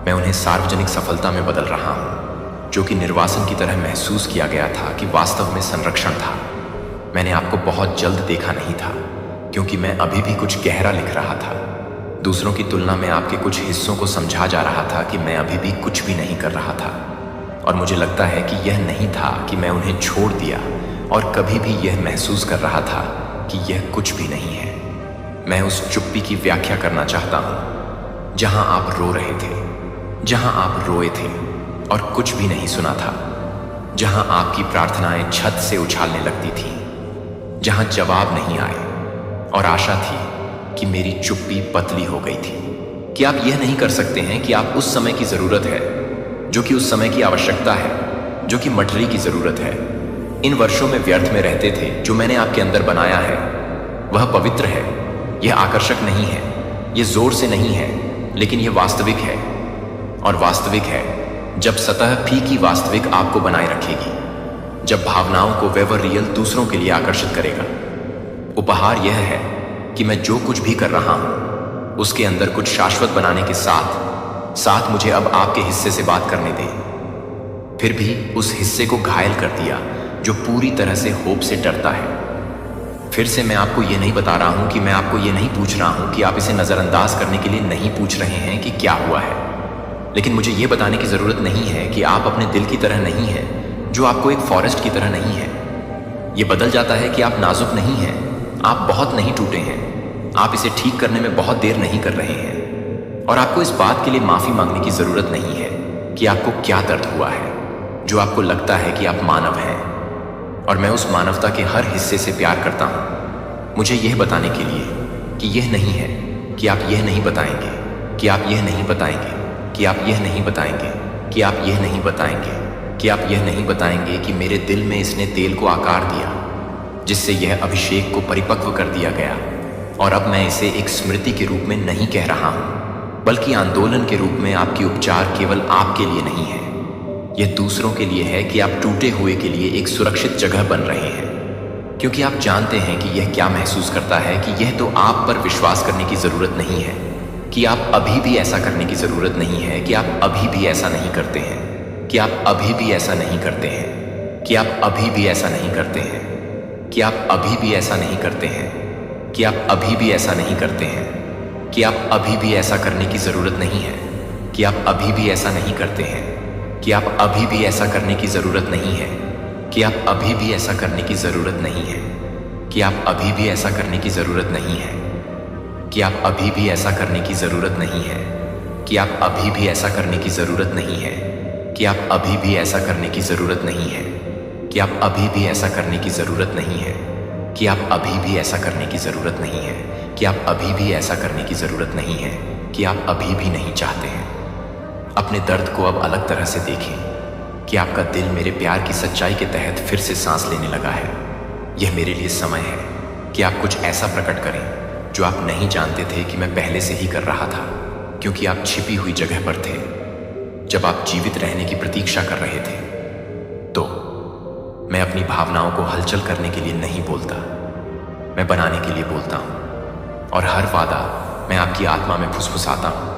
Speaker 1: मैं उन्हें सार्वजनिक सफलता में बदल रहा हूं, जो कि निर्वासन की तरह महसूस किया गया था कि वास्तव में संरक्षण था। मैंने आपको बहुत जल्द देखा नहीं था, क्योंकि मैं अभी भी कुछ गहरा लिख रहा था। दूसरों की तुलना में आपके कुछ हिस्सों को समझा जा रहा था कि मैं अभी भी कुछ भी नहीं कर रहा था। और मुझे लगता है कि यह नहीं था कि मैं उन्हें छोड़ दिया, और कभी भी यह महसूस कर रहा था कि यह कुछ भी नहीं है। मैं उस चुप्पी की व्याख्या करना चाहता हूं जहां आप रो रहे थे, जहां आप रोए थे और कुछ भी नहीं सुना था, जहां आपकी प्रार्थनाएं छत से उछालने लगती थीं, जहां जवाब नहीं आए और आशा थी कि मेरी चुप्पी पतली हो गई थी। कि आप यह नहीं कर सकते हैं कि आप उस समय की जरूरत है, जो कि उस समय की आवश्यकता है, जो कि मठरी की जरूरत है, इन वर्षों में व्यर्थ में रहते थे। जो मैंने आपके अंदर बनाया है वह पवित्र है, यह आकर्षक नहीं है, यह जोर से नहीं है, लेकिन यह वास्तविक है। और वास्तविक है जब सतह फीकी वास्तविक आपको बनाए रखेगी, जब भावनाओं को वेवर रियल दूसरों के लिए आकर्षित करेगा। उपहार यह है कि मैं जो कुछ भी कर रहा हूं उसके अंदर कुछ शाश्वत बनाने के साथ साथ मुझे अब आपके हिस्से से बात करने दें। फिर भी उस हिस्से को घायल कर दिया जो पूरी तरह से होप से डरता है। फिर से मैं आपको यह नहीं बता रहा हूं कि मैं आपको यह नहीं पूछ रहा हूं कि आप इसे नजरअंदाज करने के लिए नहीं पूछ रहे हैं कि क्या हुआ है। लेकिन मुझे यह बताने की जरूरत नहीं है कि आप अपने दिल की तरह नहीं हैं, जो आपको एक फॉरेस्ट की तरह नहीं है। यह बदल जाता है कि आप नाजुक नहीं हैं, आप बहुत नहीं टूटे हैं, आप इसे ठीक करने में बहुत देर नहीं कर रहे हैं। और आपको इस बात के लिए माफी मांगने की जरूरत नहीं है कि आपको क्या दर्द हुआ है। जो आपको लगता है कि आप मानव हैं, और मैं उस मानवता के हर हिस्से से प्यार करता हूं। मुझे यह बताने के लिए कि यह नहीं है कि आप यह नहीं बताएंगे, कि आप यह नहीं बताएंगे, कि आप यह नहीं बताएंगे, कि आप यह नहीं बताएंगे, कि आप यह नहीं बताएंगे कि मेरे दिल में इसने तेल को आकार दिया, जिससे यह अभिषेक को परिपक्व कर दिया गया, और अब मैं इसे एक स्मृति के रूप में नहीं कह रहा हूं, बल्कि आंदोलन के रूप में आपकी उपचार केवल आपके लिए नहीं है, यह दूसरों के लिए है कि आप टूटे हुए के लिए एक सुरक्षित जगह बन रहे हैं, क्योंकि आप जानते हैं कि यह क्या महसूस करता है, कि यह तो आप पर विश्वास करने की जरूरत नहीं है, कि आप अभी भी ऐसा करने की जरूरत नहीं है, कि आप अभी भी ऐसा नहीं करते हैं, कि आप अभी भी ऐसा नहीं करते हैं, कि आप अभी भी ऐसा नहीं करते हैं, कि आप अभी भी ऐसा नहीं करते हैं, कि आप अभी भी ऐसा नहीं करते हैं, कि आप अभी भी ऐसा करने की जरूरत नहीं है, कि आप अभी भी ऐसा नहीं करते हैं, कि आप अभी भी ऐसा करने की जरूरत नहीं है, कि आप अभी भी ऐसा करने की जरूरत नहीं है, कि आप अभी भी ऐसा करने की जरूरत नहीं है, कि आप अभी भी ऐसा करने की जरूरत नहीं है, कि आप अभी भी ऐसा करने की जरूरत नहीं है, कि आप अभी भी ऐसा करने की जरूरत नहीं है, कि आप अभी भी ऐसा करने की जरूरत नहीं है, कि आप अभी भी ऐसा करने की जरूरत नहीं है, कि आप अभी भी ऐसा करने की जरूरत नहीं है, कि आप अभी भी नहीं चाहते हैं। अपने दर्द को अब अलग तरह से देखें कि आपका दिल मेरे प्यार की सच्चाई के तहत फिर से सांस लेने लगा है। यह मेरे लिए समय है कि आप कुछ ऐसा प्रकट करें जो आप नहीं जानते थे कि मैं पहले से ही कर रहा था, क्योंकि आप छिपी हुई जगह पर थे। जब आप जीवित रहने की प्रतीक्षा कर रहे थे, तो मैं अपनी भावनाओं को हलचल करने के लिए नहीं बोलता, मैं बनाने के लिए बोलता हूं। और हर वादा मैं आपकी आत्मा में फुसफुसाता हूं,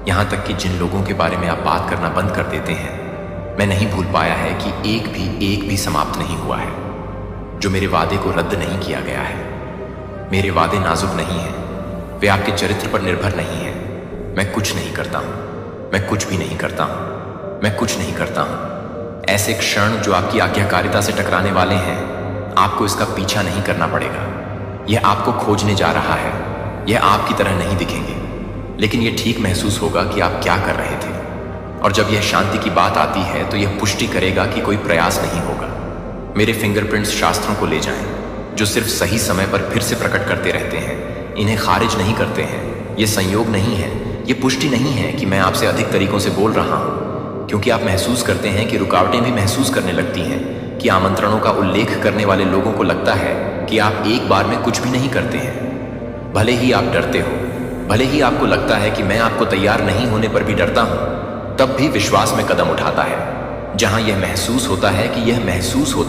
Speaker 1: यहां तक कि जिन लोगों के बारे में आप बात करना बंद कर देते हैं, मैं नहीं भूल पाया है कि एक भी समाप्त नहीं हुआ है, जो मेरे वादे को रद्द नहीं किया गया है। मेरे वादे नाजुक नहीं हैं, वे आपके चरित्र पर निर्भर नहीं हैं। मैं कुछ नहीं करता हूं, मैं कुछ भी नहीं करता हूं, मैं कुछ नहीं करता हूं। ऐसे क्षण जो आपकी आज्ञाकारिता से टकराने वाले हैं, आपको इसका पीछा नहीं करना पड़ेगा। यह आपको खोजने जा रहा है। यह आपकी तरह नहीं दिखेंगे, लेकिन यह ठीक महसूस होगा कि आप क्या कर रहे थे। और जब यह शांति की बात आती है तो यह पुष्टि करेगा कि कोई प्रयास नहीं होगा। मेरे फिंगरप्रिंट्स शास्त्रों को ले जाएं, जो सिर्फ सही समय पर फिर से प्रकट करते रहते हैं। इन्हें खारिज नहीं करते हैं। यह संयोग नहीं है, यह पुष्टि नहीं है कि मैं आपसे अधिक तरीकों से बोल रहा हूं, क्योंकि आप महसूस करते हैं कि रुकावटें भी महसूस करने लगती हैं, कि आमंत्रणों का उल्लेख करने वाले लोगों को लगता है कि आप एक बार में कुछ भी नहीं करते हैं। भले ही आप डरते हो, भले ही आपको लगता है कि मैं आपको तैयार नहीं होने पर भी डरता हूं, तब भी विश्वास में कदम उठाता है, जहां यह महसूस होता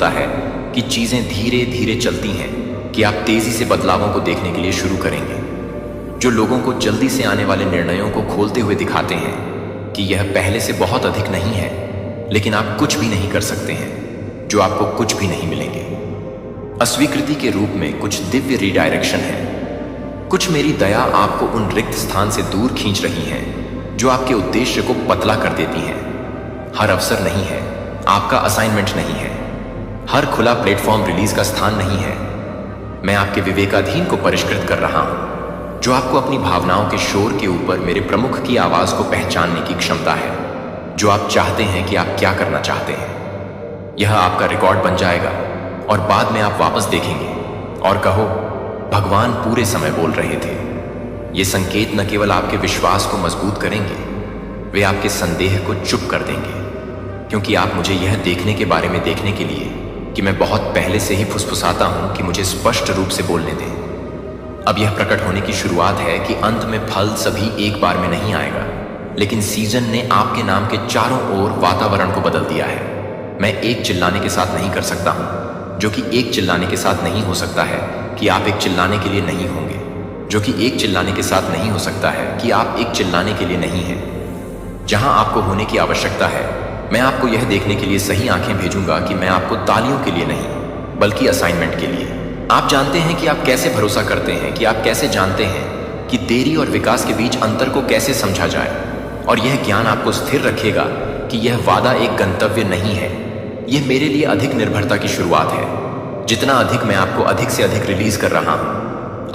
Speaker 1: है कि चीजें धीरे धीरे चलती हैं, कि आप तेजी से बदलावों को देखने के लिए शुरू करेंगे, जो लोगों को जल्दी से आने वाले निर्णयों को खोलते हुए दिखाते हैं कि यह पहले से बहुत अधिक नहीं है, लेकिन आप कुछ भी नहीं कर सकते हैं, जो आपको कुछ भी नहीं मिलेंगे। अस्वीकृति के रूप में कुछ दिव्य रिडायरेक्शन है। कुछ मेरी दया आपको उन रिक्त स्थान से दूर खींच रही है जो आपके उद्देश्य को पतला कर देती हैं। हर अवसर नहीं है, आपका असाइनमेंट नहीं है, हर खुला प्लेटफॉर्म रिलीज का स्थान नहीं है। मैं आपके विवेकाधीन को परिष्कृत कर रहा हूं, जो आपको अपनी भावनाओं के शोर के ऊपर मेरे प्रमुख की आवाज को पहचानने की क्षमता है, जो आप चाहते हैं कि आप क्या करना चाहते हैं। यह आपका रिकॉर्ड बन जाएगा और बाद में आप वापस देखेंगे और कहो, भगवान पूरे समय बोल रहे थे। ये संकेत न केवल आपके विश्वास को मजबूत करेंगे, वे आपके संदेह को चुप कर देंगे, क्योंकि आप मुझे यह देखने के बारे में देखने के लिए कि मैं बहुत पहले से ही फुसफुसाता हूं कि मुझे स्पष्ट रूप से बोलने दें। अब यह प्रकट होने की शुरुआत है कि अंत में फल सभी एक बार में नहीं आएगा, लेकिन सीजन ने आपके नाम के चारों ओर वातावरण को बदल दिया है। मैं एक चिल्लाने के साथ नहीं कर सकता हूं, जो कि एक चिल्लाने के साथ नहीं हो सकता है कि आप एक चिल्लाने के लिए नहीं होंगे, जो कि एक चिल्लाने के साथ नहीं हो सकता है कि आप एक चिल्लाने के लिए नहीं हैं। जहां आपको होने की आवश्यकता है, मैं आपको यह देखने के लिए सही आंखें भेजूंगा कि मैं आपको तालियों के लिए नहीं, बल्कि असाइनमेंट के लिए। आप जानते हैं कि आप कैसे भरोसा करते हैं, कि आप कैसे जानते हैं कि देरी और विकास के बीच अंतर को कैसे समझा जाए, और यह ज्ञान आपको स्थिर रखेगा कि यह वादा एक गंतव्य नहीं है, यह मेरे लिए अधिक निर्भरता की शुरुआत है। जितना अधिक मैं आपको अधिक से अधिक रिलीज कर रहा हूं,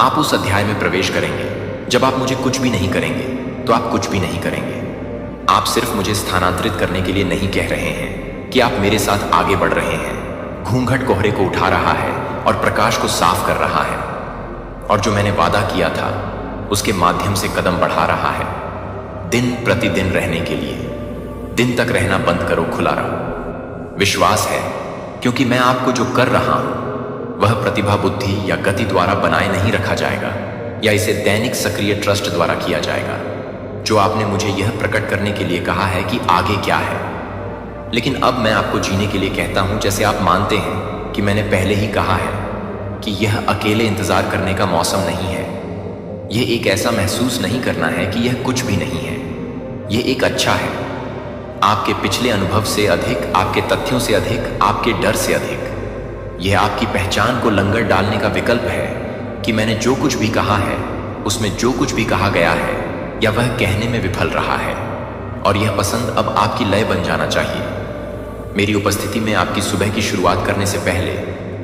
Speaker 1: आप उस अध्याय में प्रवेश करेंगे जब आप मुझे कुछ भी नहीं करेंगे, तो आप कुछ भी नहीं करेंगे। आप सिर्फ मुझे स्थानांतरित करने के लिए नहीं कह रहे हैं, कि आप मेरे साथ आगे बढ़ रहे हैं। घूंघट कोहरे को उठा रहा है और प्रकाश को साफ कर रहा है, और जो मैंने वादा किया था उसके माध्यम से कदम बढ़ा रहा है। दिन प्रतिदिन रहने के लिए, दिन तक रहना बंद करो, खुला रहो। विश्वास है क्योंकि मैं आपको जो कर रहा हूं वह प्रतिभा, बुद्धि या गति द्वारा बनाए नहीं रखा जाएगा, या इसे दैनिक सक्रिय ट्रस्ट द्वारा किया जाएगा, जो आपने मुझे यह प्रकट करने के लिए कहा है कि आगे क्या है। लेकिन अब मैं आपको जीने के लिए कहता हूं जैसे आप मानते हैं कि मैंने पहले ही कहा है कि यह अकेले इंतजार करने का मौसम नहीं है। यह एक ऐसा महसूस नहीं करना है कि यह कुछ भी नहीं है। यह एक अच्छा है, आपके पिछले अनुभव से अधिक, आपके तथ्यों से अधिक, आपके डर से अधिक। यह आपकी पहचान को लंगर डालने का विकल्प है कि मैंने जो कुछ भी कहा है उसमें जो कुछ भी कहा गया है या वह कहने में विफल रहा है, और यह पसंद अब आपकी लय बन जाना चाहिए। मेरी उपस्थिति में आपकी सुबह की शुरुआत करने से पहले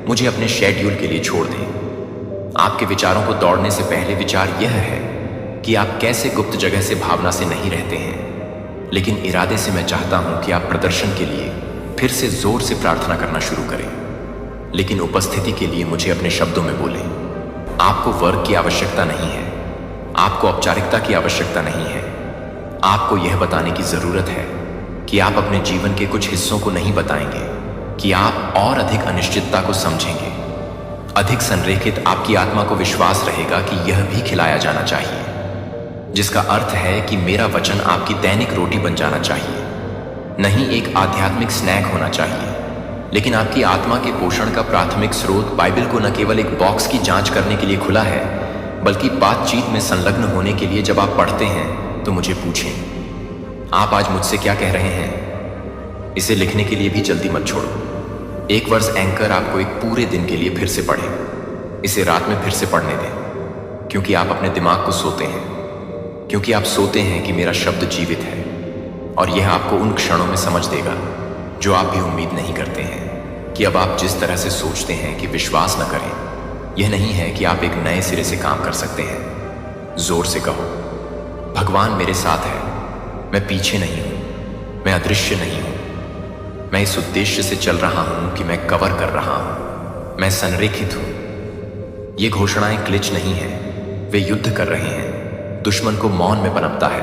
Speaker 1: मुझे अपने शेड्यूल के लिए छोड़ दें। आपके विचारों को दौड़ने से पहले विचार यह है कि आप कैसे गुप्त जगह से भावना से नहीं रहते हैं, लेकिन इरादे से मैं चाहता हूं कि आप प्रदर्शन के लिए फिर से जोर से प्रार्थना करना शुरू करें। लेकिन उपस्थिति के लिए मुझे अपने शब्दों में बोलें। आपको वर्ग की आवश्यकता नहीं है, आपको औपचारिकता की आवश्यकता नहीं है। आपको यह बताने की जरूरत है कि आप अपने जीवन के कुछ हिस्सों को नहीं बताएंगे, कि आप और अधिक अनिश्चितता को समझेंगे। अधिक संरेखित आपकी आत्मा को विश्वास रहेगा कि यह भी खिलाया जाना चाहिए, जिसका अर्थ है कि मेरा वचन आपकी दैनिक रोटी बन जाना चाहिए, नहीं एक आध्यात्मिक स्नैक होना चाहिए, लेकिन आपकी आत्मा के पोषण का प्राथमिक स्रोत। बाइबल को न केवल एक बॉक्स की जांच करने के लिए खुला है, बल्कि बातचीत में संलग्न होने के लिए। जब आप पढ़ते हैं तो मुझे पूछें, आप आज मुझसे क्या कह रहे हैं? इसे लिखने के लिए भी जल्दी मत छोड़ो। एक वर्ष एंकर आपको एक पूरे दिन के लिए फिर से पढ़ें। इसे रात में फिर से पढ़ने दें, क्योंकि आप अपने दिमाग को सोते हैं, क्योंकि आप सोते हैं कि मेरा शब्द जीवित है, और यह आपको उन क्षणों में समझ देगा जो आप भी उम्मीद नहीं करते हैं कि अब आप जिस तरह से सोचते हैं कि विश्वास न करें। यह नहीं है कि आप एक नए सिरे से काम कर सकते हैं। जोर से कहो, भगवान मेरे साथ है, मैं पीछे नहीं हूं, मैं अदृश्य नहीं हूं, मैं इस उद्देश्य से चल रहा हूं कि मैं कवर कर रहा हूं, मैं संरेखित हूं। ये घोषणाएं ग्लिच नहीं है, वे युद्ध कर रहे हैं। दुश्मन को मौन में पनपता है,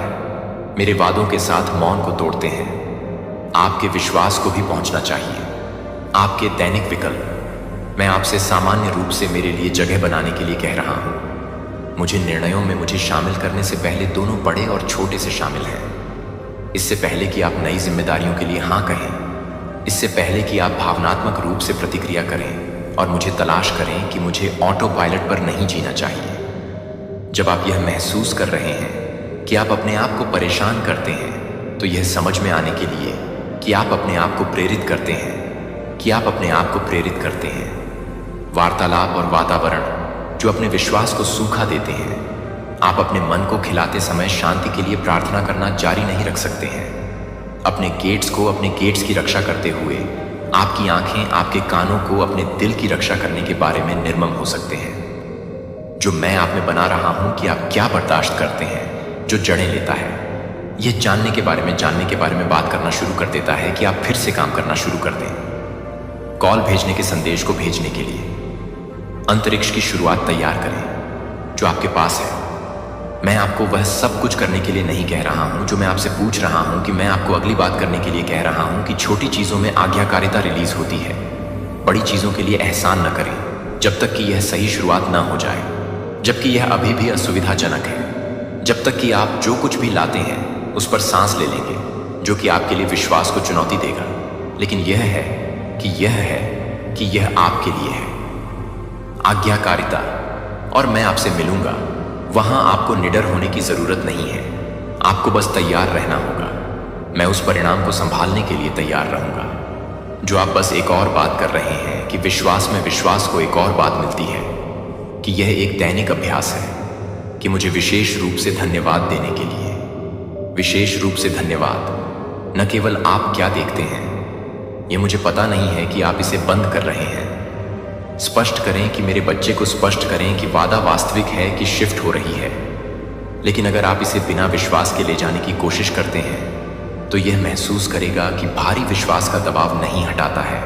Speaker 1: मेरे वादों के साथ मौन को तोड़ते हैं। आपके विश्वास को भी पहुंचना चाहिए, आपके दैनिक विकल्प। मैं आपसे सामान्य रूप से मेरे लिए जगह बनाने के लिए कह रहा हूं। मुझे निर्णयों में मुझे शामिल करने से पहले दोनों बड़े और छोटे से शामिल हैं। इससे पहले कि आप नई जिम्मेदारियों के लिए हां कहें, इससे पहले कि आप भावनात्मक रूप से प्रतिक्रिया करें और मुझे तलाश करें कि मुझे ऑटो पायलट पर नहीं जीना चाहिए। जब आप यह महसूस कर रहे हैं कि आप अपने आप को परेशान करते हैं, तो यह समझ में आने के लिए कि आप अपने आप को प्रेरित करते हैं, कि आप अपने आप को प्रेरित करते हैं। वार्तालाप और वातावरण जो अपने विश्वास को सूखा देते हैं। आप अपने मन को खिलाते समय शांति के लिए प्रार्थना करना जारी नहीं रख सकते हैं। अपने गेट्स की रक्षा करते हुए आपकी आंखें आपके कानों को अपने दिल की रक्षा करने के बारे में निर्मम हो सकते हैं। जो मैं आप में बना रहा हूं कि आप क्या बर्दाश्त करते हैं, जो जड़ें लेता है, यह जानने के बारे में बात करना शुरू कर देता है कि आप फिर से काम करना शुरू कर दें। कॉल भेजने के संदेश को भेजने के लिए अंतरिक्ष की शुरुआत तैयार करें जो आपके पास है। मैं आपको वह सब कुछ करने के लिए नहीं कह रहा हूं जो मैं आपसे पूछ रहा हूं कि मैं आपको अगली बात करने के लिए कह रहा हूं कि छोटी चीजों में आज्ञाकारिता रिलीज होती है। बड़ी चीजों के लिए एहसान न करें जब तक कि यह सही शुरुआत न हो जाए, जबकि यह अभी भी असुविधाजनक है। जब तक कि आप जो कुछ भी लाते हैं उस पर सांस ले लेंगे, जो कि आपके लिए विश्वास को चुनौती देगा। लेकिन यह है कि यह आपके लिए है आज्ञाकारिता, और मैं आपसे मिलूंगा। वहां आपको निडर होने की जरूरत नहीं है, आपको बस तैयार रहना होगा। मैं उस परिणाम को संभालने के लिए तैयार रहूंगा। जो आप बस एक और बात कर रहे हैं कि विश्वास में विश्वास को एक और बात मिलती है कि यह एक दैनिक अभ्यास है कि मुझे विशेष रूप से धन्यवाद देने के लिए। विशेष रूप से धन्यवाद। न केवल आप क्या देखते हैं, यह मुझे पता नहीं है कि आप इसे बंद कर रहे हैं। स्पष्ट करें कि मेरे बच्चे को स्पष्ट करें कि वादा वास्तविक है कि शिफ्ट हो रही है। लेकिन अगर आप इसे बिना विश्वास के ले जाने की कोशिश करते हैं तो यह महसूस करेगा कि भारी विश्वास का दबाव नहीं हटाता है।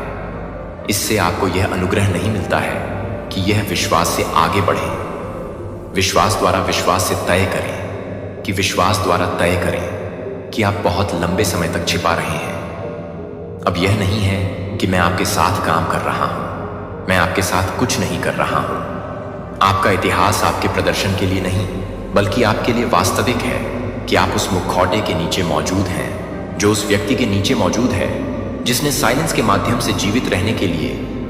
Speaker 1: इससे आपको यह अनुग्रह नहीं मिलता है कि यह विश्वास से आगे बढ़े। विश्वास द्वारा विश्वास से तय करें कि विश्वास द्वारा तय करें कि आप बहुत लंबे समय तक छिपा रहे हैं। अब यह नहीं है कि मैं आपके साथ काम कर रहा हूं, मैं आपके साथ कुछ नहीं कर रहा हूं। आपका इतिहास आपके प्रदर्शन के लिए नहीं, बल्कि आपके लिए वास्तविक है कि आप उस मुखौटे के नीचे मौजूद हैं जो उस व्यक्ति के नीचे मौजूद है जिसने साइलेंस के माध्यम से जीवित रहने के लिए,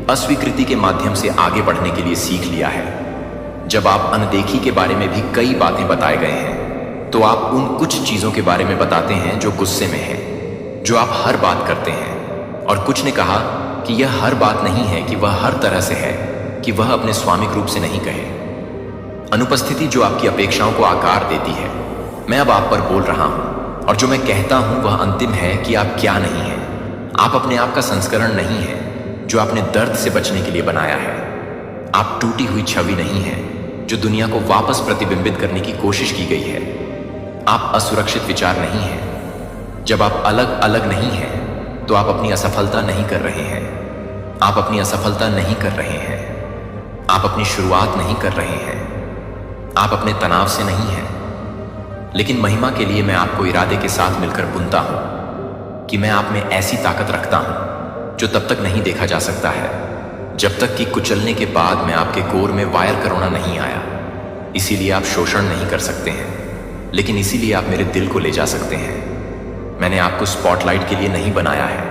Speaker 1: अस्वीकृति के माध्यम से आगे बढ़ने के लिए सीख लिया है। जब आप अनदेखी के बारे में भी कई बातें बताए गए हैं, तो आप उन कुछ चीजों के बारे में बताते हैं जो गुस्से में हैं, जो आप हर बात करते हैं। और कुछ ने कहा कि यह हर बात नहीं है कि वह हर तरह से है, कि वह अपने स्वामिक रूप से नहीं कहे। अनुपस्थिति जो आपकी अपेक्षाओं को आकार देती है। मैं अब आप पर बोल रहा हूं, और जो मैं कहता हूं वह अंतिम है कि आप क्या नहीं हैं। आप अपने आप का संस्करण नहीं है जो आपने दर्द से बचने के लिए बनाया है। आप टूटी हुई छवि नहीं है जो दुनिया को वापस प्रतिबिंबित करने की कोशिश की गई है। आप असुरक्षित विचार नहीं हैं। जब आप अलग अलग नहीं हैं तो आप अपनी असफलता नहीं कर रहे हैं। आप अपनी असफलता नहीं कर रहे हैं। आप अपनी शुरुआत नहीं कर रहे हैं। आप अपने तनाव से नहीं हैं। लेकिन महिमा के लिए मैं आपको इरादे के साथ मिलकर बुनता हूं कि मैं आप में ऐसी ताकत रखता हूं जो तब तक नहीं देखा जा सकता है, जब तक कि कुचलने के बाद मैं आपके कोर में वायर करोना नहीं आया। इसीलिए आप शोषण नहीं कर सकते हैं, लेकिन इसीलिए आप मेरे दिल को ले जा सकते हैं। मैंने आपको स्पॉटलाइट के लिए नहीं बनाया है,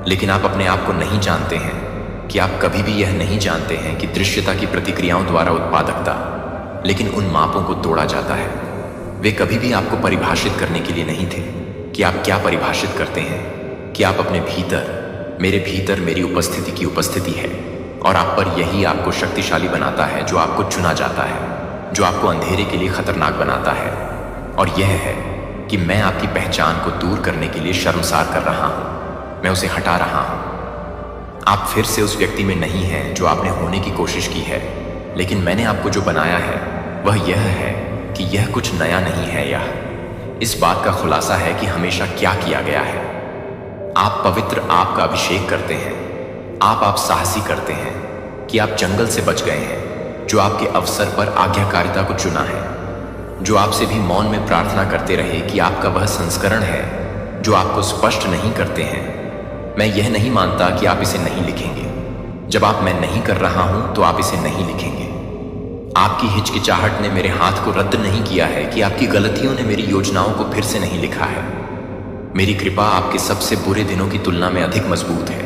Speaker 1: लेकिन आप अपने आप को नहीं जानते हैं कि आप कभी भी यह नहीं जानते हैं कि दृश्यता की प्रतिक्रियाओं द्वारा उत्पादकता, लेकिन उन मापों को तोड़ा जाता है। वे कभी भी आपको परिभाषित करने के लिए नहीं थे कि आप क्या परिभाषित करते हैं, कि आप अपने भीतर, मेरे भीतर मेरी उपस्थिति की उपस्थिति है, और आप पर यही आपको शक्तिशाली बनाता है, जो आपको चुना जाता है, जो आपको अंधेरे के लिए खतरनाक बनाता है। और यह है कि मैं आपकी पहचान को दूर करने के लिए शर्मसार कर रहा हूं, मैं उसे हटा रहा हूं। आप फिर से उस व्यक्ति में नहीं हैं जो आपने होने की कोशिश की है, लेकिन मैंने आपको जो बनाया है वह यह है कि यह कुछ नया नहीं है। यह इस बात का खुलासा है कि हमेशा क्या किया गया है। आप पवित्र आप का अभिषेक करते हैं। आप साहसी करते हैं कि आप जंगल से बच गए हैं, जो आपके अवसर पर आज्ञाकारिता को चुना है, जो आपसे भी मौन में प्रार्थना करते रहे कि आपका वह संस्करण है जो आपको स्पष्ट नहीं करते हैं। मैं यह नहीं मानता कि आप इसे नहीं लिखेंगे। जब आप मैं नहीं कर रहा हूं तो आप इसे नहीं लिखेंगे। आपकी हिचकिचाहट ने मेरे हाथ को रद्द नहीं किया है कि आपकी गलतियों ने मेरी योजनाओं को फिर से नहीं लिखा है। मेरी कृपा आपके सबसे बुरे दिनों की तुलना में अधिक मजबूत है,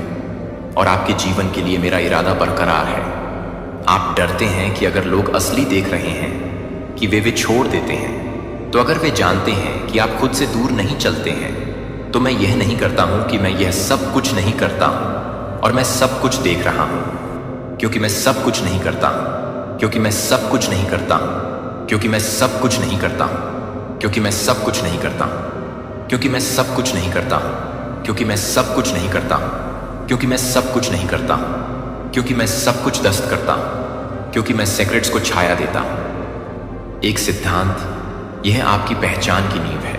Speaker 1: और आपके जीवन के लिए मेरा इरादा बरकरार है। आप डरते हैं कि अगर लोग असली देख रहे हैं कि वे छोड़ देते हैं, तो अगर वे जानते हैं कि आप खुद से दूर नहीं चलते हैं, तो मैं यह नहीं करता हूं कि मैं यह सब कुछ नहीं करता हूं और मैं सब कुछ देख रहा हूं, क्योंकि मैं सब कुछ नहीं करता हूं, क्योंकि मैं सब कुछ नहीं करता हूं, क्योंकि मैं सब कुछ नहीं करता हूं, क्योंकि मैं सब कुछ नहीं करता हूं, क्योंकि मैं सब कुछ नहीं करता हूं, क्योंकि मैं सब कुछ नहीं करता हूं, क्योंकि मैं सब कुछ नहीं करता हूं, क्योंकि मैं सब कुछ दस्त करता हूं, क्योंकि मैं सेक्रेट्स को छाया देता हूं। एक सिद्धांत, यह आपकी पहचान की नींव है,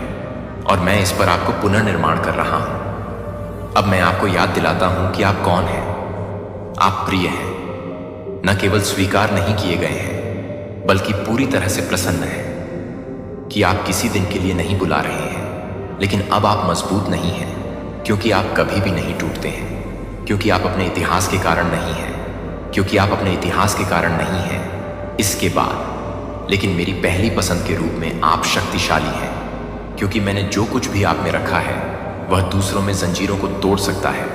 Speaker 1: और मैं इस पर आपको पुनर्निर्माण कर रहा हूं। अब मैं आपको याद दिलाता हूं कि आप कौन हैं। आप प्रिय हैं, न केवल स्वीकार नहीं किए गए हैं, बल्कि पूरी तरह से प्रसन्न हैं कि आप किसी दिन के लिए नहीं बुला रहे हैं। लेकिन अब आप मजबूत नहीं हैं, क्योंकि आप कभी भी नहीं टूटते हैं, क्योंकि आप अपने इतिहास के कारण नहीं हैं, क्योंकि आप अपने इतिहास के कारण नहीं हैं इसके बाद। लेकिन मेरी पहली पसंद के रूप में आप शक्तिशाली हैं, क्योंकि मैंने जो कुछ भी आप में रखा है वह दूसरों में जंजीरों को तोड़ सकता है।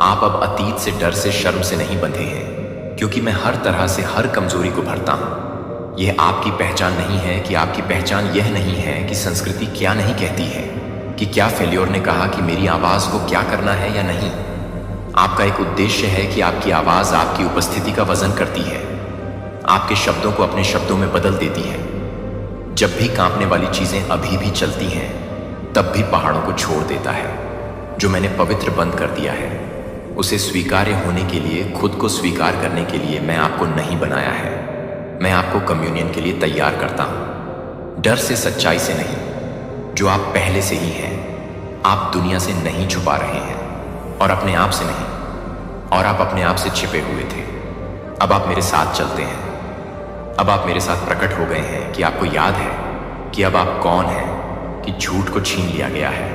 Speaker 1: आप अब अतीत से, डर से, शर्म से नहीं बंधे हैं, क्योंकि मैं हर तरह से हर कमजोरी को भरता हूं। यह आपकी पहचान नहीं है कि आपकी पहचान यह नहीं है कि संस्कृति क्या नहीं कहती है, कि क्या फेल्योर ने कहा कि मेरी आवाज को क्या करना है या नहीं। आपका एक उद्देश्य है कि आपकी आवाज आपकी उपस्थिति का वजन करती है, आपके शब्दों को अपने शब्दों में बदल देती है। जब भी कांपने वाली चीजें अभी भी चलती हैं, तब भी पहाड़ों को छोड़ देता है। जो मैंने पवित्र बंद कर दिया है, उसे स्वीकार्य होने के लिए, खुद को स्वीकार करने के लिए मैं आपको नहीं बनाया है। मैं आपको कम्युनियन के लिए तैयार करता हूं, डर से, सच्चाई से नहीं, जो आप पहले से ही हैं। आप दुनिया से नहीं छुपा रहे हैं और अपने आप से नहीं, और आप अपने आप से छिपे हुए थे। अब आप मेरे साथ चलते हैं। अब आप मेरे साथ प्रकट हो गए हैं कि आपको याद है कि अब आप कौन हैं, कि झूठ को छीन लिया गया है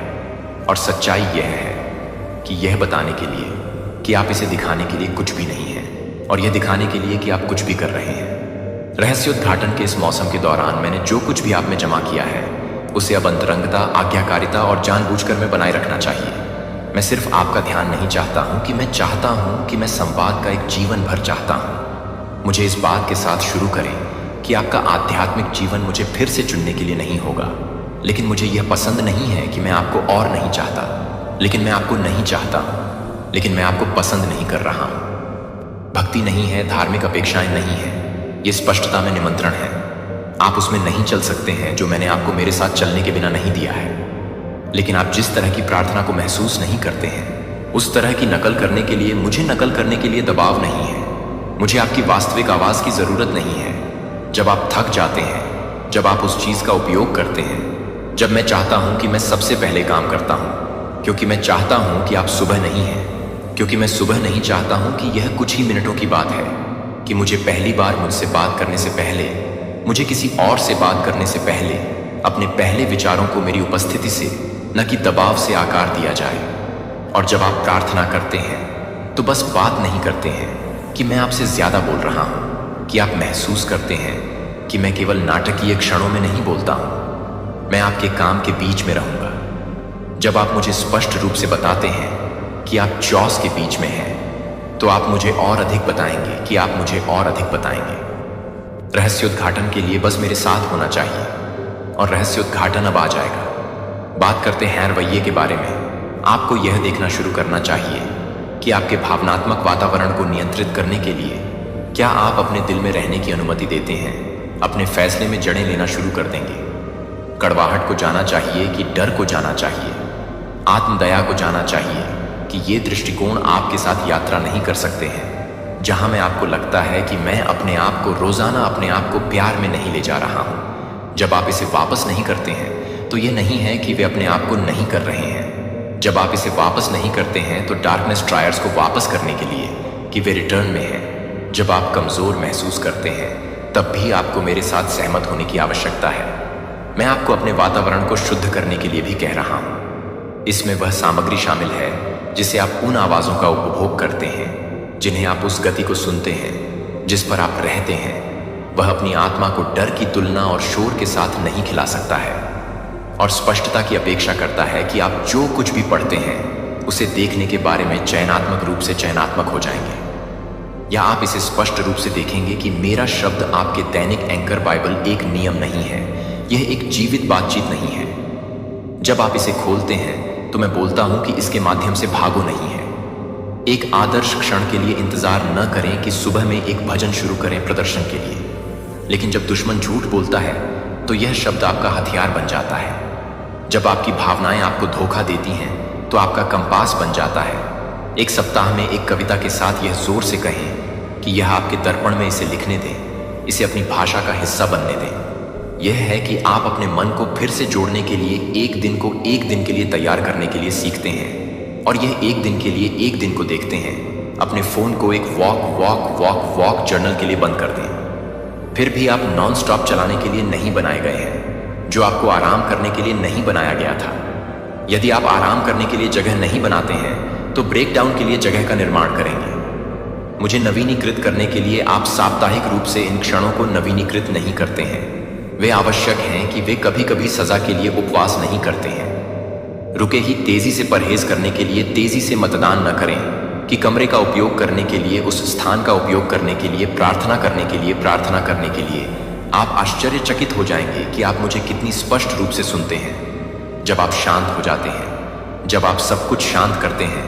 Speaker 1: और सच्चाई यह है कि यह बताने के लिए कि आप इसे दिखाने के लिए कुछ भी नहीं है, और यह दिखाने के लिए कि आप कुछ भी कर रहे हैं। रहस्योद्घाटन के इस मौसम के दौरान मैंने जो कुछ भी आप में जमा किया है उसे अब अंतरंगता, आज्ञाकारिता और जानबूझकर में बनाए रखना चाहिए। मैं सिर्फ आपका ध्यान नहीं चाहता हूं कि मैं चाहता हूं कि मैं संवाद का एक जीवन भर चाहता हूं। मुझे इस बात के साथ शुरू करें कि आपका आध्यात्मिक जीवन मुझे फिर से चुनने के लिए नहीं होगा, लेकिन मुझे यह पसंद नहीं है कि मैं आपको और नहीं चाहता, लेकिन मैं आपको नहीं चाहता हूं, लेकिन मैं आपको पसंद नहीं कर रहा हूं। भक्ति नहीं है, धार्मिक अपेक्षाएं नहीं है, ये स्पष्टता में निमंत्रण है। आप उसमें नहीं चल सकते हैं जो मैंने आपको मेरे साथ चलने के बिना नहीं दिया है। लेकिन आप जिस तरह की प्रार्थना को महसूस नहीं करते हैं, उस तरह की नकल करने के लिए मुझे नकल करने के लिए दबाव नहीं है। मुझे आपकी वास्तविक आवाज की जरूरत नहीं है। जब आप थक जाते हैं, जब आप उस चीज का उपयोग करते हैं, जब मैं चाहता हूं कि मैं सबसे पहले काम करता हूं, क्योंकि मैं चाहता हूं कि आप सुबह नहीं हैं, क्योंकि मैं सुबह नहीं चाहता हूं कि यह कुछ ही मिनटों की बात है, कि मुझे पहली बार मुझसे बात करने से पहले, मुझे किसी और से बात करने से पहले अपने पहले विचारों को मेरी उपस्थिति से, न कि दबाव से आकार दिया जाए। और जब आप प्रार्थना करते हैं तो बस बात नहीं करते हैं कि मैं आपसे ज्यादा बोल रहा हूं, कि आप महसूस करते हैं कि मैं केवल नाटकीय क्षणों में नहीं बोलता हूं, मैं आपके काम के बीच में रहूंगा। जब आप मुझे स्पष्ट रूप से बताते हैं कि आप चौस के बीच में हैं, तो आप मुझे और अधिक बताएंगे कि आप मुझे और अधिक बताएंगे। रहस्योद्घाटन के लिए बस मेरे साथ होना चाहिए, और रहस्योद्घाटन अब आ जाएगा। बात करते हैं रवैये के बारे में। आपको यह देखना शुरू करना चाहिए कि आपके भावनात्मक वातावरण को नियंत्रित करने के लिए क्या आप अपने दिल में रहने की अनुमति देते हैं। अपने फैसले में जड़ें लेना शुरू कर देंगे। कड़वाहट को जाना चाहिए कि डर को जाना चाहिए, आत्मदया को जाना चाहिए कि ये दृष्टिकोण आपके साथ यात्रा नहीं कर सकते हैं, जहां में आपको लगता है कि मैं अपने आप को रोजाना अपने आप को प्यार में नहीं ले जा रहा हूं। जब आप इसे वापस नहीं करते हैं तो यह नहीं है कि वे अपने आप को नहीं कर रहे हैं। जब आप इसे वापस नहीं करते हैं तो डार्कनेस ट्रायर्स को वापस करने के लिए कि वे रिटर्न में हैं। जब आप कमजोर महसूस करते हैं तब भी आपको मेरे साथ सहमत होने की आवश्यकता है। मैं आपको अपने वातावरण को शुद्ध करने के लिए भी कह रहा हूं। इसमें वह सामग्री शामिल है जिसे आप उन आवाजों का उपभोग करते हैं, जिन्हें आप उस गति को सुनते हैं जिस पर आप रहते हैं। वह अपनी आत्मा को डर की तुलना और शोर के साथ नहीं खिला सकता है, और स्पष्टता की अपेक्षा करता है कि आप जो कुछ भी पढ़ते हैं उसे देखने के बारे में चयनात्मक रूप से चयनात्मक हो जाएंगे, या आप इसे स्पष्ट रूप से देखेंगे कि मेरा शब्द आपके दैनिक एंकर बाइबल एक नियम नहीं है, यह एक जीवित बातचीत नहीं है। जब आप इसे खोलते हैं तो मैं बोलता हूं कि इसके माध्यम से भागो नहीं है। एक आदर्श क्षण के लिए इंतजार न करें कि सुबह में एक भजन शुरू करें प्रदर्शन के लिए, लेकिन जब दुश्मन झूठ बोलता है तो यह शब्द आपका हथियार बन जाता है। जब आपकी भावनाएं आपको धोखा देती हैं तो आपका कंपास बन जाता है। एक सप्ताह में एक कविता के साथ यह जोर से कहें कि यह आपके दर्पण में इसे लिखने दें, इसे अपनी भाषा का हिस्सा बनने दें। यह है कि आप अपने मन को फिर से जोड़ने के लिए एक दिन को एक दिन के लिए तैयार करने के लिए सीखते हैं, और यह एक दिन के लिए एक दिन को देखते हैं। अपने फोन को एक वॉक जर्नल के लिए बंद कर दें। फिर भी आप नॉन स्टॉप चलाने के लिए नहीं बनाए गए हैं, जो आपको आराम करने के लिए नहीं बनाया गया था। यदि आप आराम करने के लिए जगह नहीं बनाते हैं तो ब्रेक डाउन के लिए जगह का निर्माण करेंगे। मुझे नवीनीकृत करने के लिए आप साप्ताहिक रूप से इन क्षणों को नवीनीकृत नहीं करते हैं। वे आवश्यक हैं कि वे कभी कभी सजा के लिए उपवास नहीं करते हैं। रुके ही तेजी से परहेज करने के लिए तेजी से मतदान न करें, कि कमरे का उपयोग करने के लिए, उस स्थान का उपयोग करने के लिए, प्रार्थना करने के लिए, प्रार्थना करने के लिए। आप आश्चर्यचकित हो जाएंगे कि आप मुझे कितनी स्पष्ट रूप से सुनते हैं। जब आप शांत हो जाते हैं, जब आप सब कुछ शांत करते हैं,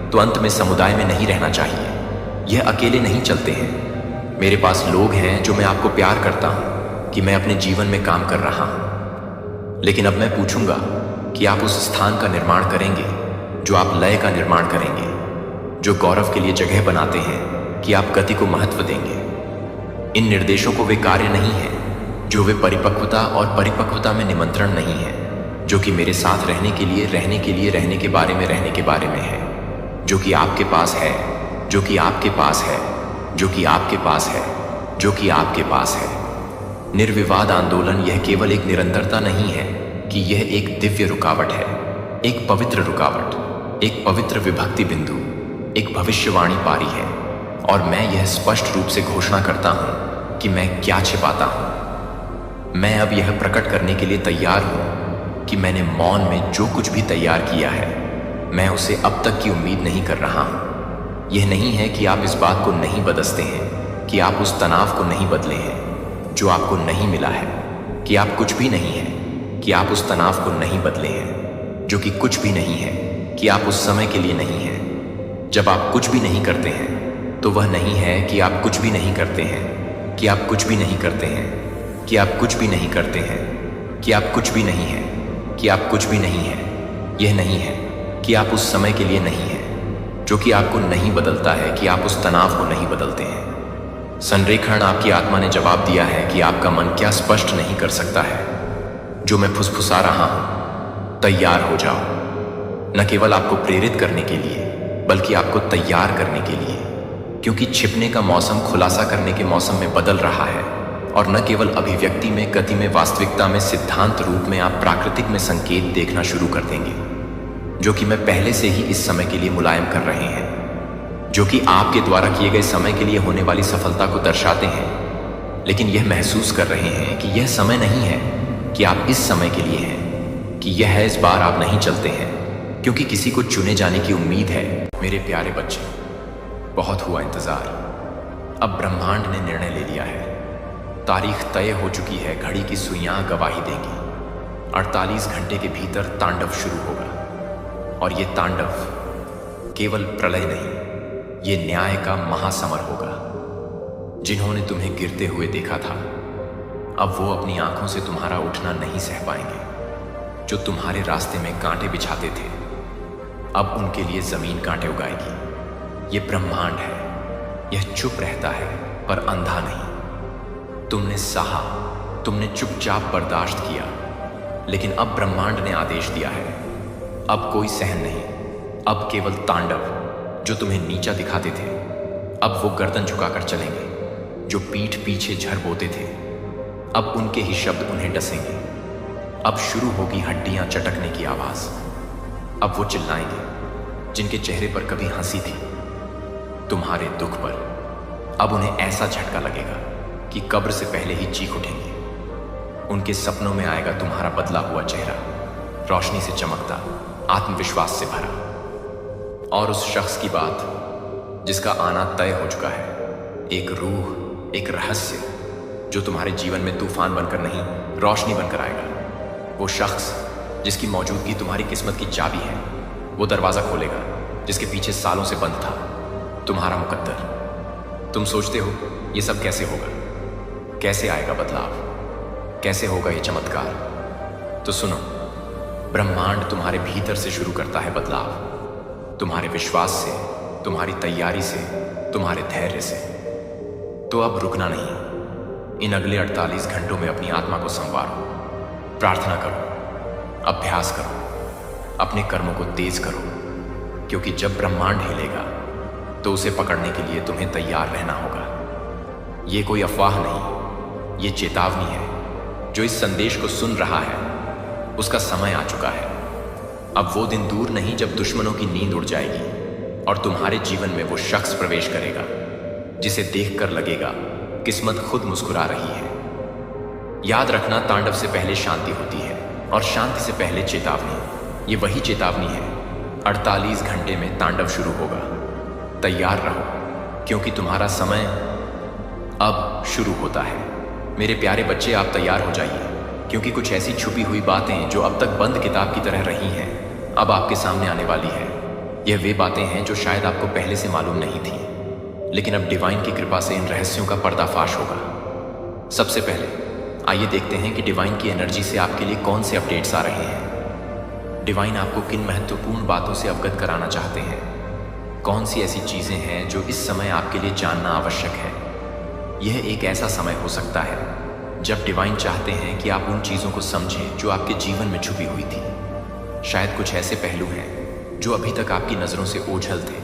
Speaker 1: तो अंत में समुदाय में नहीं रहना चाहिए। यह अकेले नहीं चलते हैं। मेरे पास लोग हैं जो मैं आपको प्यार करता हूं कि मैं अपने जीवन में काम कर रहा हूं। लेकिन अब मैं पूछूंगा कि आप उस स्थान का निर्माण करेंगे जो आप लय का निर्माण करेंगे, जो गौरव के लिए जगह बनाते हैं कि आप गति को महत्व देंगे। इन निर्देशों को वे कार्य नहीं हैं जो वे परिपक्वता और परिपक्वता में निमंत्रण नहीं है, जो कि मेरे साथ रहने के लिए, रहने के बारे में है, जो कि आपके पास है, जो कि आपके पास है, जो कि आपके पास है, जो कि आपके पास है। निर्विवाद आंदोलन यह केवल एक निरंतरता नहीं है कि यह एक दिव्य रुकावट है, एक पवित्र रुकावट, एक पवित्र विभक्ति बिंदु, एक भविष्यवाणी पारी है। और मैं यह स्पष्ट रूप से घोषणा करता हूं कि मैं क्या छिपाता हूं। मैं अब यह प्रकट करने के लिए तैयार हूं कि मैंने मौन में जो कुछ भी तैयार किया है, मैं उसे अब तक की उम्मीद नहीं कर रहा हूं। यह नहीं है कि आप इस बात को नहीं बदसते हैं, कि आप उस तनाव को नहीं बदले हैं जो आपको नहीं मिला है, कि आप कुछ भी नहीं हैं, कि आप उस तनाव को नहीं बदले हैं जो कि कुछ भी नहीं है, कि आप उस समय के लिए नहीं हैं। जब आप कुछ भी नहीं करते हैं तो वह नहीं है कि आप कुछ भी नहीं करते हैं, कि आप कुछ भी नहीं करते हैं, कि आप कुछ भी नहीं करते हैं, कि आप कुछ भी नहीं हैं, कि आप कुछ भी नहीं हैं। यह नहीं है कि आप उस समय के लिए नहीं हैं, जो कि आपको नहीं बदलता है, कि आप उस तनाव को नहीं बदलते हैं। संरेखण आपकी आत्मा ने जवाब दिया है कि आपका मन क्या स्पष्ट नहीं कर सकता है जो मैं फुसफुसा रहा हूं। तैयार हो जाओ, न केवल आपको प्रेरित करने के लिए बल्कि आपको तैयार करने के लिए, क्योंकि छिपने का मौसम खुलासा करने के मौसम में बदल रहा है। और न केवल अभिव्यक्ति में, गति में, वास्तविकता में, सिद्धांत रूप में आप प्राकृतिक में संकेत देखना शुरू कर देंगे, जो कि मैं पहले से ही इस समय के लिए मुलायम कर रहे हैं, जो कि आपके द्वारा किए गए समय के लिए होने वाली सफलता को दर्शाते हैं। लेकिन यह महसूस कर रहे हैं कि यह समय नहीं है कि आप इस समय के लिए हैं, कि यह है इस बार आप नहीं चलते हैं क्योंकि किसी को चुने जाने की उम्मीद है। मेरे प्यारे बच्चे, बहुत हुआ इंतजार। अब ब्रह्मांड ने निर्णय ले लिया है। तारीख तय हो चुकी है। घड़ी की सुइयां गवाही देंगी। 48 घंटे के भीतर तांडव शुरू होगा। और ये तांडव केवल प्रलय नहीं, ये न्याय का महासमर होगा। जिन्होंने तुम्हें गिरते हुए देखा था, अब वो अपनी आंखों से तुम्हारा उठना नहीं सह पाएंगे। जो तुम्हारे रास्ते में कांटे बिछाते थे, अब उनके लिए जमीन कांटे उगाएगी। ये ब्रह्मांड है। यह चुप रहता है पर अंधा नहीं। तुमने सहा, तुमने चुपचाप बर्दाश्त किया, लेकिन अब ब्रह्मांड ने आदेश दिया है। अब कोई सहन नहीं, अब केवल तांडव। जो तुम्हें नीचा दिखाते थे, अब वो गर्दन झुकाकर चलेंगे। जो पीठ पीछे झर बोते थे, अब उनके ही शब्द उन्हें डसेंगे। अब शुरू होगी हड्डियां चटकने की आवाज। अब वो चिल्लाएंगे जिनके चेहरे पर कभी हंसी थी, तुम्हारे दुख पर। अब उन्हें ऐसा झटका लगेगा कि कब्र से पहले ही चीख उठेंगे। उनके सपनों में आएगा तुम्हारा बदला हुआ चेहरा, रोशनी से चमकता, आत्मविश्वास से भरा। और उस शख्स की बात जिसका आना तय हो चुका है, एक रूह, एक रहस्य जो तुम्हारे जीवन में तूफान बनकर नहीं, रोशनी बनकर आएगा। वो शख्स जिसकी मौजूदगी तुम्हारी किस्मत की चाबी है, वो दरवाजा खोलेगा जिसके पीछे सालों से बंद था तुम्हारा मुकद्दर। तुम सोचते हो ये सब कैसे होगा, कैसे आएगा बदलाव, कैसे होगा ये चमत्कार? तो सुनो, ब्रह्मांड तुम्हारे भीतर से शुरू करता है बदलाव। तुम्हारे विश्वास से, तुम्हारी तैयारी से, तुम्हारे धैर्य से। तो अब रुकना नहीं। इन अगले 48 घंटों में अपनी आत्मा को संवारो, प्रार्थना करो, अभ्यास करो, अपने कर्मों को तेज करो, क्योंकि जब ब्रह्मांड हिलेगा तो उसे पकड़ने के लिए तुम्हें तैयार रहना होगा। ये कोई अफवाह नहीं, ये चेतावनी है। जो इस संदेश को सुन रहा है, उसका समय आ चुका है। अब वो दिन दूर नहीं जब दुश्मनों की नींद उड़ जाएगी और तुम्हारे जीवन में वो शख्स प्रवेश करेगा जिसे देखकर लगेगा किस्मत खुद मुस्कुरा रही है। याद रखना, तांडव से पहले शांति होती है और शांति से पहले चेतावनी। ये वही चेतावनी है। 48 घंटे में तांडव शुरू होगा। तैयार रहो, क्योंकि तुम्हारा समय अब शुरू होता है। मेरे प्यारे बच्चे, आप तैयार हो जाइए, क्योंकि कुछ ऐसी छुपी हुई बातें जो अब तक बंद किताब की तरह रही हैं, अब आपके सामने आने वाली है। यह वे बातें हैं जो शायद आपको पहले से मालूम नहीं थी, लेकिन अब डिवाइन की कृपा से इन रहस्यों का पर्दाफाश होगा। सबसे पहले आइए देखते हैं कि डिवाइन की एनर्जी से आपके लिए कौन से अपडेट्स आ रहे हैं। डिवाइन आपको किन महत्वपूर्ण बातों से अवगत कराना चाहते हैं। कौन सी ऐसी चीजें हैं जो इस समय आपके लिए जानना आवश्यक है। यह एक ऐसा समय हो सकता है जब डिवाइन चाहते हैं कि आप उन चीज़ों को समझें जो आपके जीवन में छुपी हुई थी। शायद कुछ ऐसे पहलू हैं जो अभी तक आपकी नज़रों से ओझल थे,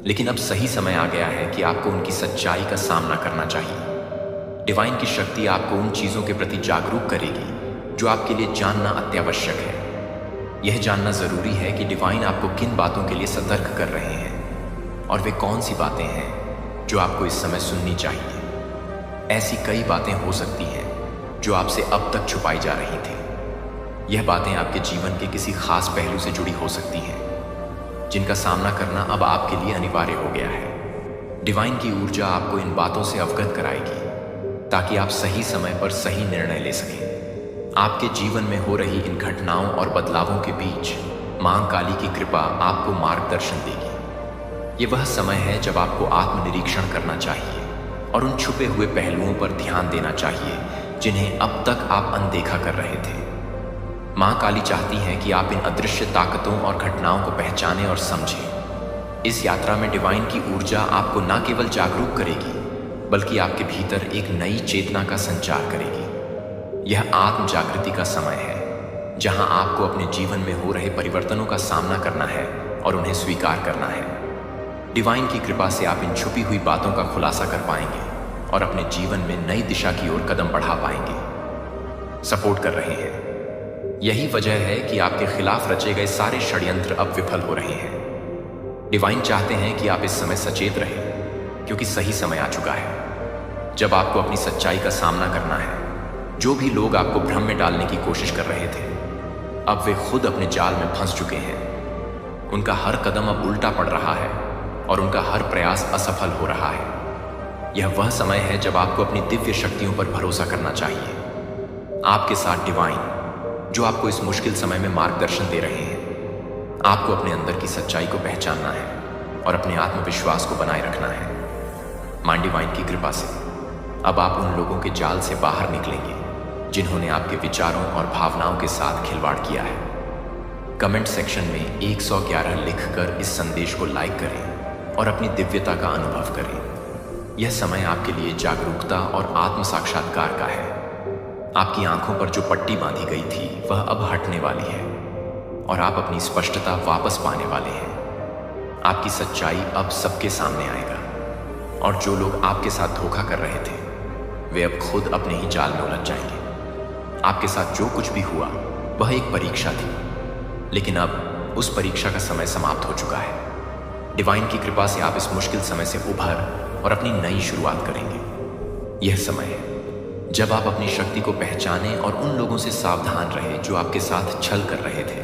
Speaker 1: लेकिन अब सही समय आ गया है कि आपको उनकी सच्चाई का सामना करना चाहिए। डिवाइन की शक्ति आपको उन चीज़ों के प्रति जागरूक करेगी जो आपके लिए जानना अत्यावश्यक है। यह जानना ज़रूरी है कि डिवाइन आपको किन बातों के लिए सतर्क कर रहे हैं और वे कौन सी बातें हैं जो आपको इस समय सुननी चाहिए। ऐसी कई बातें हो सकती हैं जो आपसे अब तक छुपाई जा रही थी। यह बातें आपके जीवन के किसी खास पहलू से जुड़ी हो सकती हैं जिनका सामना करना अब आपके लिए अनिवार्य हो गया है। डिवाइन की ऊर्जा आपको इन बातों से अवगत कराएगी ताकि आप सही समय पर सही निर्णय ले सकें। आपके जीवन में हो रही इन घटनाओं और बदलावों के बीच मां काली की कृपा आपको मार्गदर्शन देगी। ये वह समय है जब आपको आत्मनिरीक्षण करना चाहिए और उन छुपे हुए पहलुओं पर ध्यान देना चाहिए जिन्हें अब तक आप अनदेखा कर रहे थे। मां काली चाहती हैं कि आप इन अदृश्य ताकतों और घटनाओं को पहचानें और समझें। इस यात्रा में डिवाइन की ऊर्जा आपको न केवल जागरूक करेगी बल्कि आपके भीतर एक नई चेतना का संचार करेगी। यह आत्म जागृति का समय है जहां आपको अपने जीवन में हो रहे परिवर्तनों का सामना करना है और उन्हें स्वीकार करना है। डिवाइन की कृपा से आप इन छुपी हुई बातों का खुलासा कर पाएंगे और अपने जीवन में नई दिशा की ओर कदम बढ़ा पाएंगे। सपोर्ट कर रहे हैं। यही वजह है कि आपके खिलाफ रचे गए सारे षड्यंत्र अब विफल हो रहे हैं। डिवाइन चाहते हैं कि आप इस समय सचेत रहें क्योंकि सही समय आ चुका है जब आपको अपनी सच्चाई का सामना करना है। जो भी लोग आपको भ्रम में डालने की कोशिश कर रहे थे, अब वे खुद अपने जाल में फंस चुके हैं। उनका हर कदम अब उल्टा पड़ रहा है और उनका हर प्रयास असफल हो रहा है। यह वह समय है जब आपको अपनी दिव्य शक्तियों पर भरोसा करना चाहिए। आपके साथ डिवाइन जो आपको इस मुश्किल समय में मार्गदर्शन दे रहे हैं। आपको अपने अंदर की सच्चाई को पहचानना है और अपने आत्मविश्वास को बनाए रखना है। मां डिवाइन की कृपा से अब आप उन लोगों के जाल से बाहर निकलेंगे जिन्होंने आपके विचारों और भावनाओं के साथ खिलवाड़ किया है। कमेंट सेक्शन में 111 लिखकर इस संदेश को लाइक करें और अपनी दिव्यता का अनुभव करें। यह समय आपके लिए जागरूकता और आत्म साक्षात्कार का है। आपकी आंखों पर जो पट्टी बांधी गई थी वह अब हटने वाली है और आप अपनी स्पष्टता वापस पाने वाले हैं। आपकी सच्चाई अब सबके सामने आएगा और जो लोग आपके साथ धोखा कर रहे थे वे अब खुद अपने ही जाल में उलझ जाएंगे। आपके साथ जो कुछ भी हुआ वह एक परीक्षा थी, लेकिन अब उस परीक्षा का समय समाप्त हो चुका है। डिवाइन की कृपा से आप इस मुश्किल समय से उभर और अपनी नई शुरुआत करेंगे। यह समय है जब आप अपनी शक्ति को पहचानें और उन लोगों से सावधान रहें जो आपके साथ छल कर रहे थे।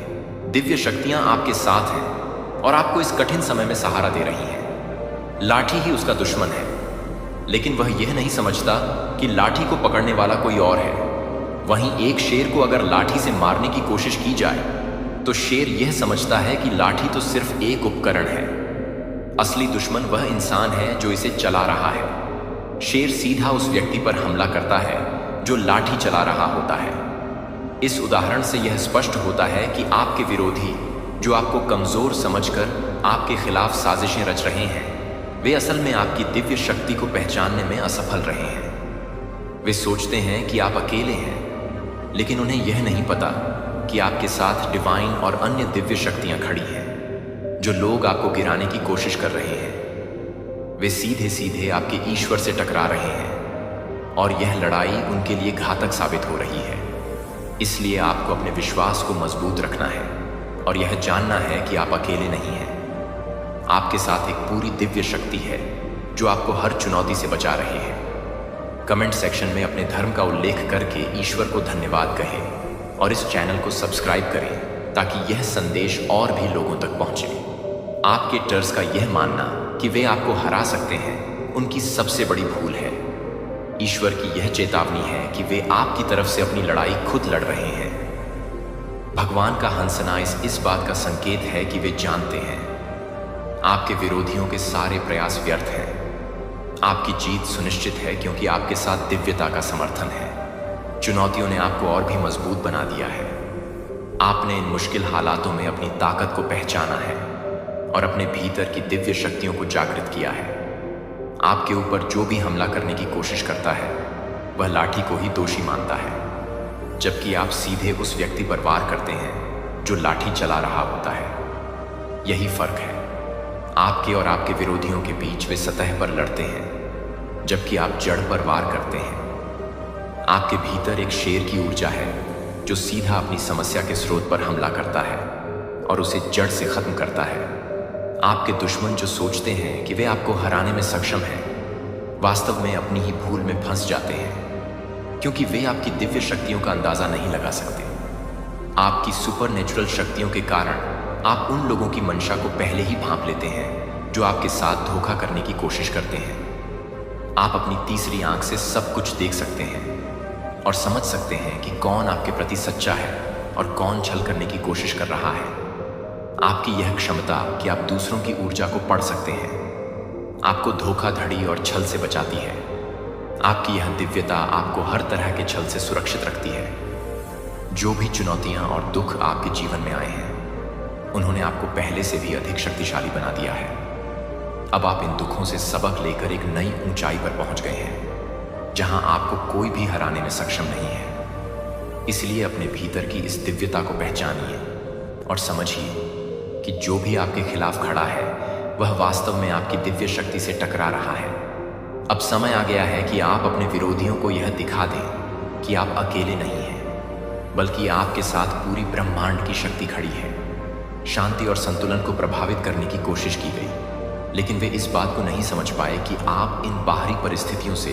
Speaker 1: दिव्य शक्तियां आपके साथ हैं और आपको इस कठिन समय में सहारा दे रही हैं। लाठी ही उसका दुश्मन है, लेकिन वह यह नहीं समझता कि लाठी को पकड़ने वाला कोई और है। वहीं एक शेर को अगर लाठी से मारने की कोशिश की जाए तो शेर यह समझता है कि लाठी तो सिर्फ एक उपकरण है। असली दुश्मन वह इंसान है जो इसे चला रहा है। शेर सीधा उस व्यक्ति पर हमला करता है जो लाठी चला रहा होता है। इस उदाहरण से यह स्पष्ट होता है कि आपके विरोधी जो आपको कमजोर समझकर आपके खिलाफ साजिशें रच रहे हैं, वे असल में आपकी दिव्य शक्ति को पहचानने में असफल रहे हैं। वे सोचते हैं कि आप अकेले हैं, लेकिन उन्हें यह नहीं पता कि आपके साथ डिवाइन और अन्य दिव्य शक्तियां खड़ी हैं। जो लोग आपको गिराने की कोशिश कर रहे हैं वे सीधे सीधे आपके ईश्वर से टकरा रहे हैं और यह लड़ाई उनके लिए घातक साबित हो रही है। इसलिए आपको अपने विश्वास को मजबूत रखना है और यह जानना है कि आप अकेले नहीं हैं। आपके साथ एक पूरी दिव्य शक्ति है जो आपको हर चुनौती से बचा रही है। कमेंट सेक्शन में अपने धर्म का उल्लेख करके ईश्वर को धन्यवाद कहें और इस चैनल को सब्सक्राइब करें ताकि यह संदेश और भी लोगों तक पहुंचे। आपके टर्स का यह मानना कि वे आपको हरा सकते हैं उनकी सबसे बड़ी भूल है। ईश्वर की यह चेतावनी है कि वे आपकी तरफ से अपनी लड़ाई खुद लड़ रहे हैं। भगवान का हंसना इस बात का संकेत है कि वे जानते हैं आपके विरोधियों के सारे प्रयास व्यर्थ हैं। आपकी जीत सुनिश्चित है क्योंकि आपके साथ दिव्यता का समर्थन है। चुनौतियों ने आपको और भी मजबूत बना दिया है। आपने इन मुश्किल हालातों में अपनी ताकत को पहचाना है और अपने भीतर की दिव्य शक्तियों को जागृत किया है। आपके ऊपर जो भी हमला करने की कोशिश करता है वह लाठी को ही दोषी मानता है, जबकि आप सीधे उस व्यक्ति पर वार करते हैं जो लाठी चला रहा होता है। यही फर्क है। आपके और आपके विरोधियों के बीच वे सतह पर लड़ते हैं, जबकि आप जड़ पर वार करते हैं। आपके भीतर एक शेर की ऊर्जा है जो सीधा अपनी समस्या के स्रोत पर हमला करता है और उसे जड़ से खत्म करता है। आपके दुश्मन जो सोचते हैं कि वे आपको हराने में सक्षम हैं, वास्तव में अपनी ही भूल में फंस जाते हैं, क्योंकि वे आपकी दिव्य शक्तियों का अंदाजा नहीं लगा सकते। आपकी सुपरनेचुरल शक्तियों के कारण आप उन लोगों की मंशा को पहले ही भांप लेते हैं जो आपके साथ धोखा करने की कोशिश करते हैं। आप अपनी तीसरी आंख से सब कुछ देख सकते हैं और समझ सकते हैं कि कौन आपके प्रति सच्चा है और कौन छल करने की कोशिश कर रहा है। आपकी यह क्षमता कि आप दूसरों की ऊर्जा को पढ़ सकते हैं आपको धोखाधड़ी और छल से बचाती है। आपकी यह दिव्यता आपको हर तरह के छल से सुरक्षित रखती है। जो भी चुनौतियां और दुख आपके जीवन में आए हैं, उन्होंने आपको पहले से भी अधिक शक्तिशाली बना दिया है। अब आप इन दुखों से सबक लेकर एक नई ऊंचाई पर पहुंच गए हैं, जहां आपको कोई भी हराने में सक्षम नहीं है। इसलिए अपने भीतर की इस दिव्यता को पहचानिए और समझिए कि जो भी आपके खिलाफ खड़ा है, वह वास्तव में आपकी दिव्य शक्ति से टकरा रहा है। अब समय आ गया है कि आप अपने विरोधियों को यह दिखा दें कि आप अकेले नहीं हैं, बल्कि आपके साथ पूरी ब्रह्मांड की शक्ति खड़ी है। शांति और संतुलन को प्रभावित करने की कोशिश की गई, लेकिन वे इस बात को नहीं समझ पाए कि आप इन बाहरी परिस्थितियों से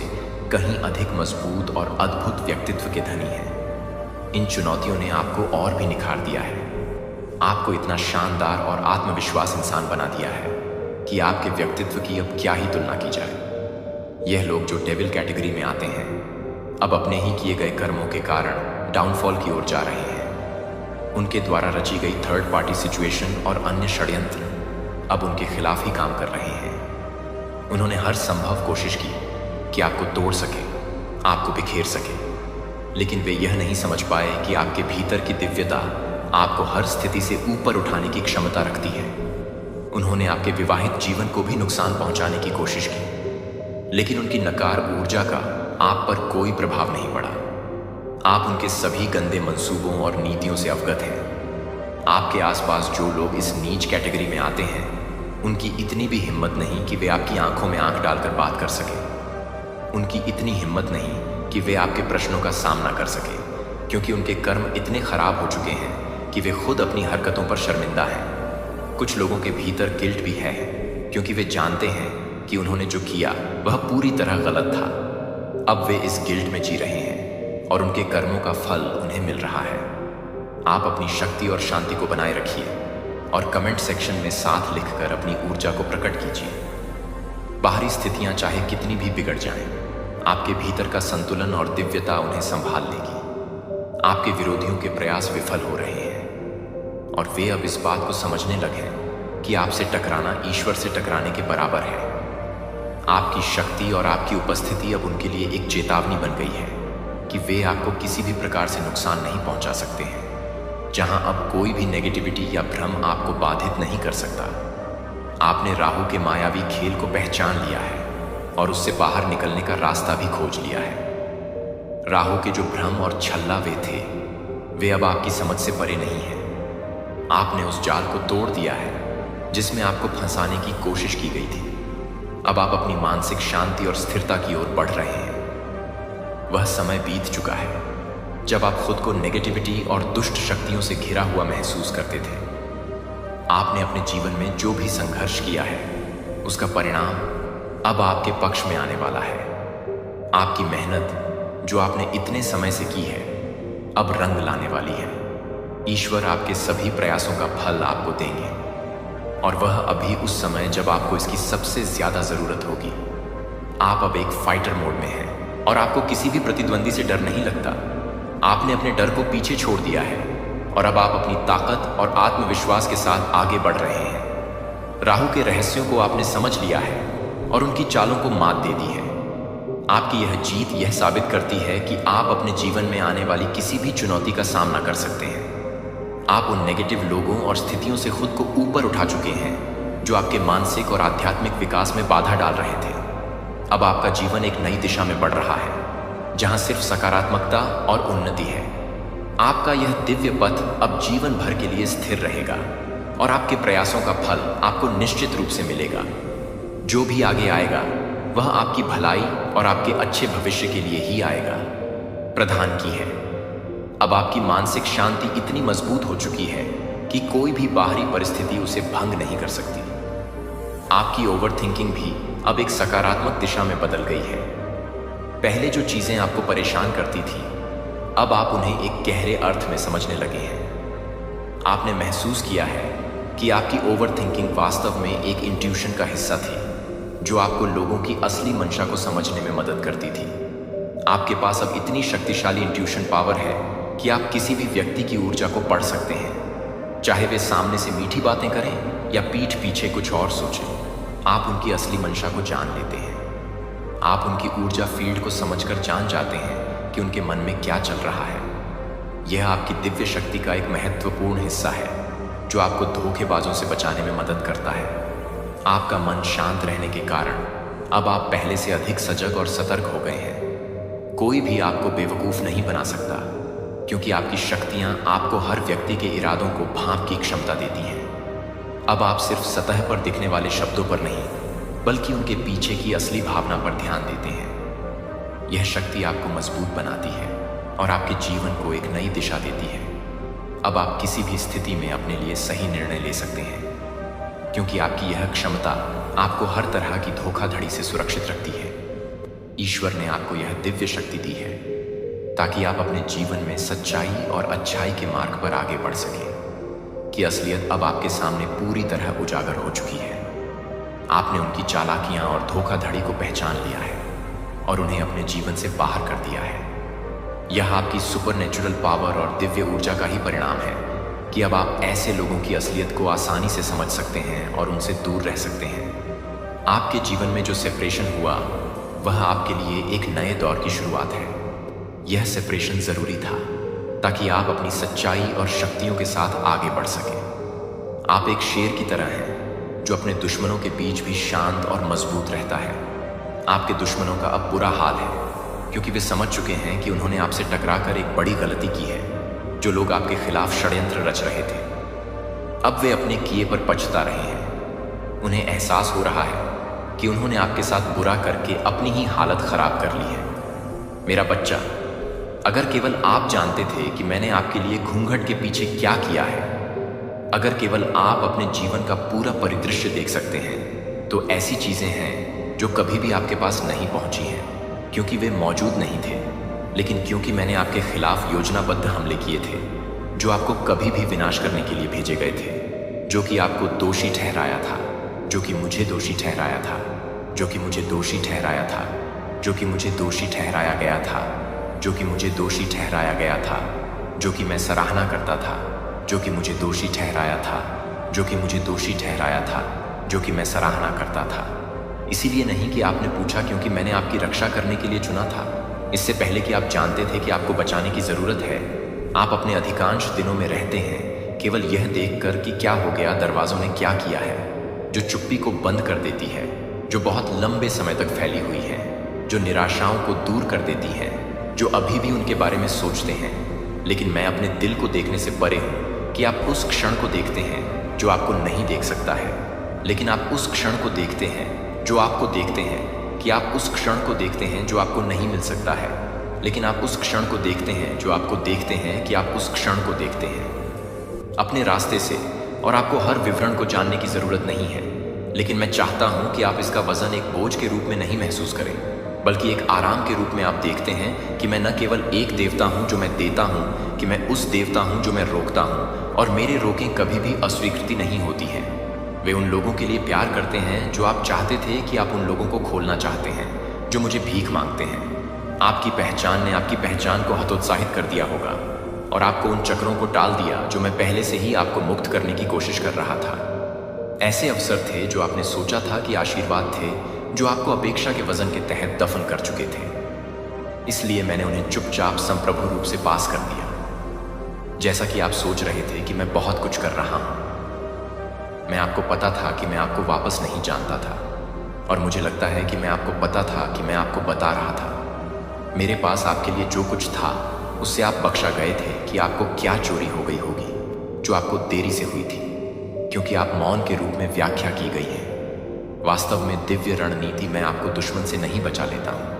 Speaker 1: कहीं अधिक मजबूत और अद्भुत व्यक्तित्व के धनी हैं। इन चुनौतियों ने आपको और भी निखार दिया है, आपको इतना शानदार और आत्मविश्वास इंसान बना दिया है कि आपके व्यक्तित्व की अब क्या ही तुलना की जाए। यह लोग जो डेविल कैटेगरी में आते हैं, अब अपने ही किए गए कर्मों के कारण डाउनफॉल की ओर जा रहे हैं। उनके द्वारा रची गई थर्ड पार्टी सिचुएशन और अन्य षड्यंत्र अब उनके खिलाफ ही काम कर रहे हैं। उन्होंने हर संभव कोशिश की कि आपको तोड़ सके, आपको बिखेर सके, लेकिन वे यह नहीं समझ पाए कि आपके भीतर की दिव्यता आपको हर स्थिति से ऊपर उठाने की क्षमता रखती है। उन्होंने आपके विवाहित जीवन को भी नुकसान पहुंचाने की कोशिश की, लेकिन उनकी नकार ऊर्जा का आप पर कोई प्रभाव नहीं पड़ा। आप उनके सभी गंदे मंसूबों और नीतियों से अवगत हैं। आपके आसपास जो लोग इस नीच कैटेगरी में आते हैं, उनकी इतनी भी हिम्मत नहीं कि वे आपकी आंखों में आंख डालकर बात कर सकें। उनकी इतनी हिम्मत नहीं कि वे आपके प्रश्नों का सामना कर सकें, क्योंकि उनके कर्म इतने खराब हो चुके हैं कि वे खुद अपनी हरकतों पर शर्मिंदा हैं। कुछ लोगों के भीतर गिल्ट भी है, क्योंकि वे जानते हैं कि उन्होंने जो किया वह पूरी तरह गलत था। अब वे इस गिल्ट में जी रहे हैं और उनके कर्मों का फल उन्हें मिल रहा है। आप अपनी शक्ति और शांति को बनाए रखिए और कमेंट सेक्शन में साथ लिखकर अपनी ऊर्जा को प्रकट कीजिए। बाहरी स्थितियां चाहे कितनी भी बिगड़ जाएं, आपके भीतर का संतुलन और दिव्यता उन्हें संभाल लेगी। आपके विरोधियों के प्रयास विफल हो रहे हैं और वे अब इस बात को समझने लगे हैं कि आपसे टकराना ईश्वर से टकराने के बराबर है। आपकी शक्ति और आपकी उपस्थिति अब उनके लिए एक चेतावनी बन गई है कि वे आपको किसी भी प्रकार से नुकसान नहीं पहुंचा सकते हैं। जहां अब कोई भी नेगेटिविटी या भ्रम आपको बाधित नहीं कर सकता। आपने राहु के मायावी खेल को पहचान लिया है और उससे बाहर निकलने का रास्ता भी खोज लिया है। राहु के जो भ्रम और छल्लावे थे, वे अब आपकी समझ से परे नहीं हैं। आपने उस जाल को तोड़ दिया है जिसमें आपको फंसाने की कोशिश की गई थी। अब आप अपनी मानसिक शांति और स्थिरता की ओर बढ़ रहे हैं। वह समय बीत चुका है जब आप खुद को नेगेटिविटी और दुष्ट शक्तियों से घिरा हुआ महसूस करते थे। आपने अपने जीवन में जो भी संघर्ष किया है, उसका परिणाम अब आपके पक्ष में आने वाला है। आपकी मेहनत जो आपने इतने समय से की है, अब रंग लाने वाली है। ईश्वर आपके सभी प्रयासों का फल आपको देंगे, और वह अभी उस समय जब आपको इसकी सबसे ज्यादा जरूरत होगी। आप अब एक फाइटर मोड में हैं और आपको किसी भी प्रतिद्वंदी से डर नहीं लगता। आपने अपने डर को पीछे छोड़ दिया है और अब आप अपनी ताकत और आत्मविश्वास के साथ आगे बढ़ रहे हैं। राहु के रहस्यों को आपने समझ लिया है और उनकी चालों को मात दे दी है। आपकी यह जीत यह साबित करती है कि आप अपने जीवन में आने वाली किसी भी चुनौती का सामना कर सकते हैं। आप उन नेगेटिव लोगों और स्थितियों से खुद को ऊपर उठा चुके हैं जो आपके मानसिक और आध्यात्मिक विकास में बाधा डाल रहे थे। अब आपका जीवन एक नई दिशा में बढ़ रहा है। जहां सिर्फ सकारात्मकता और उन्नति है। आपका यह दिव्य पथ अब जीवन भर के लिए स्थिर रहेगा और आपके प्रयासों का फल आपको निश्चित रूप से मिलेगा। जो भी आगे आएगा वह आपकी भलाई और आपके अच्छे भविष्य के लिए ही आएगा। प्रधान की है। अब आपकी मानसिक शांति इतनी मजबूत हो चुकी है कि कोई भी बाहरी परिस्थिति उसे भंग नहीं कर सकती। आपकी ओवरथिंकिंग भी अब एक सकारात्मक दिशा में बदल गई है। पहले जो चीजें आपको परेशान करती थी, अब आप उन्हें एक गहरे अर्थ में समझने लगे हैं। आपने महसूस किया है कि आपकी ओवरथिंकिंग वास्तव में एक इंट्यूशन का हिस्सा थी, जो आपको लोगों की असली मंशा को समझने में मदद करती थी। आपके पास अब इतनी शक्तिशाली इंट्यूशन पावर है कि आप किसी भी व्यक्ति की ऊर्जा को पढ़ सकते हैं, चाहे वे सामने से मीठी बातें करें या पीठ पीछे कुछ और सोचें। आप उनकी असली मंशा को जान लेते हैं। आप उनकी ऊर्जा फील्ड को समझकर जान जाते हैं कि उनके मन में क्या चल रहा है। यह आपकी दिव्य शक्ति का एक महत्वपूर्ण हिस्सा है, जो आपको धोखेबाजों से बचाने में मदद करता है। आपका मन शांत रहने के कारण अब आप पहले से अधिक सजग और सतर्क हो गए हैं। कोई भी आपको बेवकूफ नहीं बना सकता, क्योंकि आपकी शक्तियां आपको हर व्यक्ति के इरादों को भांप की क्षमता देती हैं। अब आप सिर्फ सतह पर दिखने वाले शब्दों पर नहीं, बल्कि उनके पीछे की असली भावना पर ध्यान देते हैं। यह शक्ति आपको मजबूत बनाती है और आपके जीवन को एक नई दिशा देती है। अब आप किसी भी स्थिति में अपने लिए सही निर्णय ले सकते हैं, क्योंकि आपकी यह क्षमता आपको हर तरह की धोखाधड़ी से सुरक्षित रखती है। ईश्वर ने आपको यह दिव्य शक्ति दी है ताकि आप अपने जीवन में सच्चाई और अच्छाई के मार्ग पर आगे बढ़ सकें, कि असलियत अब आपके सामने पूरी तरह उजागर हो चुकी है। आपने उनकी चालाकियां और धोखाधड़ी को पहचान लिया है और उन्हें अपने जीवन से बाहर कर दिया है। यह आपकी सुपरनेचुरल पावर और दिव्य ऊर्जा का ही परिणाम है कि अब आप ऐसे लोगों की असलियत को आसानी से समझ सकते हैं और उनसे दूर रह सकते हैं। आपके जीवन में जो सेपरेशन हुआ, वह आपके लिए एक नए दौर की शुरुआत है। यह सेपरेशन जरूरी था ताकि आप अपनी सच्चाई और शक्तियों के साथ आगे बढ़ सकें। आप एक शेर की तरह हैं जो अपने दुश्मनों के बीच भी शांत और मजबूत रहता है। आपके दुश्मनों का अब बुरा हाल है, क्योंकि वे समझ चुके हैं कि उन्होंने आपसे टकराकर एक बड़ी गलती की है। जो लोग आपके खिलाफ षड्यंत्र रच रहे थे, अब वे अपने किए पर पछता रहे हैं। उन्हें एहसास हो रहा है कि उन्होंने आपके साथ बुरा करके अपनी ही हालत खराब कर ली है। मेरा बच्चा, अगर केवल आप जानते थे कि मैंने आपके लिए घूंघट के पीछे क्या किया है, अगर केवल आप अपने जीवन का पूरा परिदृश्य देख सकते हैं, तो ऐसी चीजें हैं जो कभी भी आपके पास नहीं पहुंची हैं, क्योंकि वे मौजूद नहीं थे, लेकिन क्योंकि मैंने आपके खिलाफ योजनाबद्ध हमले किए थे, जो आपको कभी भी विनाश करने के लिए भेजे गए थे, जो कि आपको दोषी ठहराया था, जो कि मुझे दोषी ठहराया था, जो कि मुझे दोषी ठहराया था, जो कि मुझे दोषी ठहराया गया था, जो कि मुझे दोषी ठहराया गया था, जो कि मैं सराहना करता था, जो कि मुझे दोषी ठहराया था, जो कि मुझे दोषी ठहराया था, जो कि मैं सराहना करता था। इसीलिए नहीं कि आपने पूछा, क्योंकि मैंने आपकी रक्षा करने के लिए चुना था। इससे पहले कि आप जानते थे कि आपको बचाने की जरूरत है, आप अपने अधिकांश दिनों में रहते हैं केवल यह देखकर कि क्या हो गया, दरवाजों ने क्या किया है, जो चुप्पी को बंद कर देती है, जो बहुत लंबे समय तक फैली हुई है, जो निराशाओं को दूर कर देती है, जो अभी भी उनके बारे में सोचते हैं। लेकिन मैं अपने दिल को देखने से परे हूं कि आप उस क्षण को देखते हैं जो आपको नहीं देख सकता है, लेकिन आप उस क्षण को देखते हैं जो आपको देखते हैं, कि आप उस क्षण को देखते हैं जो आपको नहीं मिल सकता है, लेकिन आप उस क्षण को देखते हैं जो आपको देखते हैं कि आप उस क्षण को देखते हैं अपने रास्ते से। और आपको हर विवरण को जानने की जरूरत नहीं है, लेकिन मैं चाहता हूं कि आप इसका वजन एक बोझ के रूप में नहीं महसूस करें, बल्कि एक आराम के रूप में आप देखते हैं कि मैं न केवल एक देवता हूं जो मैं देता हूं, कि मैं उस देवता हूं जो मैं रोकता हूं, और मेरे रोकें कभी भी अस्वीकृति नहीं होती हैं। वे उन लोगों के लिए प्यार करते हैं जो आप चाहते थे कि आप उन लोगों को खोलना चाहते हैं, जो मुझे भीख मांगते हैं। आपकी पहचान ने आपकी पहचान को हतोत्साहित कर दिया होगा और आपको उन चक्रों को टाल दिया जो मैं पहले से ही आपको मुक्त करने की कोशिश कर रहा था। ऐसे अवसर थे जो आपने सोचा था कि आशीर्वाद थे, जो आपको अपेक्षा के वजन के तहत दफन कर चुके थे। इसलिए मैंने उन्हें चुपचाप संप्रभु रूप से पास कर दिया, जैसा कि आप सोच रहे थे कि मैं बहुत कुछ कर रहा हूं। मैं आपको पता था कि मैं आपको वापस नहीं जानता था, और मुझे लगता है कि मैं आपको पता था कि मैं आपको बता रहा था। मेरे पास आपके लिए जो कुछ था उससे आप बख्शा गए थे कि आपको क्या चोरी हो गई होगी जो आपको देरी से हुई थी, क्योंकि आप मौन के रूप में व्याख्या की गई है। वास्तव में दिव्य रणनीति में आपको दुश्मन से नहीं बचा लेता हूं,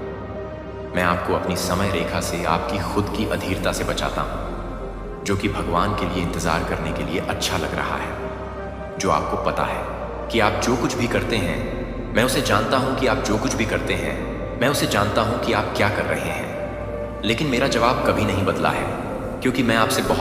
Speaker 1: मैं आपको अपनी समय रेखा से आपकी खुद की अधीरता से बचाता हूं, जो कि भगवान के लिए इंतजार करने के लिए अच्छा लग रहा है। जो आपको पता है कि आप जो कुछ भी करते हैं, मैं उसे जानता हूं कि आप जो कुछ भी करते हैं, मैं उसे जानता हूं कि आप क्या कर रहे हैं। लेकिन मेरा जवाब कभी नहीं बदला है, क्योंकि मैं आपसे बहुत